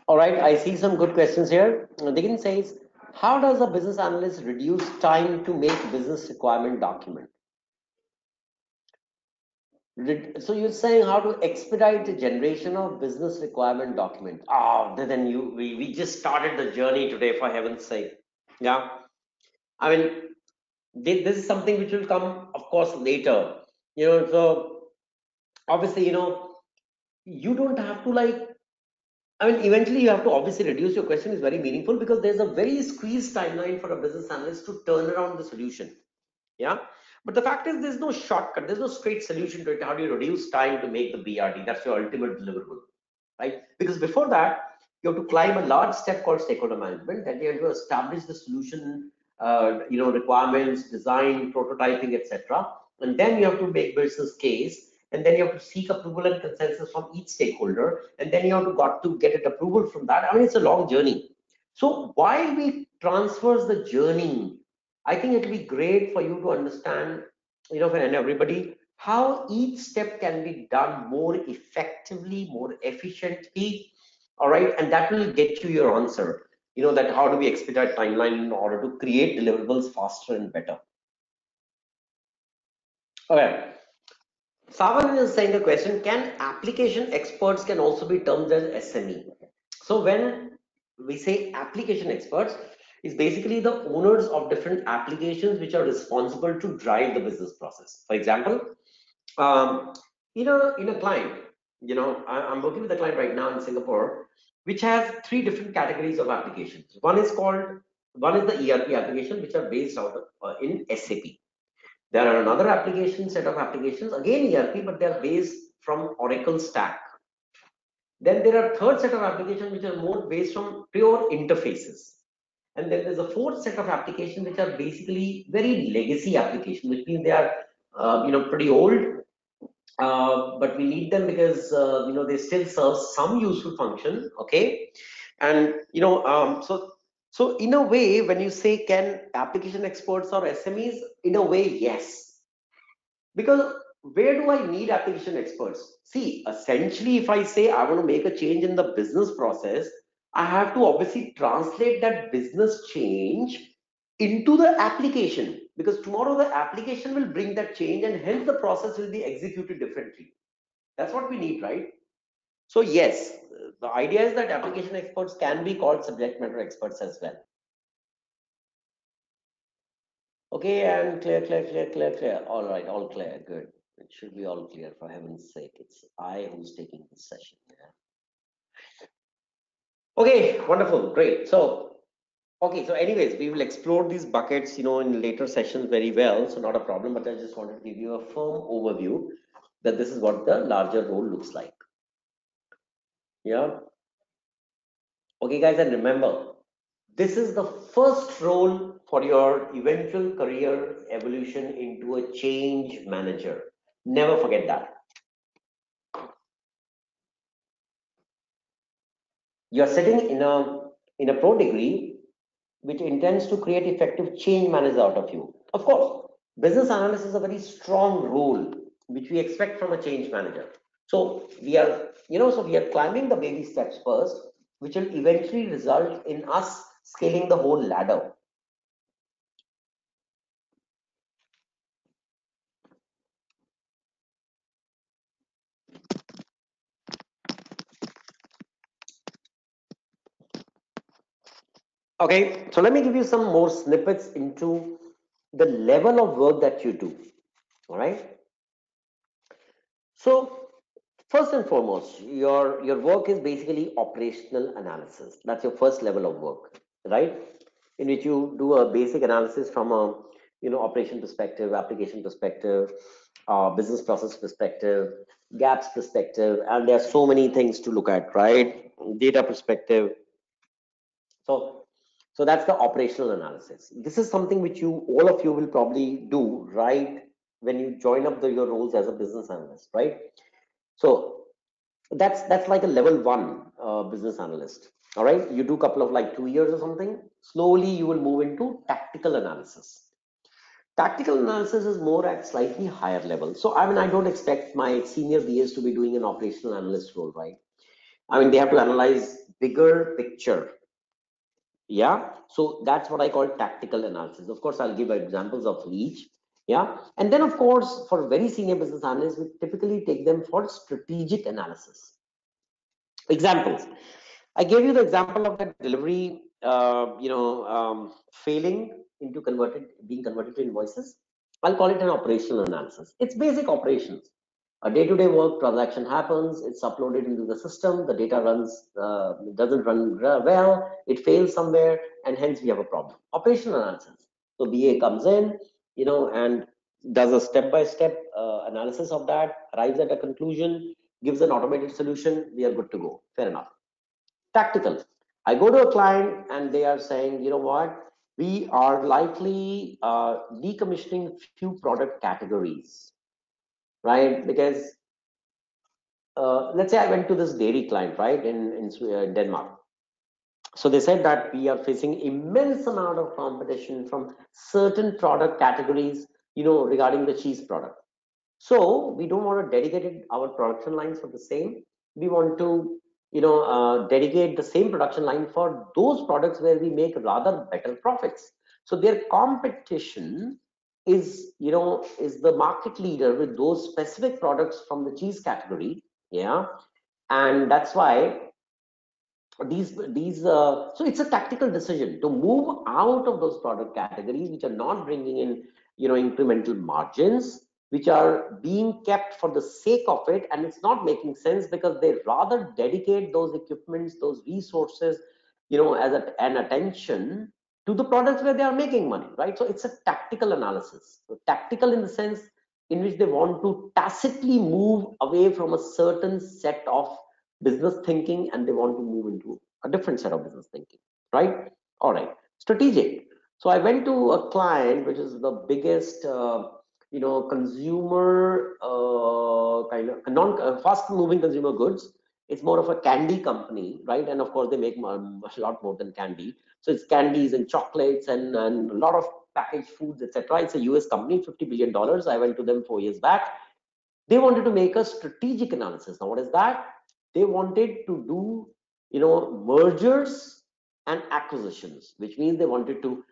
All right, I see some good questions here. Digin says, how does a business analyst reduce time to make business requirement document? So you're saying how to expedite the generation of business requirement document. Oh, then we just started the journey today, for heaven's sake. Yeah. I mean, this is something which will come, of course, later. So obviously, you don't have to like, I mean, eventually you have to obviously reduce. Your question is very meaningful because there's a very squeezed timeline for a business analyst to turn around the solution. Yeah. But the fact is, there's no shortcut, there's no straight solution to it. How do you reduce time to make the BRD? That's your ultimate deliverable, right? Because before that, you have to climb a large step called stakeholder management. Then you have to establish the solution, requirements, design, prototyping, etc. And then you have to make business case, and then you have to seek approval and consensus from each stakeholder, and then you have to got to get it approval from that. I mean, it's a long journey. So while we transfers the journey, I think it will be great for you to understand, and everybody, how each step can be done more effectively, more efficiently. All right, and that will get you your answer. That how do we expedite timeline in order to create deliverables faster and better. Okay, Savan is saying a question: can application experts can also be termed as SME? So when we say application experts, is basically the owners of different applications which are responsible to drive the business process. For example, um, in a client, I'm working with a client right now in Singapore, which has three different categories of applications. One is the ERP application, which are based out of, in SAP. There are another application set of applications, again ERP, but they are based from Oracle stack. Then there are third set of applications which are more based on pure interfaces. And then there's a fourth set of applications which are basically very legacy applications, which means they are pretty old, but we need them because they still serve some useful function. Okay, and so in a way, when you say can application experts or SMEs, in a way, yes, because where do I need application experts? See, essentially, if I say I want to make a change in the business process, I have to obviously translate that business change into the application, because tomorrow the application will bring that change and hence the process will be executed differently. That's what we need, right? So yes, the idea is that application experts can be called subject matter experts as well. Okay, and clear. All right, all clear. Good. It should be all clear, for heaven's sake. It's I who's taking this session. Yeah. Okay, wonderful, great. So, okay, so anyways, we will explore these buckets, in later sessions very well. So not a problem, but I just wanted to give you a firm overview that this is what the larger role looks like. Yeah. Okay, guys, and remember, this is the first role for your eventual career evolution into a change manager. Never forget that. You're sitting in a pro degree which intends to create effective change managers out of you. Of course, business analyst is a very strong role which we expect from a change manager. So we are climbing the baby steps first, which will eventually result in us scaling the whole ladder. Okay, so let me give you some more snippets into the level of work that you do. All right. So first and foremost, your work is basically operational analysis. That's your first level of work, right? In which you do a basic analysis from a operation perspective, application perspective, business process perspective, gaps perspective, and there are so many things to look at, right? Data perspective. So so that's the operational analysis. This is something which you all of you will probably do right when you join up your roles as a business analyst, right? So that's like a level one business analyst. All right, you do a couple of like 2 years or something. Slowly, you will move into tactical analysis. Tactical analysis is more at slightly higher level. So I mean, I don't expect my senior BAs to be doing an operational analyst role, right? I mean, they have to analyze bigger picture. Yeah, so that's what I call tactical analysis. Of course, I'll give examples of each. Yeah, and then of course, for very senior business analysts, we typically take them for strategic analysis. Examples. I gave you the example of that delivery, failing into being converted to invoices. I'll call it an operational analysis. It's basic operations. A day-to-day work transaction happens. It's uploaded into the system. The data doesn't run well. It fails somewhere, and hence we have a problem. Operational analysis. So BA comes in, and does a step-by-step analysis of that, arrives at a conclusion, gives an automated solution. We are good to go. Fair enough. Tactical. I go to a client and they are saying, you know what, we are likely decommissioning few product categories, right? Because let's say I went to this dairy client, right, in Denmark. So they said that we are facing immense amount of competition from certain product categories, regarding the cheese product. So we don't want to dedicate our production lines for the same. We want to, dedicate the same production line for those products where we make rather better profits. So their competition is the market leader with those specific products from the cheese category. Yeah, and that's why these so it's a tactical decision to move out of those product categories which are not bringing in incremental margins, which are being kept for the sake of it, and it's not making sense because they rather dedicate those equipments, those resources, as an attention to the products where they are making money, right? So it's a tactical analysis. So tactical in the sense in which they want to tacitly move away from a certain set of business thinking and they want to move into a different set of business thinking, right? All right. Strategic. So I went to a client which is the biggest consumer kind of non fast moving consumer goods. It's more of a candy company, right? And of course they make a lot more than candy. So it's candies and chocolates and a lot of packaged foods, etc. It's a US company, $50 billion. I went to them 4 years back. They wanted to make a strategic analysis. Now what is that? They wanted to do mergers and acquisitions, which means they wanted to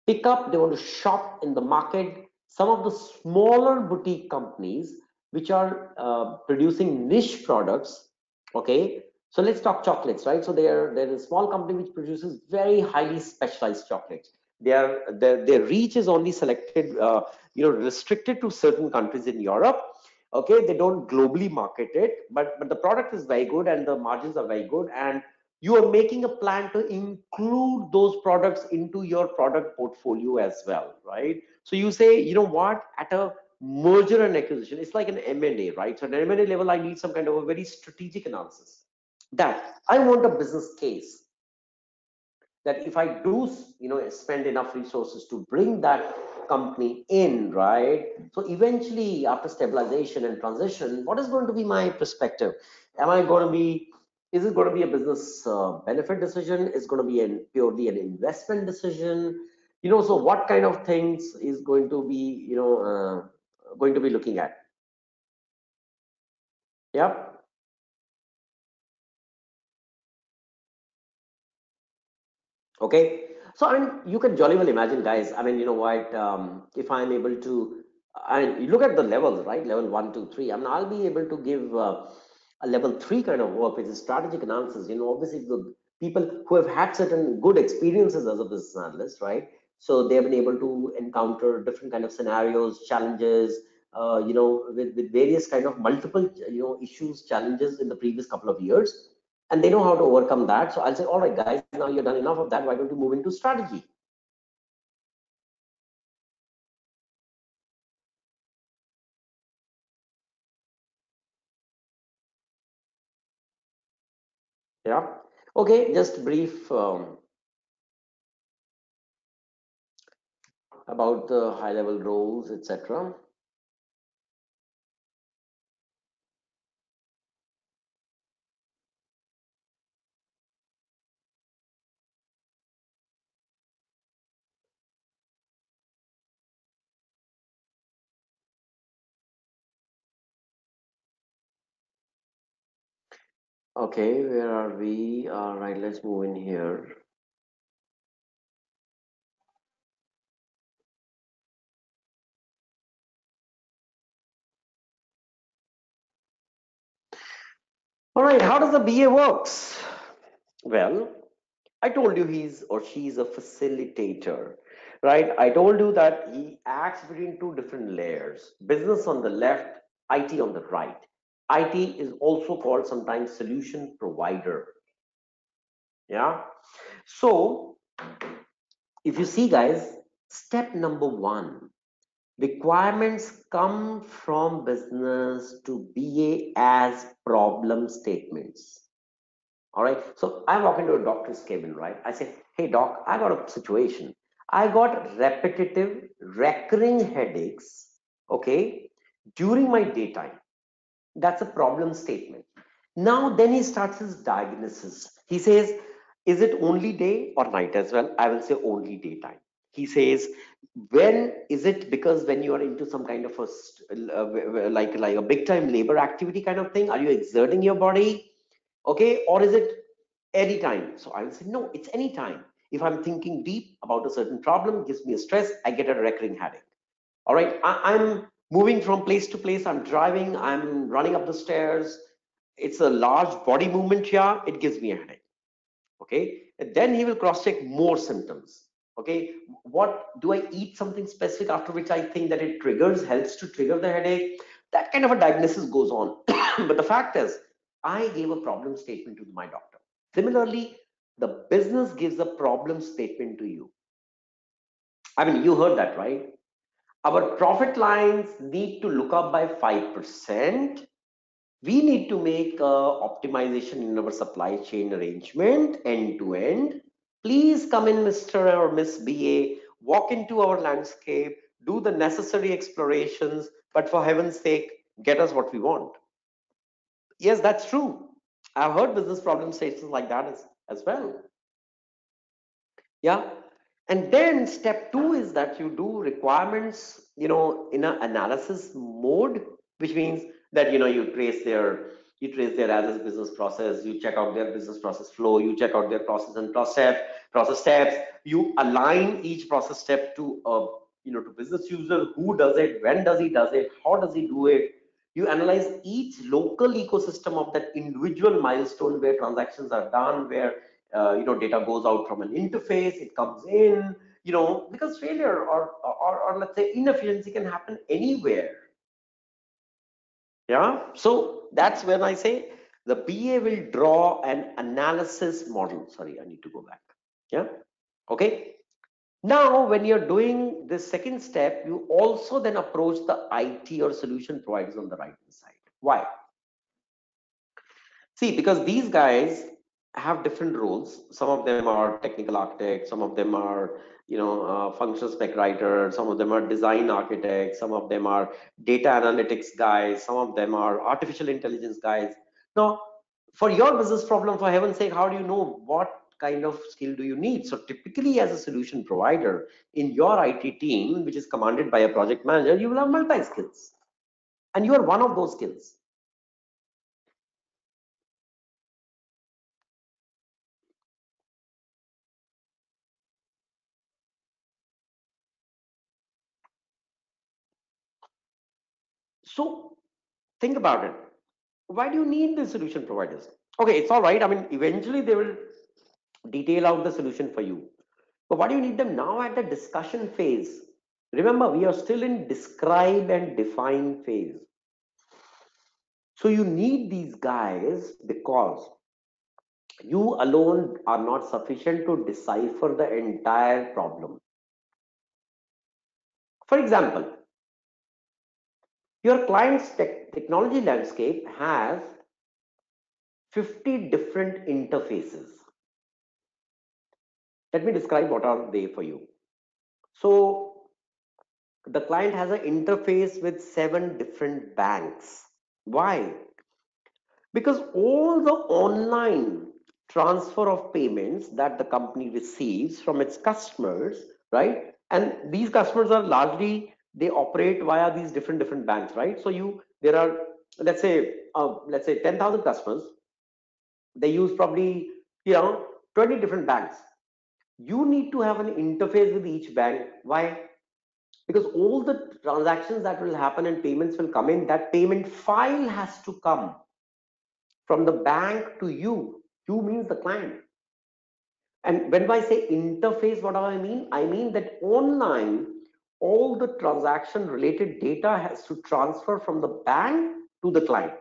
they want to shop in the market some of the smaller boutique companies which are producing niche products. Okay, so let's talk chocolates, right? So there's a small company which produces very highly specialized chocolates. Their reach is only selected, restricted to certain countries in Europe. Okay, they don't globally market it, but the product is very good and the margins are very good, and you are making a plan to include those products into your product portfolio as well, right? So you say, you know what, at a merger and acquisition, it's like an M&A, right? So at an M&A level, I need some kind of a very strategic analysis that I want a business case that if I do, spend enough resources to bring that company in, right? So eventually, after stabilization and transition, what is going to be my perspective? Am I going to be? Is it going to be a business benefit decision? Is going to be purely an investment decision? So what kind of things is going to be, going to be looking at? Yeah. Okay, so I mean, you can jolly well imagine, guys. I mean, you know what? If I'm able to, you look at the levels, right? Level 1, 2, 3. I mean, I'll be able to give a level 3 kind of work, which is strategic analysis. Obviously, people who have had certain good experiences as a business analyst, right? So they have been able to encounter different kind of scenarios, challenges, with various kind of multiple, issues, challenges in the previous couple of years, and they know how to overcome that. So I'll say, all right, guys, now you've done enough of that. Why don't you move into strategy? Yeah. Okay, just brief about the high level roles, etc. Okay, where are we? All right, let's move in here. All right, how does the BA works? Well, I told you he's or she's a facilitator, right? I told you that he acts between two different layers, business on the left, IT on the right. IT is also called sometimes solution provider. Yeah. So if you see, guys, step number one, requirements come from business to BA as problem statements. All right. So I walk into a doctor's cabin, right? I say, hey, doc, I got a situation. I got repetitive, recurring headaches, okay, during my daytime. That's a problem statement. Now, then he starts his diagnosis. He says, is it only day or night as well? I will say only daytime. He says, when is it? Because when you are into some kind of like a big time labor activity kind of thing, are you exerting your body? Okay, or is it anytime? So I will say, no, it's anytime. If I'm thinking deep about a certain problem, gives me a stress, I get a recurring headache. All right, I'm moving from place to place, I'm driving, I'm running up the stairs, it's a large body movement here, it gives me a headache. Okay, and then he will cross check more symptoms. Okay, what do I eat something specific after which I think that it triggers, helps to trigger the headache? That kind of a diagnosis goes on. But the fact is, I gave a problem statement to my doctor. Similarly, the business gives a problem statement to you. I mean, you heard that, right? Our profit lines need to look up by 5%. We need to make optimization in our supply chain arrangement end to end. Please come in, Mr. or Miss BA, walk into our landscape, do the necessary explorations, but for heaven's sake, get us what we want. Yes, that's true. I've heard business problem statements like that as well. Yeah. And then step two is that you do requirements, in an analysis mode, which means that, you trace their as business process, you check out their business process flow, you check out their process and process steps, you align each process step to, to business user, who does it, when does he does it, how does he do it. You analyze each local ecosystem of that individual milestone where transactions are done, where data goes out from an interface, it comes in, because failure or let's say inefficiency can happen anywhere. Yeah, so that's when I say the BA will draw an analysis model. Sorry, I need to go back. Yeah. Okay, now when you're doing the second step, you also then approach the IT or solution providers on the right hand side. Why? See, because these guys have different roles. Some of them are technical architects, some of them are, functional spec writers, some of them are design architects, some of them are data analytics guys, some of them are artificial intelligence guys. Now, for your business problem, for heaven's sake, how do you know what kind of skill do you need? So typically as a solution provider in your IT team, which is commanded by a project manager, you will have multi skills and you are one of those skills. So think about it. Why do you need the solution providers? Okay, it's all right. I mean, eventually they will detail out the solution for you. But what do you need them now at the discussion phase? Remember, we are still in describe and define phase. So you need these guys because you alone are not sufficient to decipher the entire problem. For example, your client's technology landscape has 50 different interfaces. Let me describe what are they for you. So the client has an interface with 7 different banks. Why? Because all the online transfer of payments that the company receives from its customers, right? And these customers are largely, they operate via these different banks, right? So there are, let's say 10,000 customers. They use probably, 20 different banks. You need to have an interface with each bank. Why? Because all the transactions that will happen and payments will come in, that payment file has to come from the bank to you. You means the client. And when I say interface, what do I mean? I mean that online, all the transaction related data has to transfer from the bank to the client.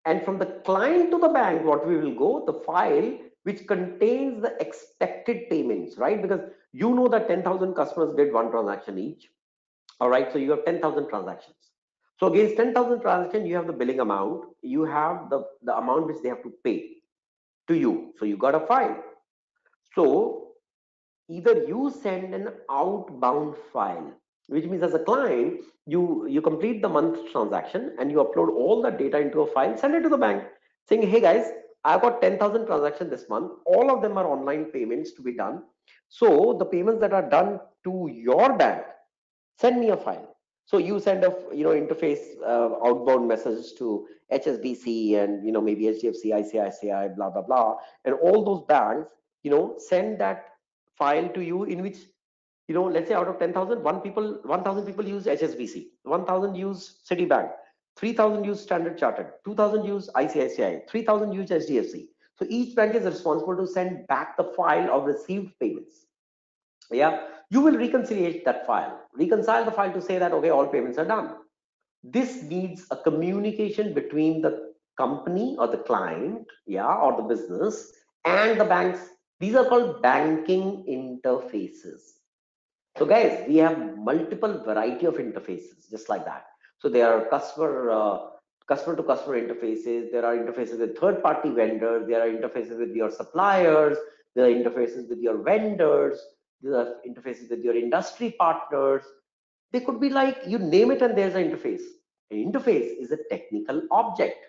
And from the client to the bank, what we will go, the file which contains the expected payments, right? Because you know that 10,000 customers did one transaction each. All right, so you have 10,000 transactions. So against 10,000 transactions, you have the billing amount, you have the amount which they have to pay to you. So you got a file. So either you send an outbound file, which means as a client, you complete the month transaction and you upload all the data into a file, send it to the bank saying, hey guys, I've got 10,000 transactions this month. All of them are online payments to be done. So the payments that are done to your bank, send me a file. So you send a interface outbound message to HSBC and maybe HDFC, ICICI, blah blah blah, and all those banks send that file to you, in which let's say out of 10,000, 1,000 people use HSBC, 1,000 use Citibank, 3,000 use Standard Chartered, 2,000 use ICICI, 3,000 use HDFC. So each bank is responsible to send back the file of received payments. Yeah, you will reconcile the file to say that okay, all payments are done. This needs a communication between the company or the client, yeah, or the business and the banks. These are called banking interfaces. So guys, we have multiple variety of interfaces just like that. So there are customer to customer interfaces, there are interfaces with third party vendors, there are interfaces with your suppliers, there are interfaces with your vendors, there are interfaces with your industry partners. They could be like, you name it and there's an interface. An interface is a technical object.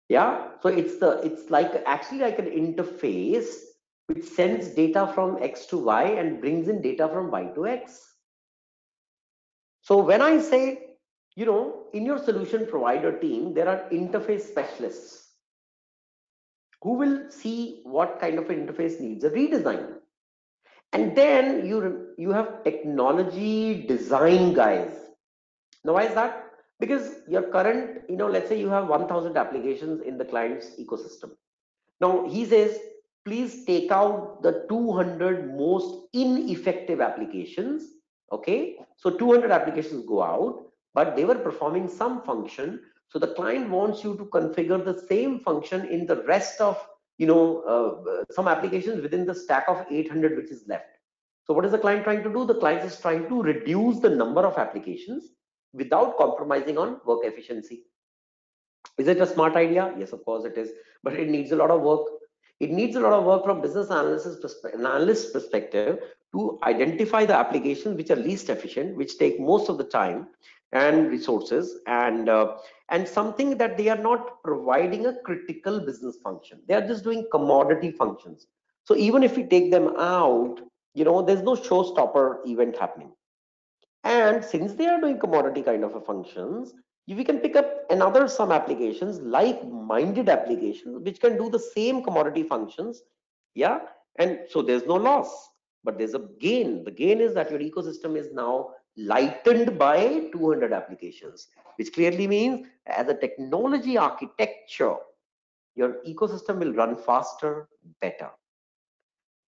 Yeah, so it's like actually like an interface which sends data from X to Y and brings in data from Y to X. So when I say, in your solution provider team, there are interface specialists who will see what kind of an interface needs a redesign. And then you have technology design guys. Now, why is that? Because your current, let's say you have 1,000 applications in the client's ecosystem. Now he says, please take out the 200 most ineffective applications. Okay, so 200 applications go out, but they were performing some function. So the client wants you to configure the same function in the rest of, some applications within the stack of 800 which is left. So what is the client trying to do? The client is trying to reduce the number of applications without compromising on work efficiency. Is it a smart idea? Yes, of course it is, but it needs a lot of work. It needs a lot of work from business analyst perspective to identify the applications which are least efficient, which take most of the time and resources, and something that they are not providing a critical business function. They are just doing commodity functions. So even if we take them out, there's no showstopper event happening. And since they are doing commodity kind of a functions, we can pick up another some applications, like minded applications, which can do the same commodity functions. Yeah. And so there's no loss, but there's a gain. The gain is that your ecosystem is now lightened by 200 applications, which clearly means as a technology architecture, your ecosystem will run faster, better.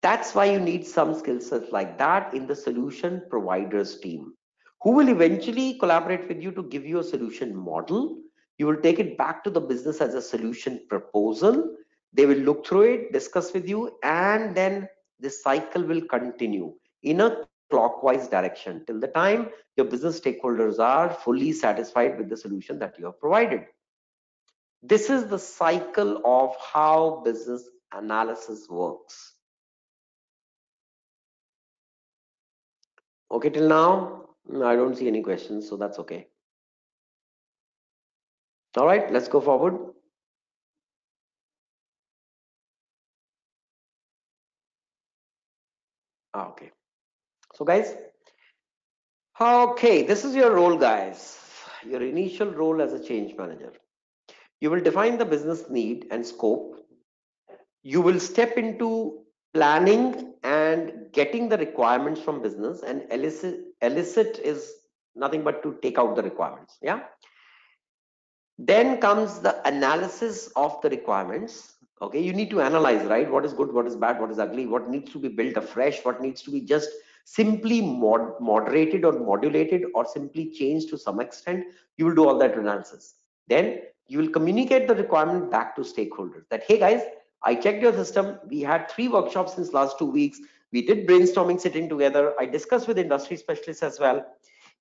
That's why you need some skill sets like that in the solution providers team, who will eventually collaborate with you to give you a solution model. You will take it back to the business as a solution proposal. They will look through it, discuss with you, and then this cycle will continue in a clockwise direction till the time your business stakeholders are fully satisfied with the solution that you have provided. This is the cycle of how business analysis works. Okay, till now, I don't see any questions, so that's okay. All right, let's go forward. Okay, so guys, okay, this is your role, guys. Your initial role as a change manager. You will define the business need and scope. You will step into planning and getting the requirements from business, and elicit is nothing but to take out the requirements. Yeah. Then comes the analysis of the requirements. Okay, you need to analyze, right? What is good, what is bad, what is ugly, what needs to be built afresh, what needs to be just simply moderated or modulated or simply changed to some extent. You will do all that analysis. Then you will communicate the requirement back to stakeholders that, hey guys, I checked your system. We had 3 workshops since last 2 weeks. We did brainstorming sitting together. I discussed with industry specialists as well.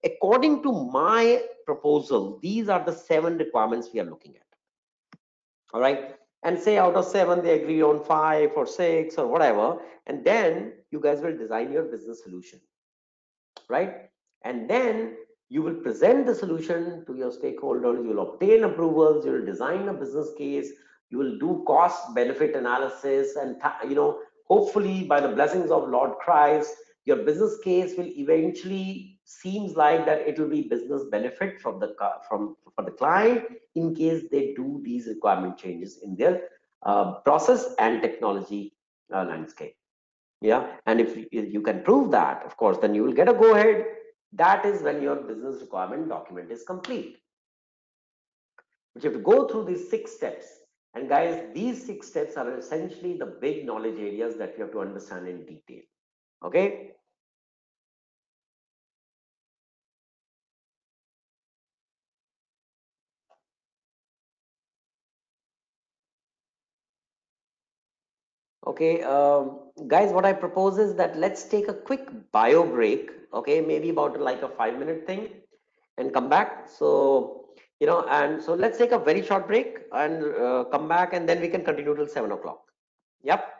According to my proposal, these are the 7 requirements we are looking at. All right. And say out of 7, they agree on 5 or 6 or whatever. And then you guys will design your business solution, right? And then you will present the solution to your stakeholders. You will obtain approvals. You will design a business case. You will do cost benefit analysis, and hopefully by the blessings of Lord Christ, your business case will eventually seems like that it will be business benefit from the for the client in case they do these requirement changes in their process and technology landscape. Yeah, and if you can prove that, of course, then you will get a go ahead. That is when your business requirement document is complete. But you have to go through these 6 steps. And guys, these 6 steps are essentially the big knowledge areas that you have to understand in detail. Okay. Okay, guys, what I propose is that let's take a quick bio break. Okay, maybe about like a 5-minute thing, and come back. So, and so let's take a very short break and come back, and then we can continue till 7 o'clock. Yep.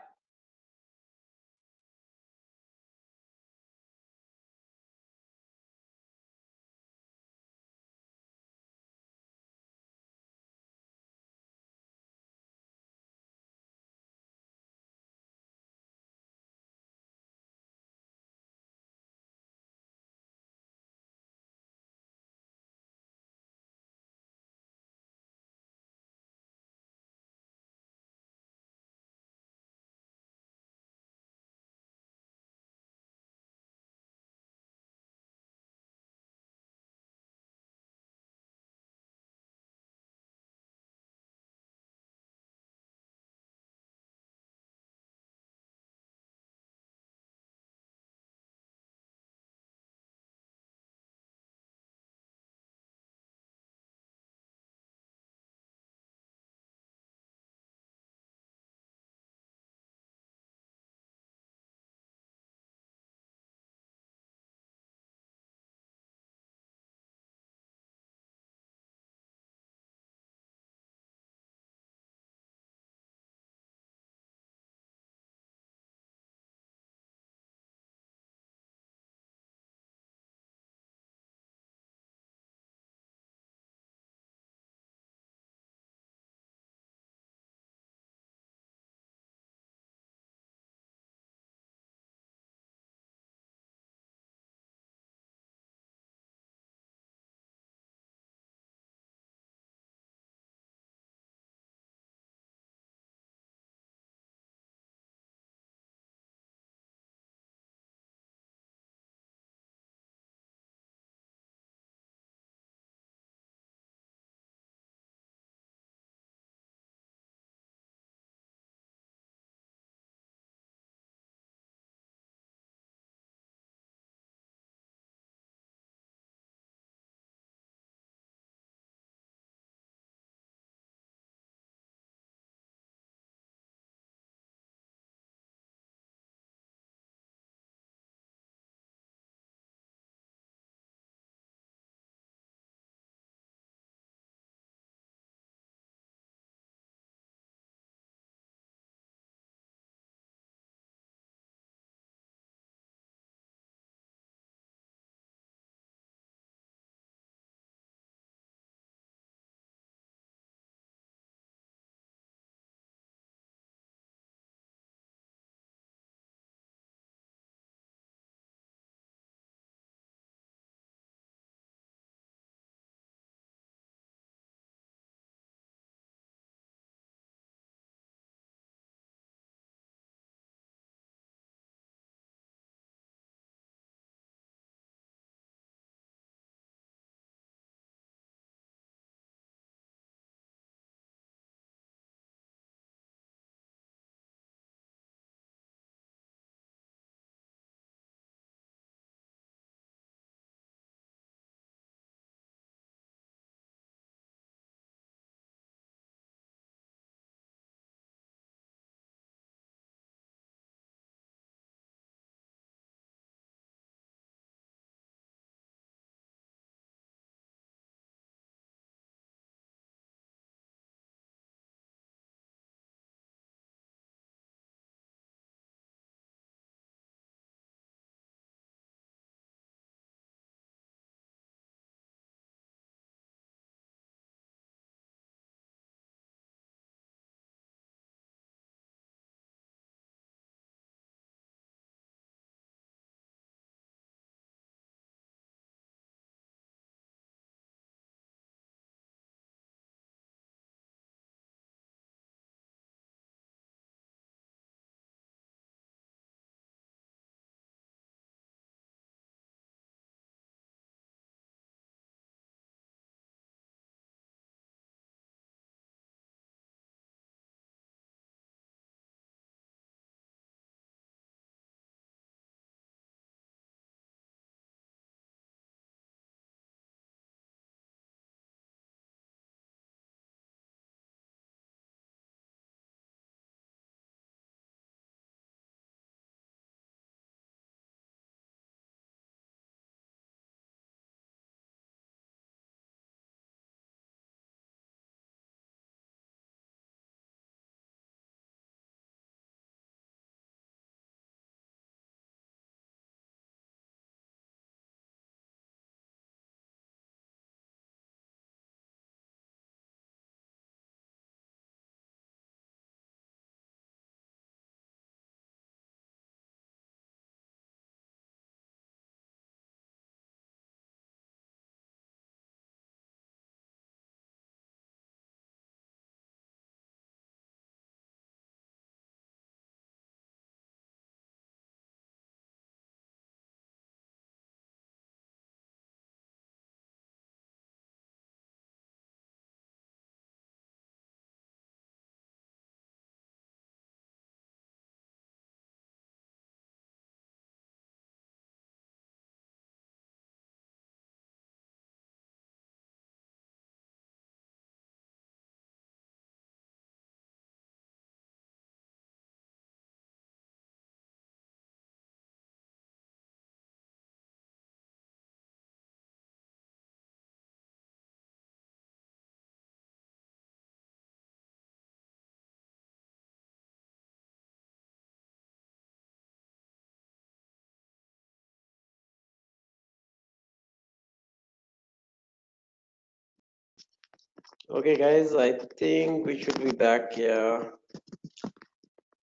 Okay, guys, I think we should be back. Yeah.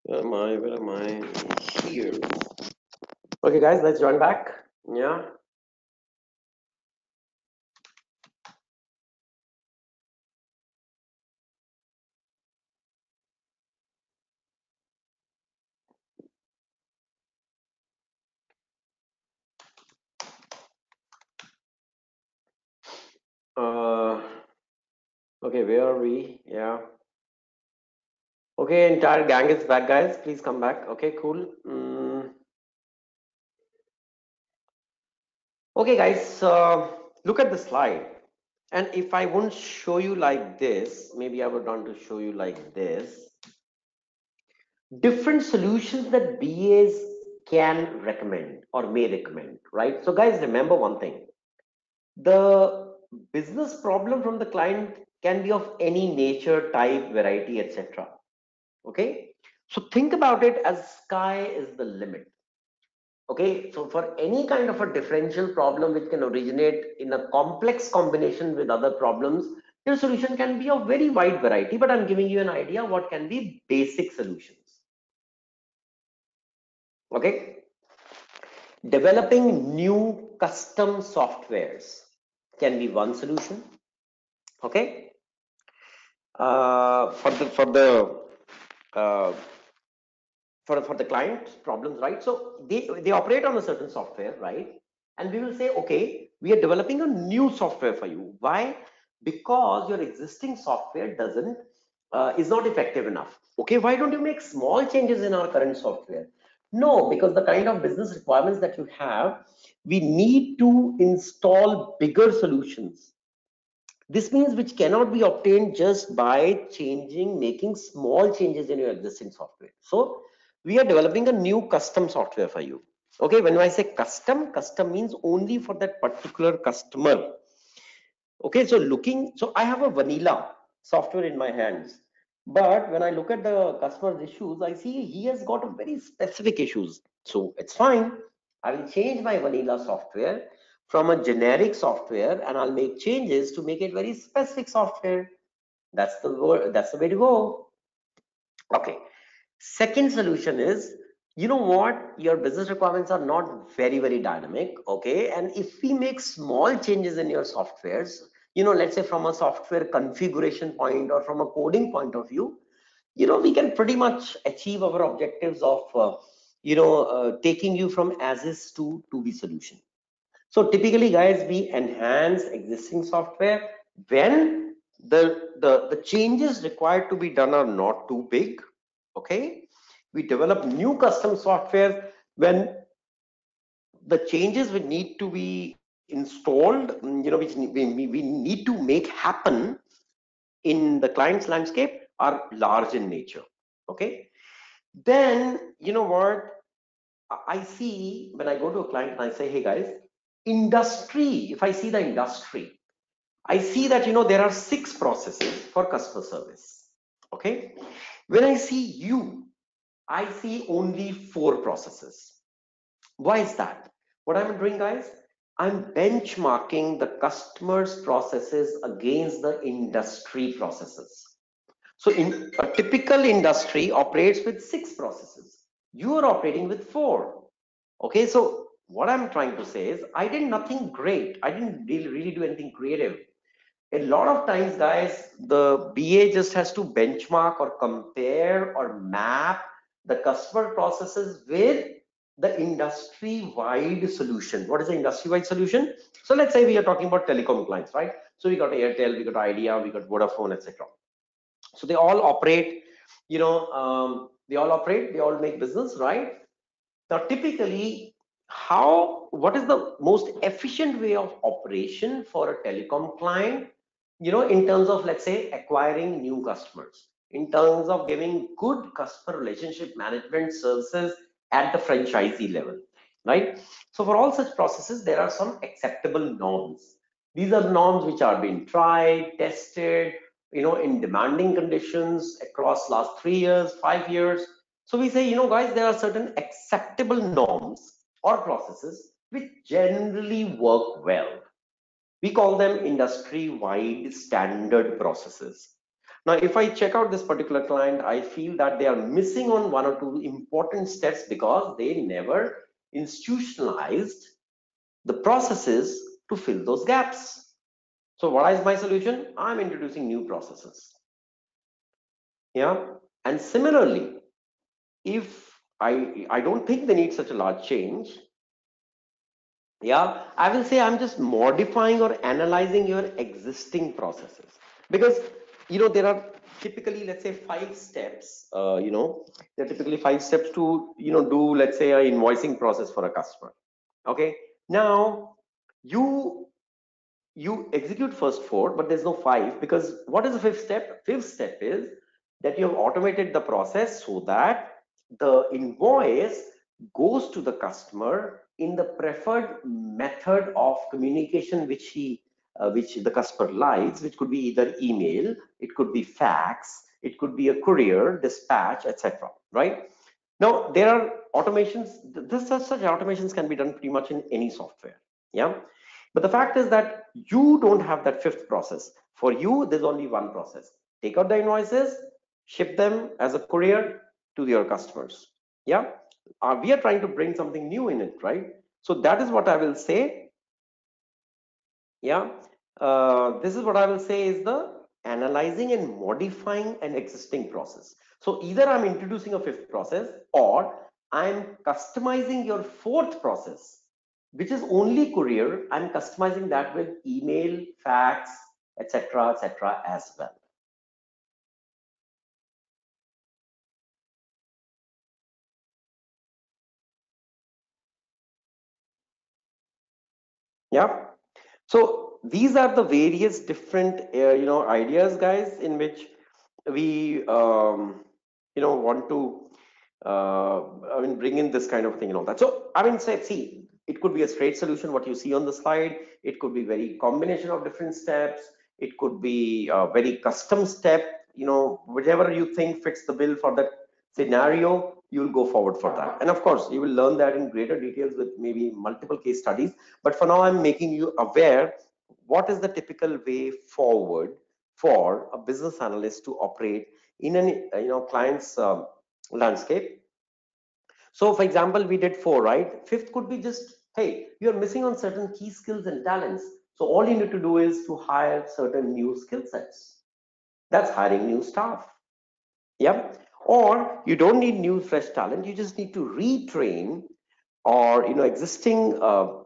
Where am I? Where am I? Here. Okay, guys, let's join back. Yeah. Uh, okay, where are we? Yeah. Okay, entire gang is back, guys. Please come back. Okay, cool. Okay, guys, look at the slide. And if I wouldn't show you like this, maybe I would want to show you like this. Different solutions that BAs can recommend or may recommend, right? So, guys, remember one thing: the business problem from the client can be of any nature, type, variety, etc. Okay, so think about it as sky is the limit. Okay, so for any kind of a differential problem which can originate in a complex combination with other problems, your solution can be of very wide variety, but I'm giving you an idea what can be basic solutions. Okay, developing new custom softwares can be one solution. Okay, uh, for the client problems, right? So they operate on a certain software, right? And we will say, okay, we are developing a new software for you. Why? Because your existing software doesn't is not effective enough. Okay, why don't you make small changes in our current software? No, because the kind of business requirements that you have, we need to install bigger solutions. This means which cannot be obtained just by making small changes in your existing software. So we are developing a new custom software for you. Okay, when I say custom, custom means only for that particular customer. Okay, so I have a vanilla software in my hands, but when I look at the customer's issues, I see he has got a very specific issues. So it's fine. I will change my vanilla software from a generic software, and I'll make changes to make it very specific software. That's the word. That's the way to go. Okay. Second solution is, you know what, your business requirements are not very dynamic. Okay, and if we make small changes in your softwares, let's say from a software configuration point or from a coding point of view, we can pretty much achieve our objectives of taking you from as is to be solution. So typically, guys, we enhance existing software when the changes required to be done are not too big. Okay, we develop new custom software when the changes we need to be installed, which we need to make happen in the client's landscape are large in nature. Okay, then you know what I see when I go to a client and I say, hey guys, industry, if I see the industry, I see that there are 6 processes for customer service. Okay, when I see you, I see only 4 processes. Why is that? What I'm doing, guys, I'm benchmarking the customer's processes against the industry processes. So in a typical industry operates with 6 processes. You are operating with 4. Okay, so what I'm trying to say is I did nothing great. I didn't really do anything creative. A lot of times, guys, the BA just has to benchmark or compare or map the customer processes with the industry-wide solution. What is the industry-wide solution? So let's say we are talking about telecom clients, right? So we got Airtel, we got Idea, we got Vodafone, etc. So they all operate, they all make business, right? Now, typically, what is the most efficient way of operation for a telecom client, in terms of, let's say, acquiring new customers, in terms of giving good customer relationship management services at the franchisee level, right? So for all such processes, there are some acceptable norms. These are norms which are being tried, tested, in demanding conditions across last 3 years, 5 years. So we say, guys, there are certain acceptable norms or processes which generally work well. We call them industry-wide standard processes. Now, if I check out this particular client, I feel that they are missing on one or two important steps because they never institutionalized the processes to fill those gaps. So what is my solution? I'm introducing new processes. Yeah. And similarly, if I don't think they need such a large change, yeah, I will say I'm just modifying or analyzing your existing processes, because there are typically, let's say, 5 steps. There are typically 5 steps to do, let's say, a invoicing process for a customer. Okay, now you you execute first 4, but there's no 5, because what is the fifth step? Fifth step is that you have automated the process so that the invoice goes to the customer in the preferred method of communication which the customer likes, which could be either email, it could be fax, it could be a courier, dispatch, etc. Right? Now there are automations. Such automations can be done pretty much in any software. Yeah, but the fact is that you don't have that fifth process. For you, there's only one process. Take out the invoices, ship them as a courier to your customers. Yeah, we are trying to bring something new in it, right? So that is what I will say. Yeah, this is what I will say is the analyzing and modifying an existing process. So either I'm introducing a fifth process, or I'm customizing your fourth process, which is only courier. I'm customizing that with email, fax, etc., as well. Yeah. So these are the various different ideas, guys, in which we want to bring in this kind of thing and all that. So I mean, say, see, it could be a straight solution, what you see on the slide. It could be very combination of different steps. It could be a very custom step. Whichever you think fits the bill for that scenario, you'll go forward for that. And of course, you will learn that in greater details with maybe multiple case studies. But for now, I'm making you aware what is the typical way forward for a business analyst to operate in an client's landscape. So for example, we did 4, right? Fifth could be just, hey, you're missing on certain key skills and talents. So all you need to do is to hire certain new skill sets. That's hiring new staff. Yep. Or you don't need new fresh talent. You just need to retrain or existing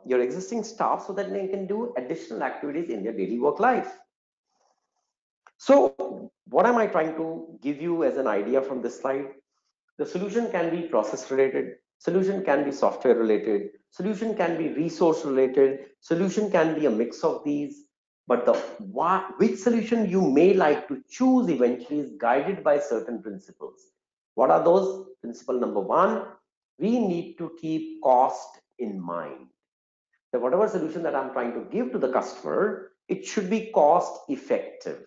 your existing staff so that they can do additional activities in their daily work life. So what am I trying to give you as an idea from this slide? The solution can be process related, solution can be software related, solution can be resource related, solution can be a mix of these. But which solution you may like to choose eventually is guided by certain principles. What are those? Principle number 1, we need to keep cost in mind. That whatever solution that I'm trying to give to the customer, it should be cost effective.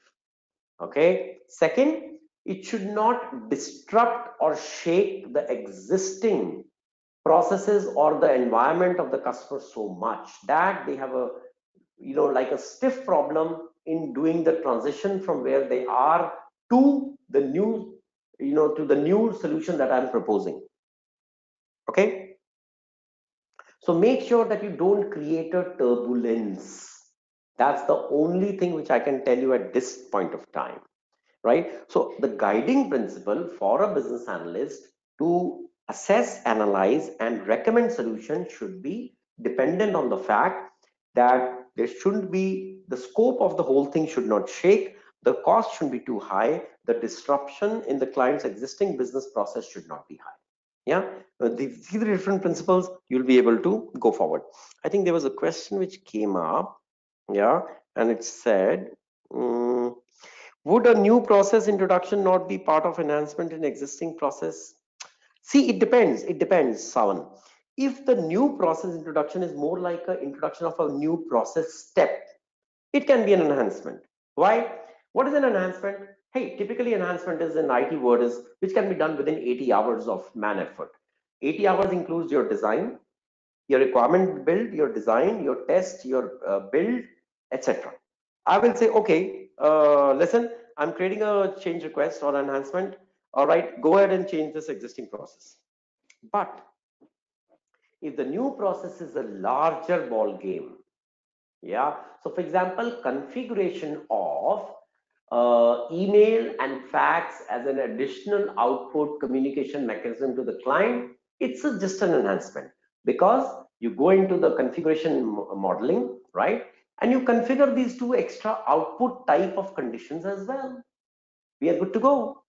Okay. Second, it should not disrupt or shake the existing processes or the environment of the customer so much that they have a like a stiff problem in doing the transition from where they are to the new to the new solution that I'm proposing. Okay, so make sure that you don't create a turbulence. That's the only thing which I can tell you at this point of time. Right? So the guiding principle for a business analyst to assess, analyze, and recommend solutions should be dependent on the fact that there shouldn't be, the scope of the whole thing should not shake, the cost shouldn't be too high, the disruption in the client's existing business process should not be high. Yeah, these are the different principles, you'll be able to go forward. I think there was a question which came up, yeah, and it said, would a new process introduction not be part of enhancement in existing process? See, it depends. It depends, Savan. If the new process introduction is more like an introduction of a new process step, it can be an enhancement. Why? What is an enhancement? Hey, typically enhancement is an IT word is which can be done within 80 hours of man effort. 80 hours includes your design, your requirement build, your design, your test, your build, etc. I will say, okay, listen, I'm creating a change request or enhancement. All right, go ahead and change this existing process. But if the new process is a larger ball game, yeah. So for example, configuration of email and fax as an additional output communication mechanism to the client, it's just an enhancement because you go into the configuration modeling, right? And you configure these two extra output type of conditions as well. We are good to go.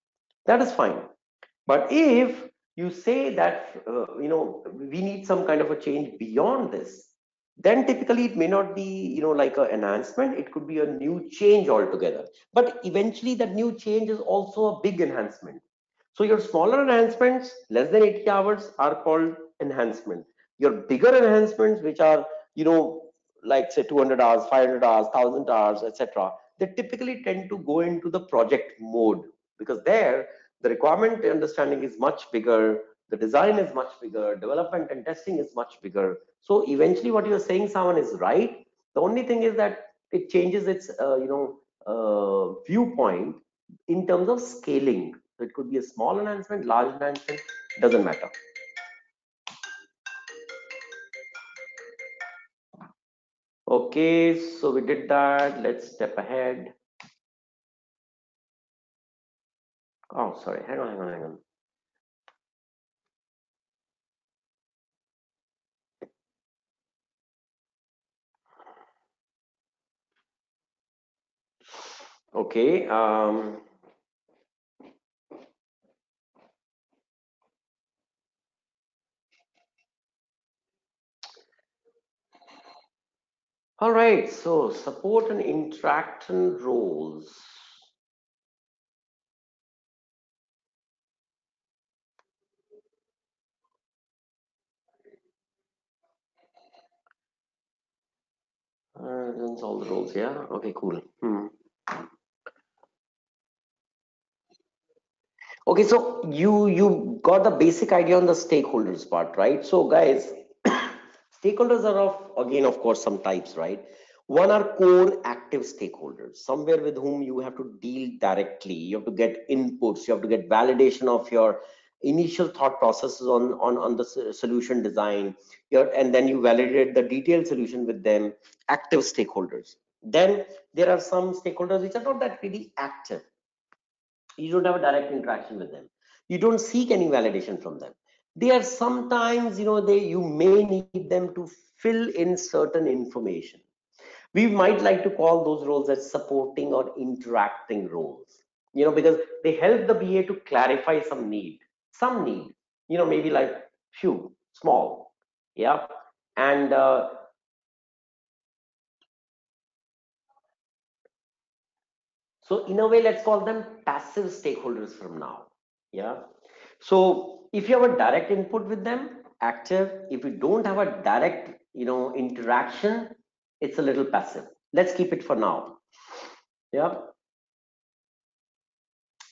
That is fine. But if you say that we need some kind of a change beyond this, then typically it may not be like an enhancement. It could be a new change altogether. But eventually that new change is also a big enhancement. So your smaller enhancements, less than 80 hours, are called enhancement. Your bigger enhancements, which are like say 200 hours, 500 hours, 1,000 hours, etc., they typically tend to go into the project mode because there the requirement understanding is much bigger, the design is much bigger, development and testing is much bigger. So eventually what you're saying, someone is right. The only thing is that it changes its viewpoint in terms of scaling. So it could be a small enhancement, large enhancement, doesn't matter. Okay, so we did that. Let's step ahead. Oh, sorry, hang on. Okay, all right, so support and interaction roles. That's all the roles, yeah. Okay, cool. Okay, so you got the basic idea on the stakeholders part, right? So guys, stakeholders are of again, of course, some types, right? One are core active stakeholders, somewhere with whom you have to deal directly. You have to get inputs, you have to get validation of your initial thought processes on the solution design. And then you validate the detailed solution with them, active stakeholders. Then there are some stakeholders which are not that really active. You don't have a direct interaction with them, you don't seek any validation from them. They are sometimes, they you may need them to fill in certain information. We might like to call those roles as supporting or interacting roles, because they help the BA to clarify some need, maybe like few small, yeah. And so in a way, let's call them passive stakeholders from now. Yeah. So if you have a direct input with them, active. If you don't have a direct, interaction, it's a little passive. Let's keep it for now. Yeah.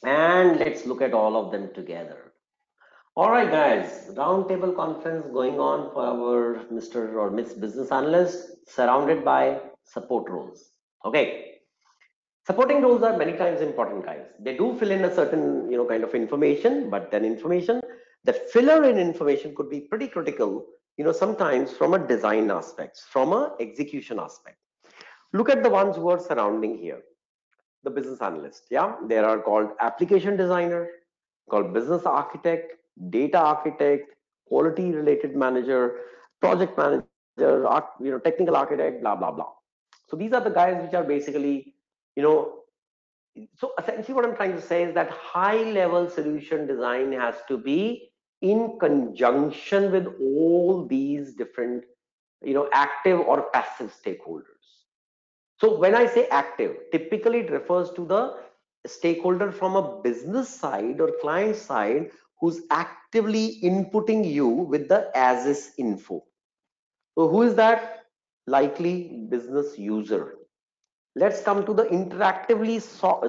And let's look at all of them together. All right, guys, roundtable conference going on for our Mr. or Miss Business Analyst, surrounded by support roles. Okay. Supporting roles are many times important, guys. They do fill in a certain, kind of information, but then information, that filler in information could be pretty critical, sometimes from a design aspect, from a execution aspect. Look at the ones who are surrounding here. The business analyst, yeah. There are called application designer, called business architect, data architect, quality related manager, project manager, technical architect, blah, blah, blah. So these are the guys which are basically, you know, so essentially what I'm trying to say is that high level solution design has to be in conjunction with all these different, active or passive stakeholders. So when I say active, typically it refers to the stakeholder from a business side or client side who's actively inputting you with the as is info. So who is that? Likely business user. Let's come to the interactively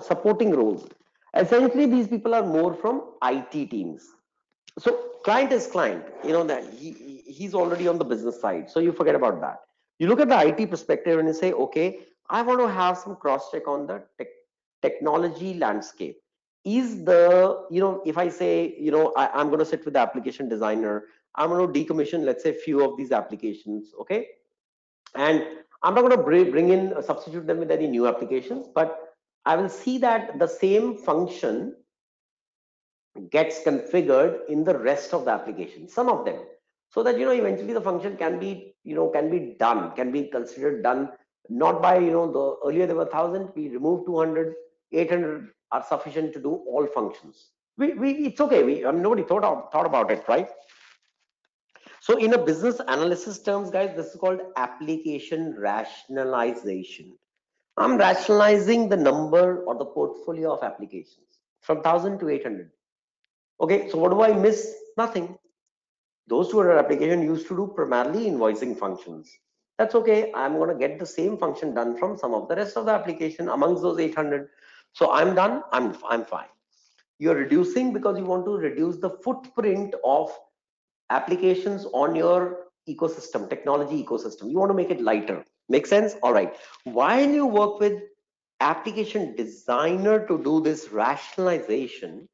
supporting roles. Essentially, these people are more from IT teams. So client is client, that he's already on the business side. So you forget about that. You look at the IT perspective and you say, okay, I want to have some cross check on the technology landscape. Is the, if I say, I'm going to sit with the application designer, I'm going to decommission, let's say, few of these applications, okay? And I'm not going to bring in, substitute them with any new applications, but I will see that the same function gets configured in the rest of the application, some of them, so that eventually the function can be, can be done, can be considered done, not by, the earlier there were 1,000, we removed 200, 800 are sufficient to do all functions. We it's okay, nobody thought about it, right? So in a business analysis terms, guys, this is called application rationalization. I'm rationalizing the number or the portfolio of applications from 1,000 to 800. Okay, so what do I miss? Nothing. Those 200 application used to do primarily invoicing functions. That's okay. I'm going to get the same function done from some of the rest of the application amongst those 800. So I'm done. I'm fine. You're reducing because you want to reduce the footprint of applications on your ecosystem, technology ecosystem. You want to make it lighter. Make sense? All right. While you work with application designer to do this rationalization,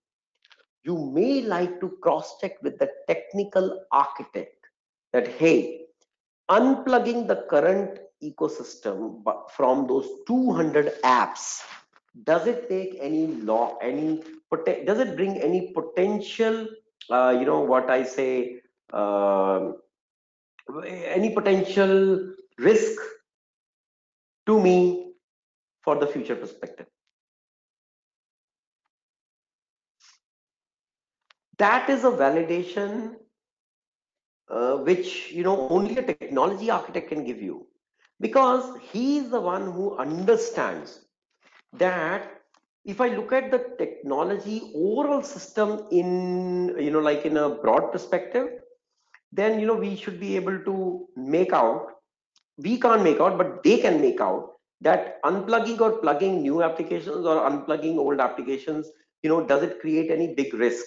you may like to cross check with the technical architect that, hey, unplugging the current ecosystem from those 200 apps, does it take any law, does it bring any potential, what I say, uh, any potential risk to me for the future perspective? That is a validation which only a technology architect can give you, because he is the one who understands that if I look at the technology overall system in, like in a broad perspective, then we should be able to make out, we can't make out but they can make out, that unplugging or plugging new applications or unplugging old applications, does it create any big risk?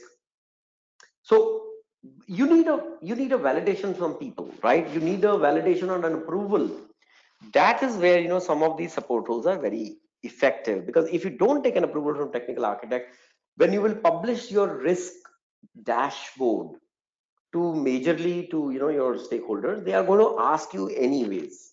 So you need a validation from people, right? You need a validation and an approval. That is where some of these support tools are very effective, because if you don't take an approval from technical architect, when you will publish your risk dashboard to majorly to your stakeholders, they are going to ask you anyways,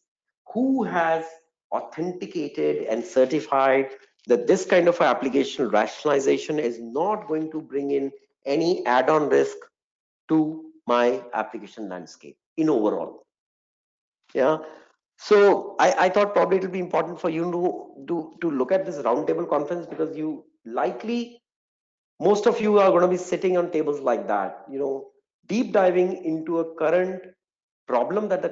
who has authenticated and certified that this kind of application rationalization is not going to bring in any add-on risk to my application landscape in overall. Yeah. So I thought probably it will be important for you to look at this roundtable conference, because you likely, most of you are going to be sitting on tables like that, deep diving into a current problem that the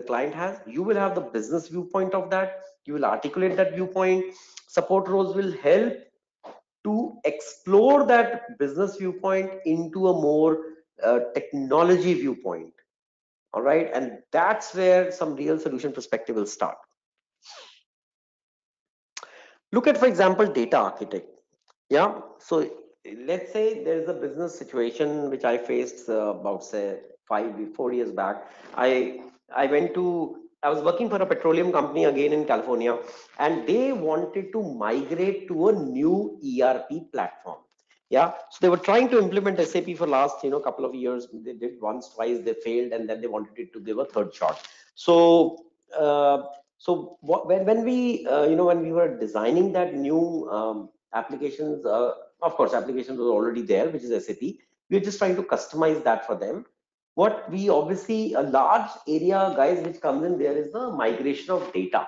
client has. You will have the business viewpoint of that. You will articulate that viewpoint. Support roles will help to explore that business viewpoint into a more technology viewpoint. All right, and that's where some real solution perspective will start. Look at, for example, data architect. Yeah, so let's say there is a business situation which I faced about, say, 4 years back. I went to, I was working for a petroleum company again in California, and they wanted to migrate to a new ERP platform. Yeah, so they were trying to implement SAP for last couple of years. They did once, twice, they failed, and then they wanted it to give a third shot. So when we when we were designing that new applications, of course applications were already there, which is SAP. We're just trying to customize that for them. What we obviously, a large area, guys, which comes in there is the migration of data.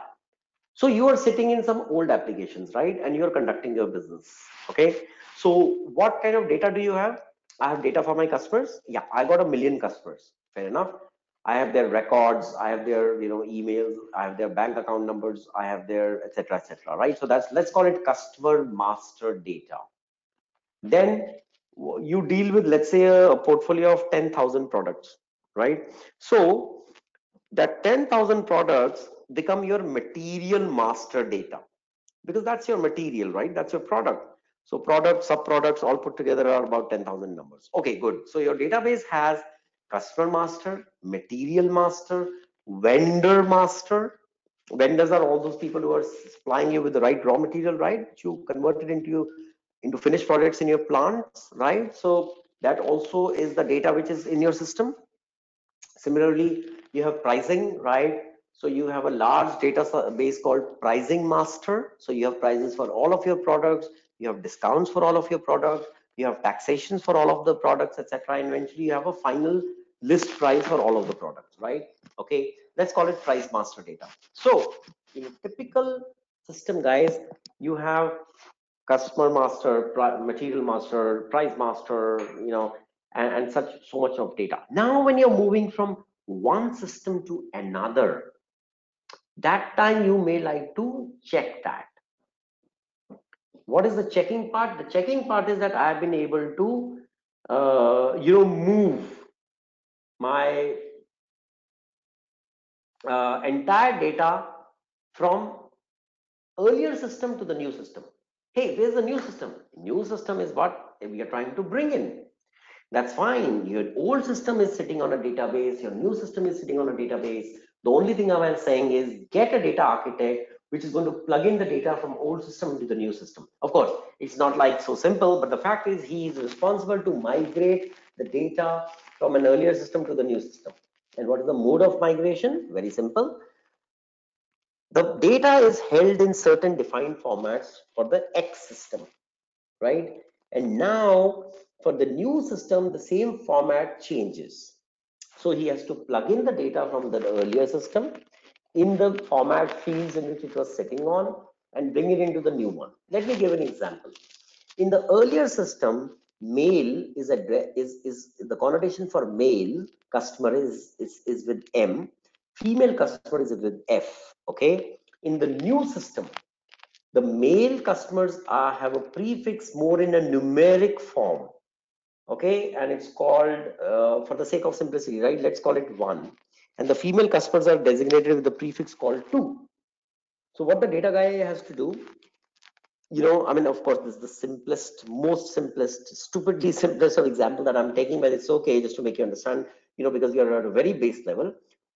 So you are sitting in some old applications, right? And you're conducting your business. Okay. So what kind of data do you have? I have data for my customers. Yeah, I got 1 million customers. Fair enough. I have their records. I have their emails. I have their bank account numbers. I have their etc. etc. Right. So that's, let's call it customer master data. Then you deal with, let's say, a portfolio of 10,000 products, right? So that 10,000 products become your material master data, because that's your material, right? That's your product. So products, sub products, all put together are about 10,000 numbers. Okay, good. So your database has customer master, material master, vendor master, Vendors are all those people who are supplying you with the right raw material, right? Which you converted into finished products in your plants, right? So that also is the data which is in your system. Similarly, you have pricing, right? So you have a large database called Pricing Master. So you have prices for all of your products, you have discounts for all of your products, you have taxations for all of the products, etc. And eventually you have a final list price for all of the products, right? Okay, let's call it Price Master data. So in a typical system, guys, you have customer master, material master, price master, and such so much of data. Now, when you're moving from one system to another, that time you may like to check that. What is the checking part? The checking part is that I've been able to, move my entire data from earlier system to the new system. Hey, where's the new system? New system is what we are trying to bring in. That's fine. Your old system is sitting on a database, your new system is sitting on a database. The only thing I'm saying is get a data architect which is going to plug in the data from old system into the new system. Of course, it's not like so simple, but the fact is he is responsible to migrate the data from an earlier system to the new system. And what is the mode of migration? Very simple. The data is held in certain defined formats for the X system, right? And now for the new system, the same format changes. So he has to plug in the data from the earlier system in the format fields in which it was sitting on and bring it into the new one. Let me give an example. In the earlier system, male is the connotation for male customer is with M, female customer is with F. Okay. In the new system, the male customers have a prefix more in a numeric form, okay, and it's called for the sake of simplicity, right, let's call it 1, and the female customers are designated with the prefix called 2. So what the data guy has to do, I mean, of course, this is the simplest, most simplest, stupidly simplest of example that I'm taking, but it's okay just to make you understand, because you're at a very base level.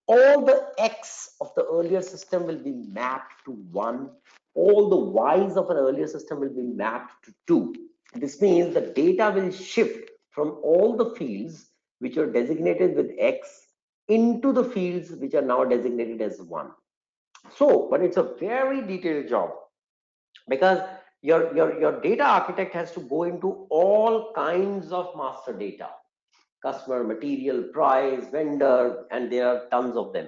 All the X of the earlier system will be mapped to 1. All the Y's of an earlier system will be mapped to 2. This means the data will shift from all the fields which are designated with X into the fields which are now designated as 1. So, but it's a very detailed job, because your data architect has to go into all kinds of master data: customer, material, price, vendor, and there are tons of them,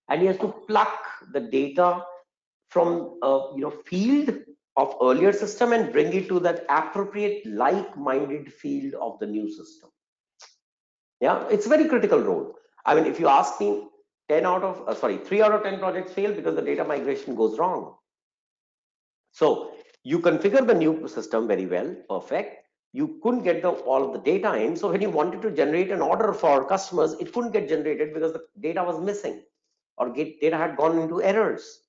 and he has to pluck the data from a field of earlier system and bring it to that appropriate like-minded field of the new system. Yeah, it's a very critical role. I mean, if you ask me, 3 out of 10 projects fail because the data migration goes wrong. So you configure the new system very well, perfect. You couldn't get all of the data in. So when you wanted to generate an order for customers, it couldn't get generated because the data was missing or data had gone into errors.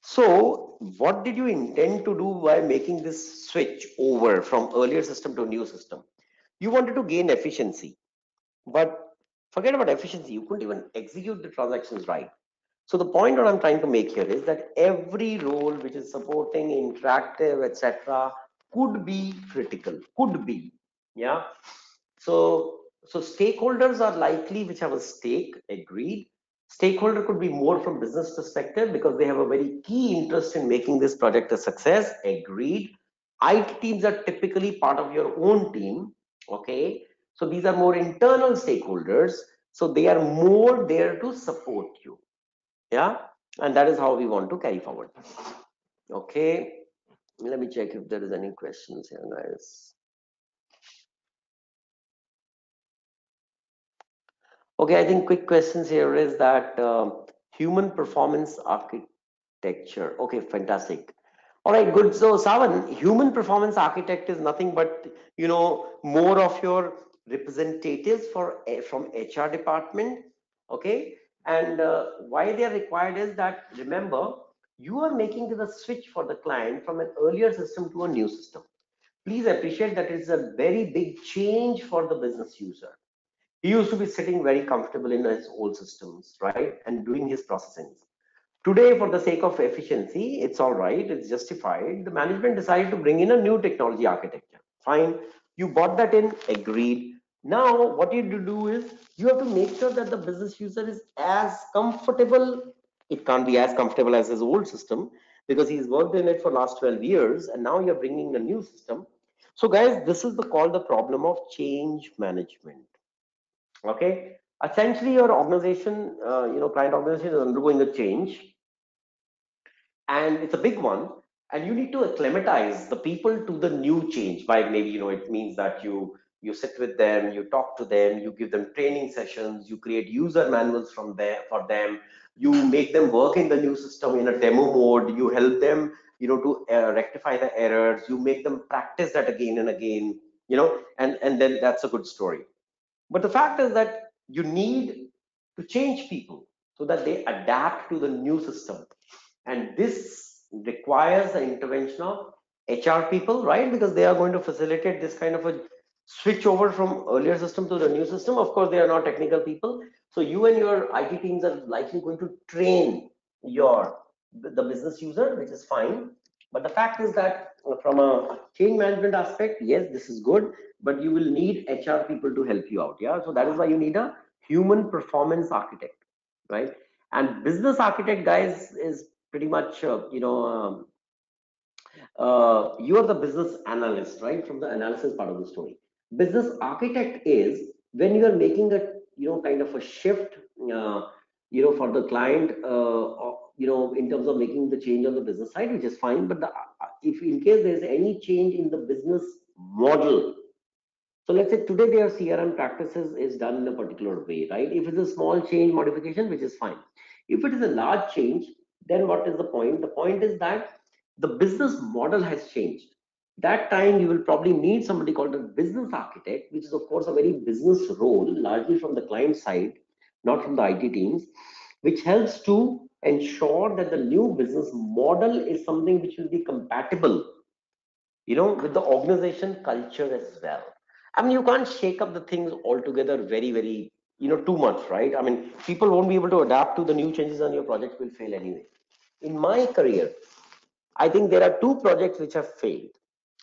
So what did you intend to do by making this switch over from earlier system to new system? You wanted to gain efficiency, but forget about efficiency. You couldn't even execute the transactions right. So the point that I'm trying to make here is that every role which is supporting interactive, etc., could be critical, could be, yeah. So stakeholders are likely which have a stake, agreed. Stakeholder could be more from business perspective because they have a very key interest in making this project a success, agreed. IT teams are typically part of your own team, okay. So these are more internal stakeholders, so they are more there to support you, yeah, and that is how we want to carry forward. Okay, let me check if there is any questions here, guys. Okay, I think quick questions here is that human performance architecture. Okay, fantastic. All right, good. So Savan, human performance architect is nothing but more of your representatives from HR department. Okay, and why they are required is that, remember, you are making the switch for the client from an earlier system to a new system. Please appreciate that it's a very big change for the business user. He used to be sitting very comfortable in his old systems, right, and doing his processing. Today, for the sake of efficiency, it's all right, it's justified. The management decided to bring in a new technology architecture. Fine, you bought that in, agreed. Now, what you have to do is you have to make sure that the business user is as comfortable. It can't be as comfortable as his old system because he's worked in it for last 12 years, and now you're bringing a new system. So, guys, this is called the problem of change management. Okay, essentially, your organization, client organization is undergoing a change, and it's a big one, and you need to acclimatize the people to the new change by, maybe, it means that you sit with them, you talk to them, you give them training sessions, you create user manuals from there for them, you make them work in the new system in a demo mode, you help them, to rectify the errors, you make them practice that again and again, and then that's a good story. But the fact is that you need to change people so that they adapt to the new system. And this requires the intervention of HR people, right? Because they are going to facilitate this kind of a switch over from earlier system to the new system. Of course, they are not technical people. So you and your IT teams are likely going to train your the business user, which is fine. But the fact is that from a change management aspect, yes, this is good, but you will need HR people to help you out. Yeah. So that is why you need a human performance architect, right? And business architect, guys, is pretty much you are the business analyst, right? From the analysis part of the story. Business architect is when you are making a kind of a shift, for the client, in terms of making the change on the business side, which is fine. But if in case there is any change in the business model, so let's say today their CRM practices is done in a particular way, right? If it's a small change modification, which is fine. If it is a large change, then what is the point? The point is that the business model has changed. That time you will probably need somebody called a business architect, which is of course a very business role, largely from the client side, not from the IT teams, which helps to ensure that the new business model is something which will be compatible, with the organization culture as well. I mean, you can't shake up the things altogether very, very, too much, right? I mean, people won't be able to adapt to the new changes and your project will fail anyway. In my career, I think there are two projects which have failed.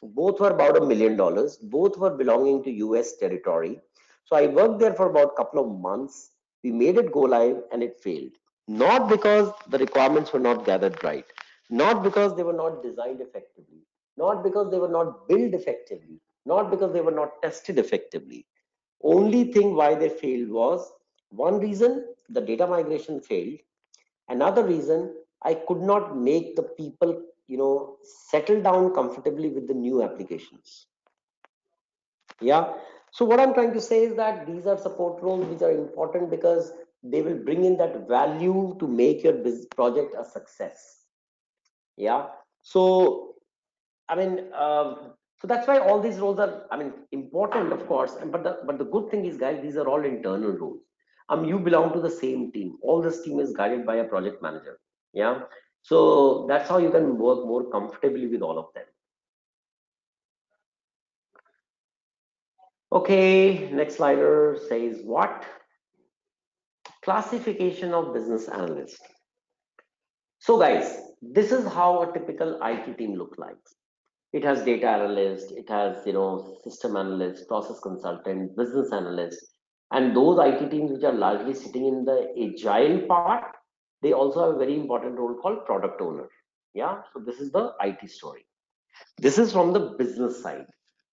Both were about $1 million. Both were belonging to US territory. So I worked there for about a couple of months. We made it go live and it failed. Not because the requirements were not gathered right, not because they were not designed effectively, not because they were not built effectively, not because they were not tested effectively. Only thing why they failed was one reason, the data migration failed. Another reason, I could not make the people, settle down comfortably with the new applications. Yeah. So what I'm trying to say is that these are support roles which are important because they will bring in that value to make your business project a success. Yeah. So I mean, so that's why all these roles are, I mean, important, of course. But the good thing is, guys, these are all internal roles. You belong to the same team. All this team is guided by a project manager. Yeah. So that's how you can work more comfortably with all of them. Okay. Next slider says what? Classification of business analyst. So, guys, this is how a typical IT team looks like. It has data analyst, it has system analyst, process consultant, business analyst, and those IT teams which are largely sitting in the agile part, they also have a very important role called product owner. Yeah, so this is the IT story. This is from the business side.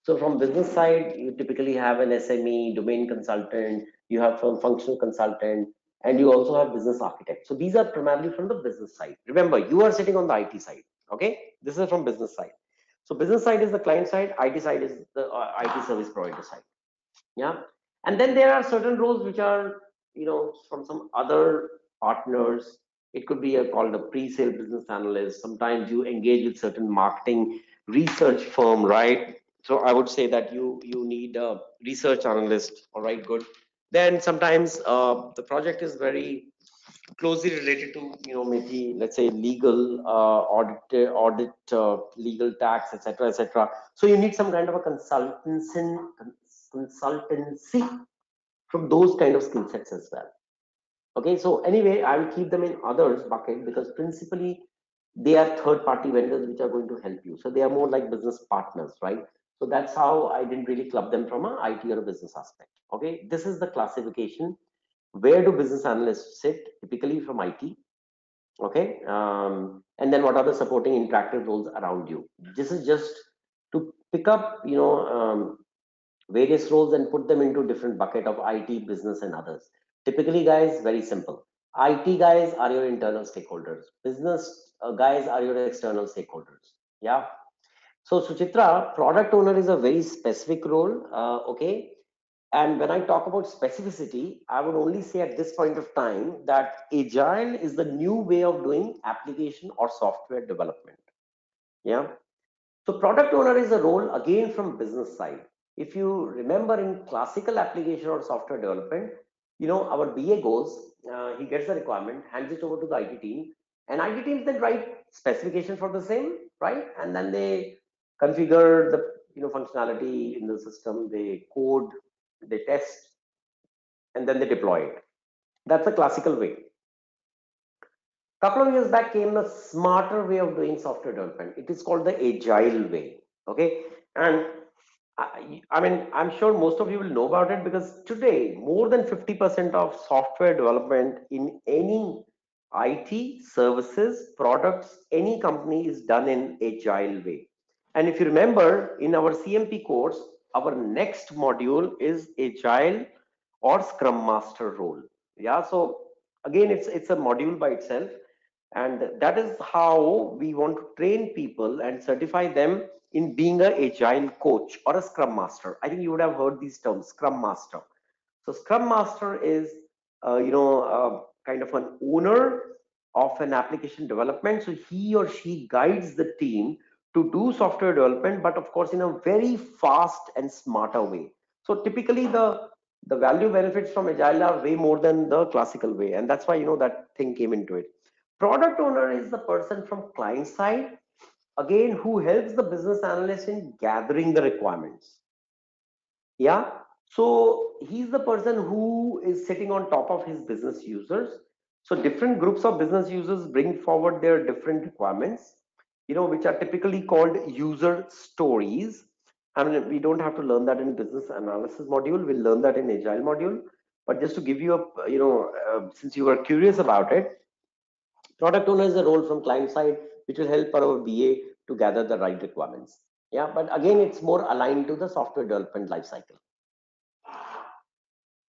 So from business side, you typically have an SME, domain consultant, you have some functional consultant, and you also have business architect. So these are primarily from the business side. Remember, you are sitting on the IT side. Okay, this is from business side. So business side is the client side, IT side is the IT service provider side. Yeah, and then there are certain roles which are from some other partners. It could be called a pre-sale business analyst. Sometimes you engage with certain marketing research firm, right? So I would say that you need a research analyst. All right, good. Then sometimes the project is very closely related to maybe let's say legal audit, legal tax, etc., etc. So you need some kind of a consultancy from those kind of skill sets as well. Okay, so anyway, I will keep them in others bucket because principally they are third party vendors which are going to help you. So they are more like business partners, right? So that's how I didn't really club them from a IT or a business aspect. Okay, this is the classification. Where do business analysts sit? Typically from IT. Okay, and then what are the supporting interactive roles around you? This is just to pick up, various roles and put them into different bucket of IT, business, and others. Typically, guys, very simple. IT guys are your internal stakeholders. Business guys are your external stakeholders. Yeah. So Suchitra, product owner is a very specific role. Okay. And when I talk about specificity, I would only say at this point of time that agile is the new way of doing application or software development. Yeah. So product owner is a role again from business side. If you remember in classical application or software development, our BA goes, he gets the requirement, hands it over to the IT team, and IT teams then write specification for the same, right? And then they configure the functionality in the system, they code, they test, and then they deploy it. That's the classical way. Couple of years back came a smarter way of doing software development. It is called the agile way. Okay, and I mean, I'm sure most of you will know about it because today more than 50% of software development in any IT services products, any company is done in agile way. And if you remember in our CMP course, our next module is agile or scrum master role. Yeah, so again, it's a module by itself, and that is how we want to train people and certify them in being a agile coach or a scrum master. I think you would have heard these terms, scrum master. So scrum master is kind of an owner of an application development. So he or she guides the team to do software development, but of course in a very fast and smarter way. So typically the value benefits from agile are way more than the classical way, and that's why that thing came into it. Product owner is the person from client side, again, who helps the business analyst in gathering the requirements. Yeah. So he's the person who is sitting on top of his business users. So different groups of business users bring forward their different requirements, which are typically called user stories. I mean, we don't have to learn that in business analysis module. We'll learn that in agile module. But just to give you a, since you were curious about it, product owner is a role from client side, which will help our BA to gather the right requirements. Yeah, but again, it's more aligned to the software development lifecycle.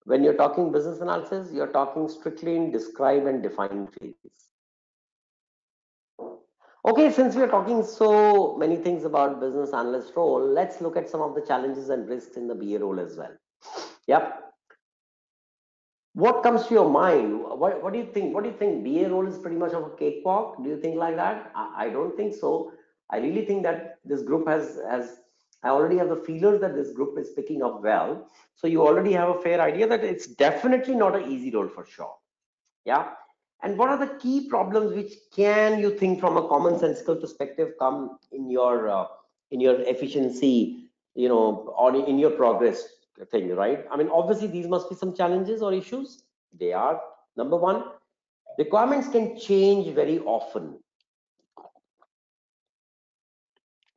When you're talking business analysis, you're talking strictly in describe and define phases. Okay, since we are talking so many things about business analyst role, let's look at some of the challenges and risks in the BA role as well. Yep. What comes to your mind? What do you think? What do you think? BA role is pretty much of a cakewalk. Do you think like that? I don't think so. I really think that this group has I already have the feelers that this group is picking up well. So you already have a fair idea that it's definitely not an easy role for sure. Yeah. And what are the key problems which can you think from a commonsensical perspective come in your efficiency, or in your progress thing, right? I mean, obviously these must be some challenges or issues. They are. Number one, requirements can change very often.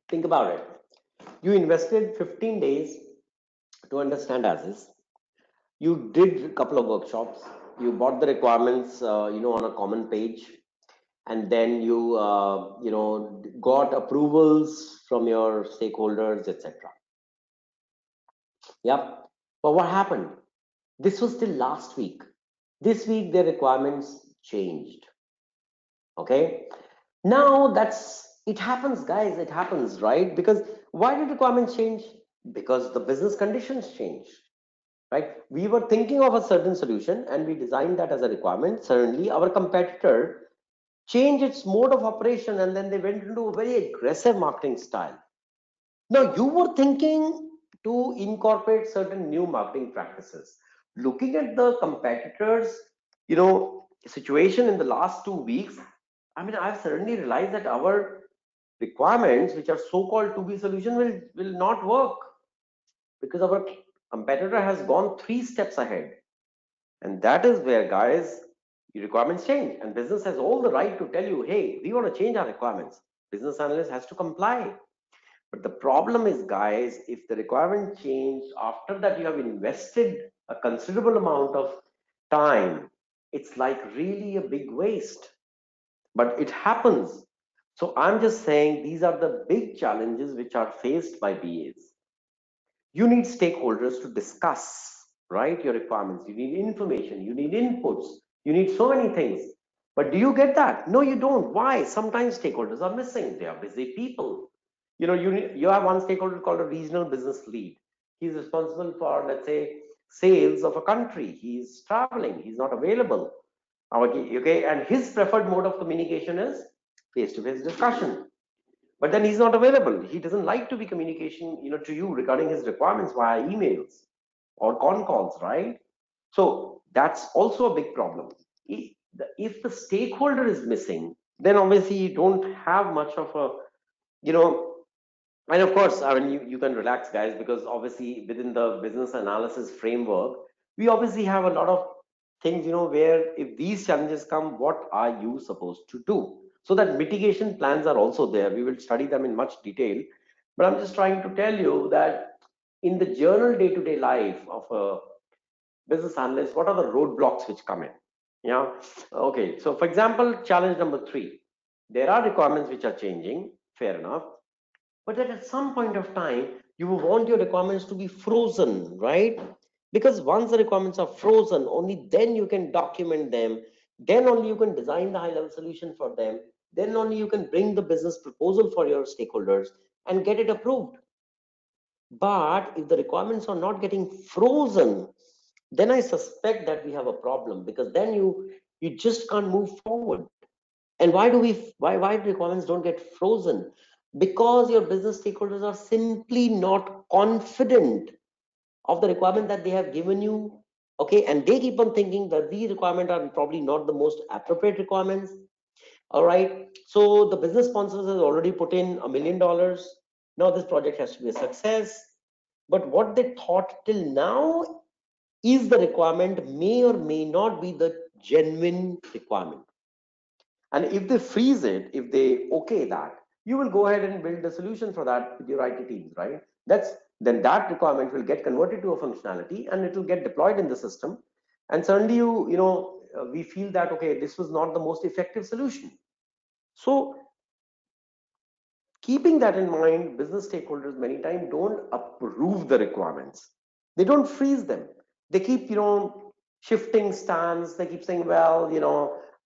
Think about it. You invested 15 days to understand as is. You did a couple of workshops. You bought the requirements, on a common page, and then you got approvals from your stakeholders, etc. Yep. But what happened? This was till last week. This week their requirements changed. Okay. Now it happens, guys. It happens, right? Because why did requirements change? Because the business conditions changed. Right? We were thinking of a certain solution and we designed that as a requirement. Suddenly, our competitor changed its mode of operation and then they went into a very aggressive marketing style. Now, you were thinking to incorporate certain new marketing practices. Looking at the competitors, situation in the last 2 weeks, I mean, I've suddenly realized that our requirements, which are so-called to be solution, will not work because our competitor has gone 3 steps ahead. And that is where, guys, Your requirements change, and business has all the right to tell you, hey, we want to change our requirements. Business analyst has to comply. But the problem is, guys, if the requirement changed after that you have invested a considerable amount of time, it's like really a big waste. But it happens. So I'm just saying these are the big challenges which are faced by BAs. You need stakeholders to discuss, right, your requirements. You need information, you need inputs, you need so many things. But do you get that? No, you don't. Why? Sometimes stakeholders are missing. They are busy people. You have one stakeholder called a regional business lead. He's responsible for, let's say, sales of a country. He's traveling, he's not available. Okay, and his preferred mode of communication is face-to-face discussion, but then he's not available. He doesn't like to be communication, to you regarding his requirements via emails or con calls, right? So that's also a big problem. If the stakeholder is missing, then obviously you don't have much of a, you know and of course, I mean, you can relax, guys, because obviously within the business analysis framework, we obviously have a lot of things, where if these challenges come, what are you supposed to do? So that mitigation plans are also there. We will study them in much detail. But I'm just trying to tell you that in the journal day-to-day life of a business analyst, what are the roadblocks which come in? Yeah. Okay. So for example, challenge number 3, there are requirements which are changing. Fair enough, but then at some point of time you want your requirements to be frozen, right? Because once the requirements are frozen, only then you can document them, then only you can design the high level solution for them, then only you can bring the business proposal for your stakeholders and get it approved. But if the requirements are not getting frozen, then I suspect that we have a problem, because then you just can't move forward. And why requirements don't get frozen? Because your business stakeholders are simply not confident of the requirement that they have given you. Okay, and they keep on thinking that these requirements are probably not the most appropriate requirements. All right, so the business sponsors has already put in $1 million. Now this project has to be a success. But what they thought till now is the requirement may or may not be the genuine requirement. And if they freeze it, if they okay that, you will go ahead and build a solution for that with your IT teams, right? Then that requirement will get converted to a functionality and it will get deployed in the system. And suddenly we feel that, okay, this was not the most effective solution. So keeping that in mind, business stakeholders many times don't approve the requirements. They don't freeze them. They keep, shifting stance. They keep saying, well,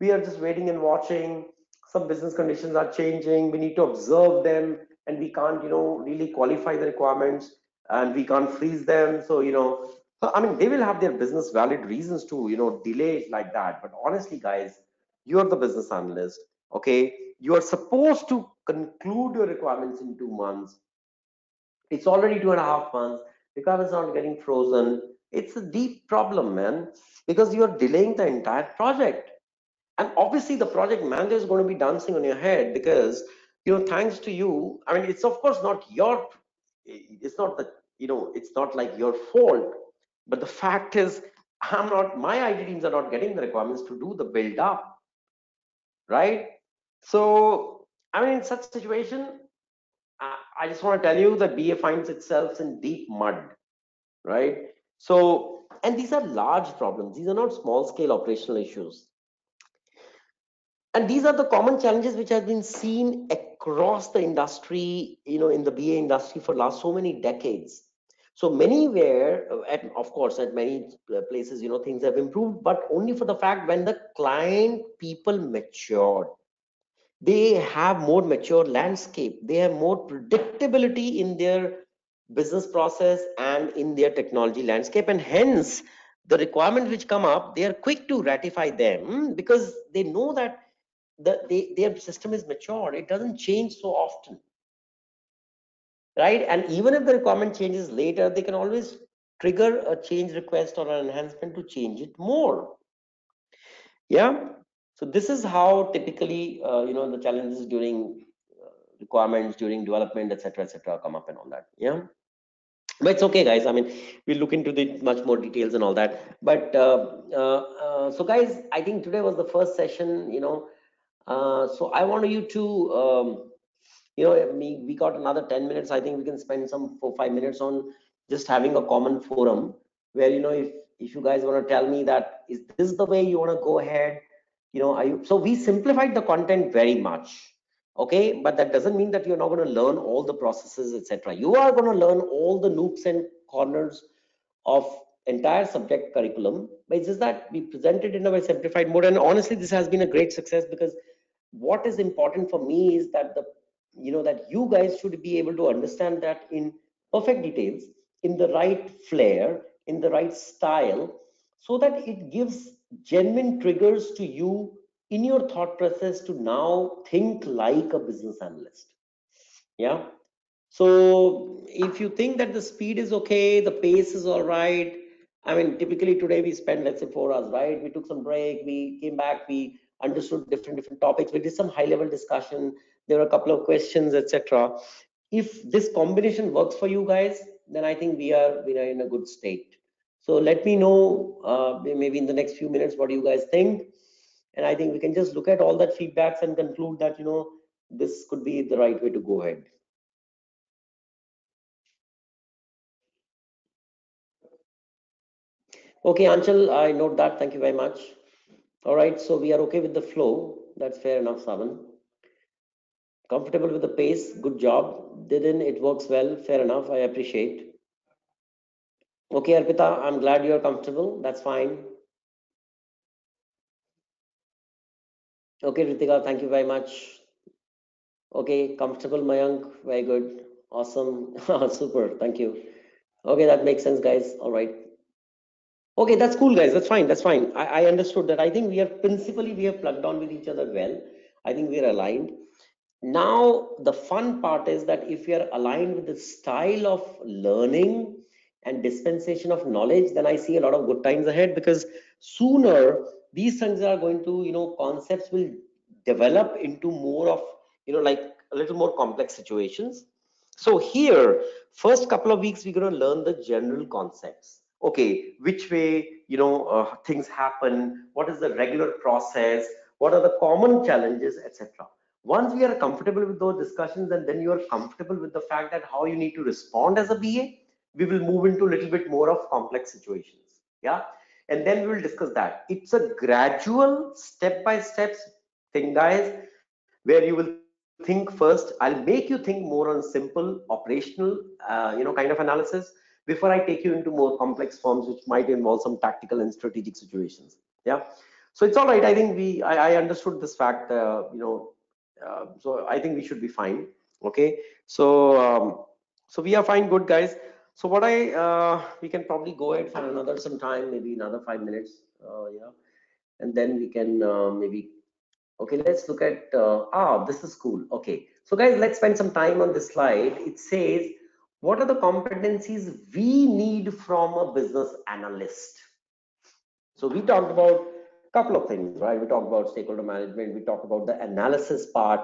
we are just waiting and watching. Some business conditions are changing. We need to observe them, and we can't, really qualify the requirements, and we can't freeze them. So, so I mean, they will have their business valid reasons to, delay it like that. But honestly, guys, you're the business analyst. Okay, you are supposed to conclude your requirements in 2 months. It's already 2.5 months. Requirements are not getting frozen. It's a deep problem, man, because you're delaying the entire project. And obviously the project manager is going to be dancing on your head, because thanks to you, I mean, it's of course not your, it's not the, it's not like your fault. But the fact is, my IT teams are not getting the requirements to do the build up, right? So I mean, in such situation, I just want to tell you that BA finds itself in deep mud, right? So, and these are large problems. These are not small scale operational issues. And these are the common challenges which have been seen across the industry, in the BA industry for last so many decades. So many where, of course, at many places, things have improved, but only for the fact when the client people matured. They have more mature landscape, they have more predictability in their business process and in their technology landscape, and hence the requirements which come up, they are quick to ratify them, because they know that their system is mature, it doesn't change so often, right? And even if the requirement changes later, they can always trigger a change request or an enhancement to change it more. Yeah. So this is how typically, the challenges during requirements, during development, etc., etc., come up and all that. Yeah. But it's okay, guys. I mean, we'll look into the much more details and all that. But so guys, I think today was the first session, so I want you to we got another 10 minutes. I think we can spend some 4 5 minutes on just having a common forum where, if you guys want to tell me that is this the way you want to go ahead, are you, so we simplified the content very much. Okay, but that doesn't mean that you're not going to learn all the processes, etc. You are going to learn all the nooks and corners of entire subject curriculum, but it's just that we present it in a very simplified mode. And honestly, this has been a great success, because what is important for me is that that you guys should be able to understand that in perfect details, in the right flair, in the right style, so that it gives genuine triggers to you in your thought process to now think like a business analyst. Yeah. So if you think that the speed is okay, the pace is all right. I mean, typically today we spent, let's say, 4 hours, right? We took some break, we came back, we understood different topics, we did some high level discussion. There were a couple of questions, etc. If this combination works for you guys, then I think we are in a good state. So let me know, maybe in the next few minutes, what do you guys think? And I think we can just look at all that feedbacks and conclude that this could be the right way to go ahead. Okay, Anchal, I note that. Thank you very much. All right, so we are okay with the flow. That's fair enough, Saban. Comfortable with the pace. Good job. Didn't it works well? Fair enough. I appreciate. Okay, Arpita, I'm glad you're comfortable. That's fine. Okay, Ritika, thank you very much. Okay, comfortable, Mayank. Very good. Awesome. Super. Thank you. Okay, that makes sense, guys. All right. Okay, that's cool, guys. That's fine. That's fine. I understood that. I think we have plugged on with each other well. I think we are aligned. Now, the fun part is that if we are aligned with the style of learning and dispensation of knowledge, then I see a lot of good times ahead, because sooner these things are going to, concepts will develop into more of, like a little more complex situations. So here, first couple of weeks, we're going to learn the general concepts. Okay, which way, things happen, what is the regular process, what are the common challenges, etc. Once we are comfortable with those discussions, and then you are comfortable with the fact that how you need to respond as a BA, we will move into a little bit more of complex situations. Yeah. And then we will discuss that. It's a gradual step by step thing, guys, where you will think first. I'll make you think more on simple operational, kind of analysis before I take you into more complex forms, which might involve some tactical and strategic situations. Yeah. So it's all right. I think I understood this fact, so I think we should be fine. Okay. So we are fine. Good, guys. So we can probably go ahead for another some time, maybe another 5 minutes. Yeah. And then we can maybe. Okay, let's look at, this is cool. Okay, so guys, let's spend some time on this slide. It says, what are the competencies we need from a business analyst? So we talked about a couple of things, right? We talked about stakeholder management. We talked about the analysis part.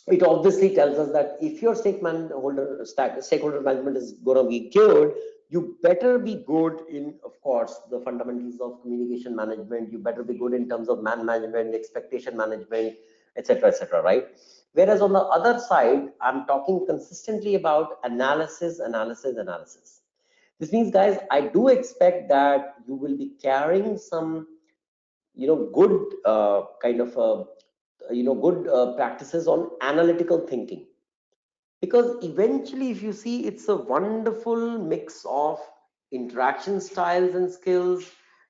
It obviously tells us that if your stakeholder management is going to be good, you better be good in, of course, the fundamentals of communication management. You better be good in terms of man management, expectation management, etc., right? Whereas on the other side, I'm talking consistently about analysis, analysis, analysis. This means, guys, I do expect that you will be carrying some, good kind of good practices on analytical thinking, because eventually, if you see, it's a wonderful mix of interaction styles and skills.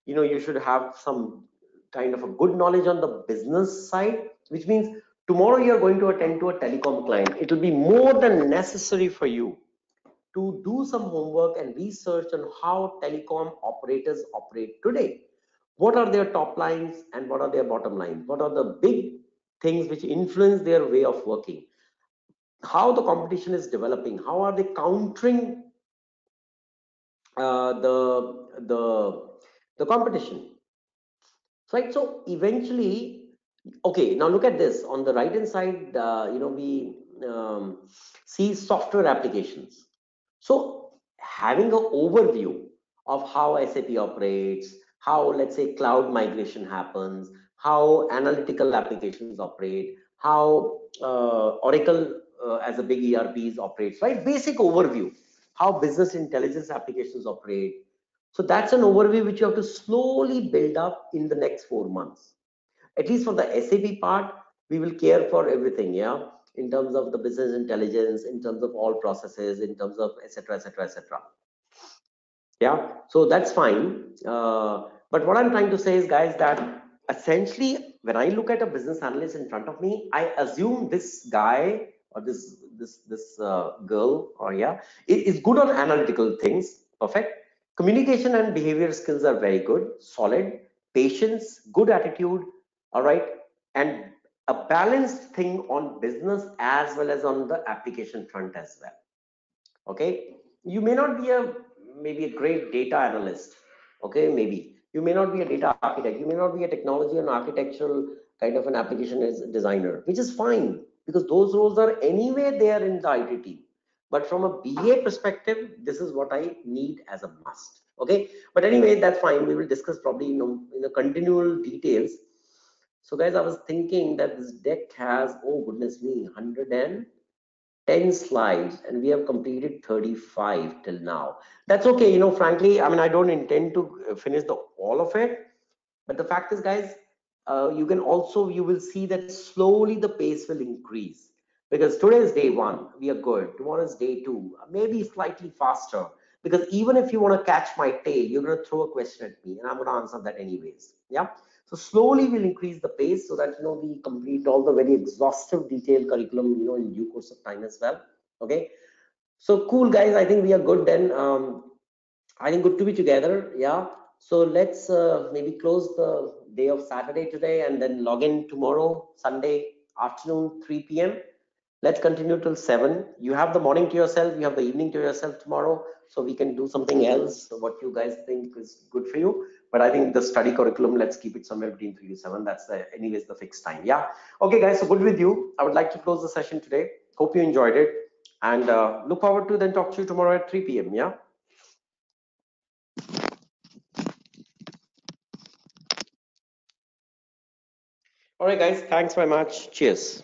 You should have some kind of a good knowledge on the business side, which means tomorrow you're going to attend to a telecom client. It will be more than necessary for you to do some homework and research on how telecom operators operate today. What are their top lines and what are their bottom lines? What are the big things which influence their way of working? How the competition is developing? How are they countering the competition? Right. So eventually, okay. Now look at this on the right hand side. We see software applications. So having an overview of how SAP operates, how, let's say, cloud migration happens, how analytical applications operate, how Oracle as a big ERPs operates, right? Basic overview, how business intelligence applications operate. So that's an overview which you have to slowly build up in the next 4 months. At least for the SAP part, we will care for everything, yeah, in terms of the business intelligence, in terms of all processes, in terms of etc, etc, etc. Yeah, so that's fine. But what I'm trying to say is, guys, that essentially when I look at a business analyst in front of me, I assume this guy or this girl, or yeah, is good on analytical things. Perfect. Communication and behavior skills are very good, solid. Patience, good attitude, all right, and a balanced thing on business as well as on the application front as well. Okay, you may not be a maybe a great data analyst. Okay, maybe you may not be a data architect, you may not be a technology and architectural kind of an application designer, which is fine, because those roles are anyway there in the IT team. But from a BA perspective, this is what I need as a must. Okay, but anyway, that's fine, we will discuss probably in the continual details. So guys, I was thinking that this deck has, oh goodness me, 110 slides, and we have completed 35 till now. That's okay, frankly, I mean, I don't intend to finish all of it, but the fact is, guys, you will see that slowly the pace will increase, because today is day one, we are good. Tomorrow is day two, maybe slightly faster, because even if you want to catch my tail, you're going to throw a question at me and I'm going to answer that anyways. Yeah, so slowly we'll increase the pace so that we complete all the very exhaustive detailed curriculum in due course of time as well. Okay, so cool, guys, I think we are good then. I think good to be together. Yeah. So let's maybe close the day of Saturday today and then log in tomorrow, Sunday afternoon, 3 p.m. Let's continue till 7. You have the morning to yourself, you have the evening to yourself tomorrow. So we can do something else, what you guys think is good for you. But I think the study curriculum, let's keep it somewhere between 3 to 7. That's anyways the fixed time. Yeah. Okay, guys. So good with you. I would like to close the session today. Hope you enjoyed it. And look forward to then talk to you tomorrow at 3 p.m. Yeah. All right, guys. Thanks very much. Cheers.